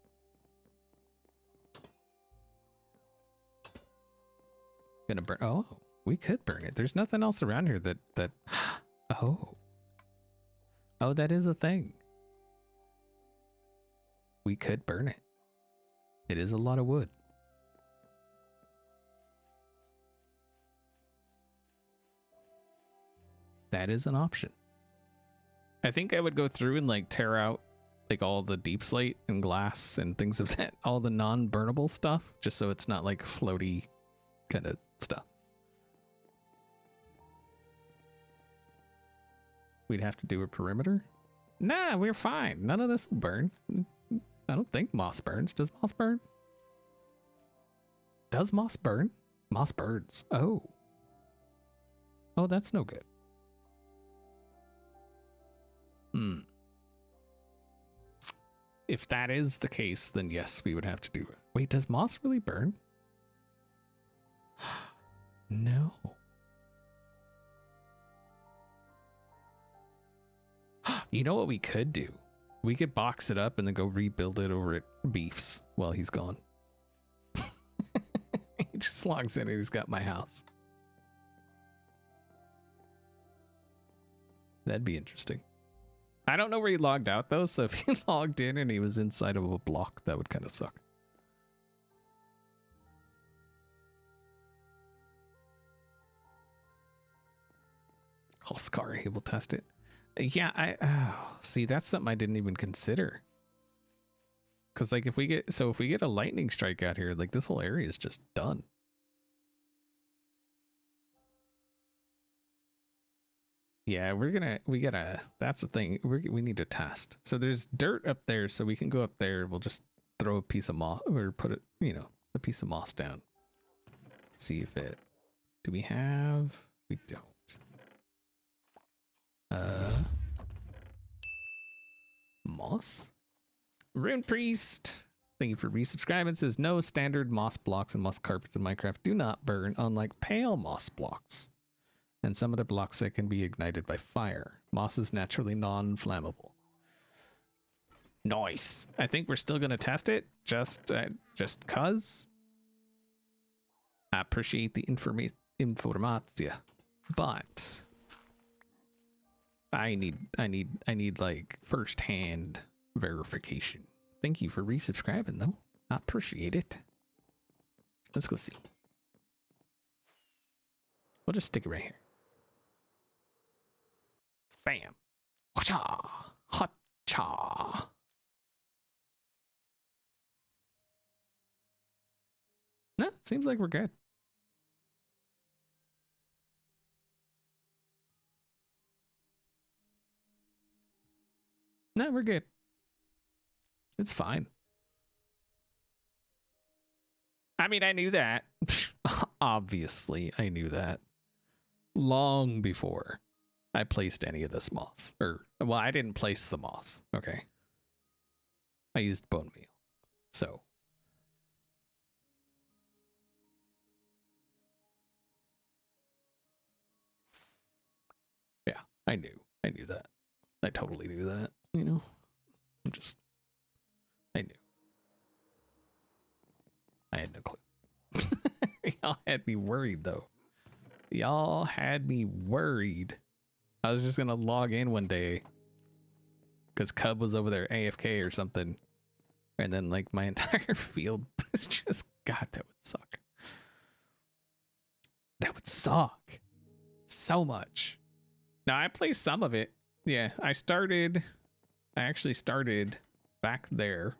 Gonna burn. Oh, we could burn it. There's nothing else around here that. Oh, that is a thing. We could burn it. It is a lot of wood. That is an option. I think I would go through and like tear out like all the deep slate and glass and things of that, all the non-burnable stuff, just so it's not like floaty kind of stuff. We'd have to do a perimeter. Nah, we're fine. None of this will burn. I don't think moss burns. Does moss burn? Does moss burn? Moss burns. Oh, that's no good. Hmm. If that is the case, then yes, we would have to do it. Wait, does moss really burn? No. You know what we could do? We could box it up and then go rebuild it over at Beef's while he's gone. He just logs in and he's got my house. That'd be interesting. I don't know where he logged out though, so if he logged in and he was inside of a block, that would kind of suck. Scar, he will test it. Yeah, see, that's something I didn't even consider. Because like if we get a lightning strike out here, like this whole area is just done. Yeah, that's the thing. We need to test. So there's dirt up there, so we can go up there. We'll just throw a piece of moss or put it, a piece of moss down. See if it, do we have, we don't. Moss? Rune Priest, thank you for resubscribing. Says no standard moss blocks and moss carpets in Minecraft do not burn, unlike pale moss blocks and some other blocks that can be ignited by fire. Moss is naturally non-flammable. Nice. I think we're still gonna test it just cause. I appreciate the informatia, but I need like first-hand verification. Thank you for resubscribing though. I appreciate it. Let's go see. We'll just stick it right here. Bam. Hacha. Hacha. No, seems like we're good. No, we're good. It's fine. I mean, I knew that. Obviously, I knew that. Long before I placed any of this moss. Well, I didn't place the moss. Okay. I used bone meal. So. Yeah, I knew that. I totally knew that, I knew. I had no clue. Y'all had me worried though. Y'all had me worried. I was just gonna log in one day because Cub was over there AFK or something, and then like my entire field was just, God, that would suck. That would suck so much. Now I played some of it. Yeah, I actually started back there,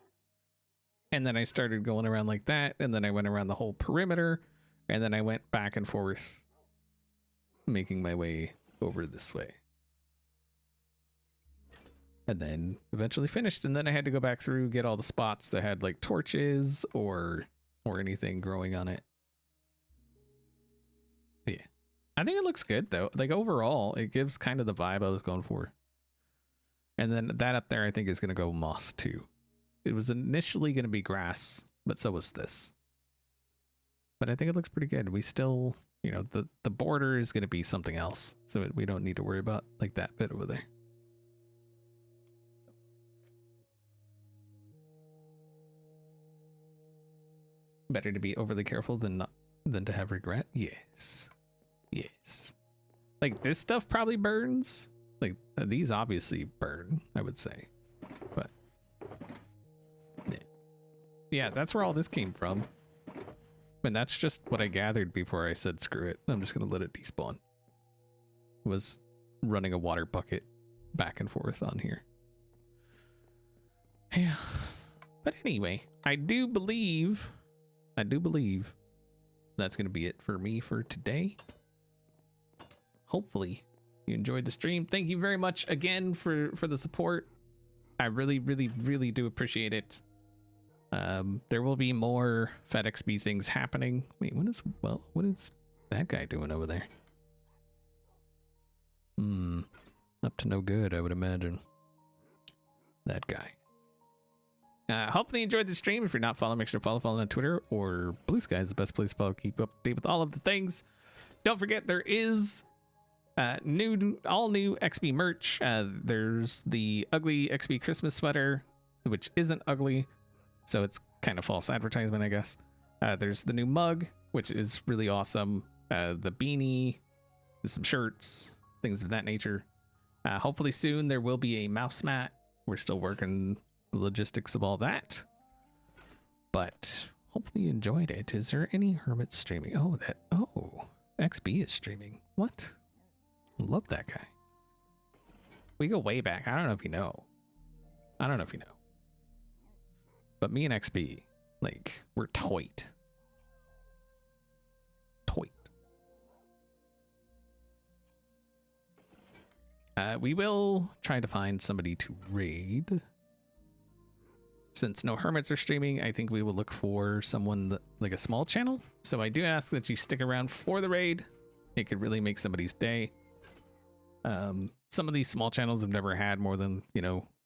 and then I started going around like that, and then I went around the whole perimeter, and then I went back and forth, making my way over this way. And then eventually finished, and then I had to go back through, get all the spots that had like torches or anything growing on it. But yeah. I think it looks good though. Like overall, it gives kind of the vibe I was going for. And then that up there I think is going to go moss too. It was initially going to be grass, but so was this. But I think it looks pretty good. We still, the border is going to be something else. So we don't need to worry about like that bit over there. Better to be overly careful than to have regret. Yes. Yes. Like this stuff probably burns. Like these obviously burn, I would say. But yeah, that's where all this came from. And that's just what I gathered before I said screw it. I'm just gonna let it despawn. Was running a water bucket back and forth on here. Yeah. But anyway, I do believe that's going to be it for me for today. Hopefully you enjoyed the stream. Thank you very much again for the support. I really, really, really do appreciate it. There will be more FedXB things happening. Wait, what is that guy doing over there? Up to no good, I would imagine. That guy. Hopefully you enjoyed the stream. If you're not following, make sure to follow on Twitter, or Blue Sky is the best place to follow. Keep up to date with all of the things. Don't forget, there is all new XB merch. There's the ugly XB Christmas sweater, which isn't ugly, so it's kind of false advertisement, I guess. There's the new mug, which is really awesome. The beanie, some shirts, things of that nature. Hopefully soon there will be a mouse mat. We're still working the logistics of all that, but hopefully you enjoyed it. Is there any Hermit streaming? Oh, XB is streaming. What? Love that guy. We go way back. I don't know if you know. But me and XB, like, we're tight. We will try to find somebody to raid. Since no Hermits are streaming, I think we will look for someone that, like a small channel. So I do ask that you stick around for the raid. It could really make somebody's day. Some of these small channels have never had more than,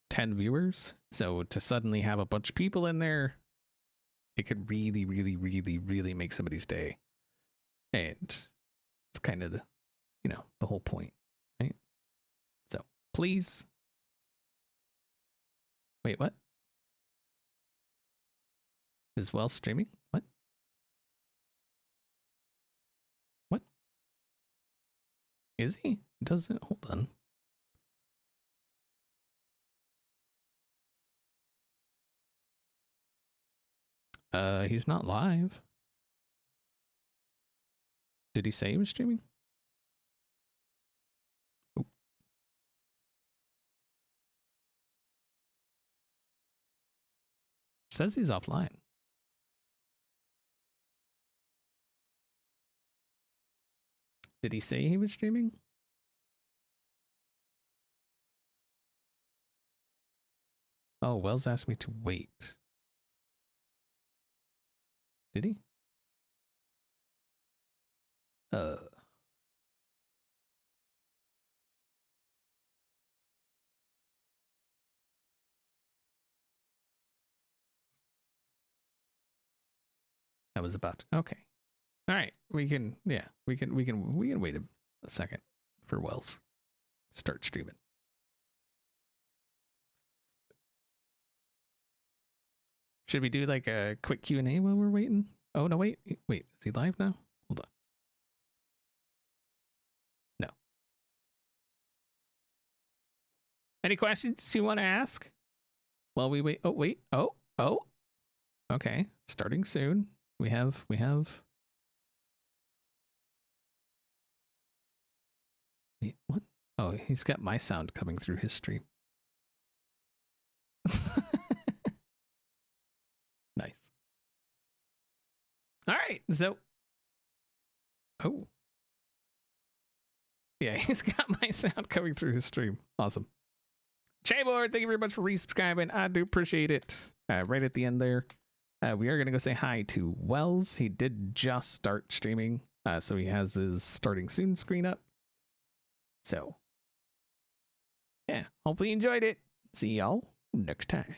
10 viewers. So to suddenly have a bunch of people in there, it could really, really, really, really make somebody's day. And it's kind of the, the whole point, right? So please. Wait, what? Is Wells streaming? What? What? Is he? Doesn't, hold on. He's not live. Did he say he was streaming? Oh. Says he's offline. Did he say he was streaming? Oh, Wells asked me to wait. Did he? I was about to, okay. All right, we can wait a second for Wells. Start streaming. Should we do like a quick Q&A while we're waiting? Oh, no, wait. Is he live now? Hold on. No. Any questions you want to ask while we wait? Oh, wait. Oh. Okay. Starting soon. We have. Wait, what? Oh, he's got my sound coming through his stream. Nice. All right, so. Oh. Yeah, he's got my sound coming through his stream. Awesome. Chaybord, thank you very much for resubscribing. I do appreciate it. Right at the end there. We are going to go say hi to Wells. He did just start streaming, so he has his starting soon screen up. So, yeah, hopefully you enjoyed it. See y'all next time.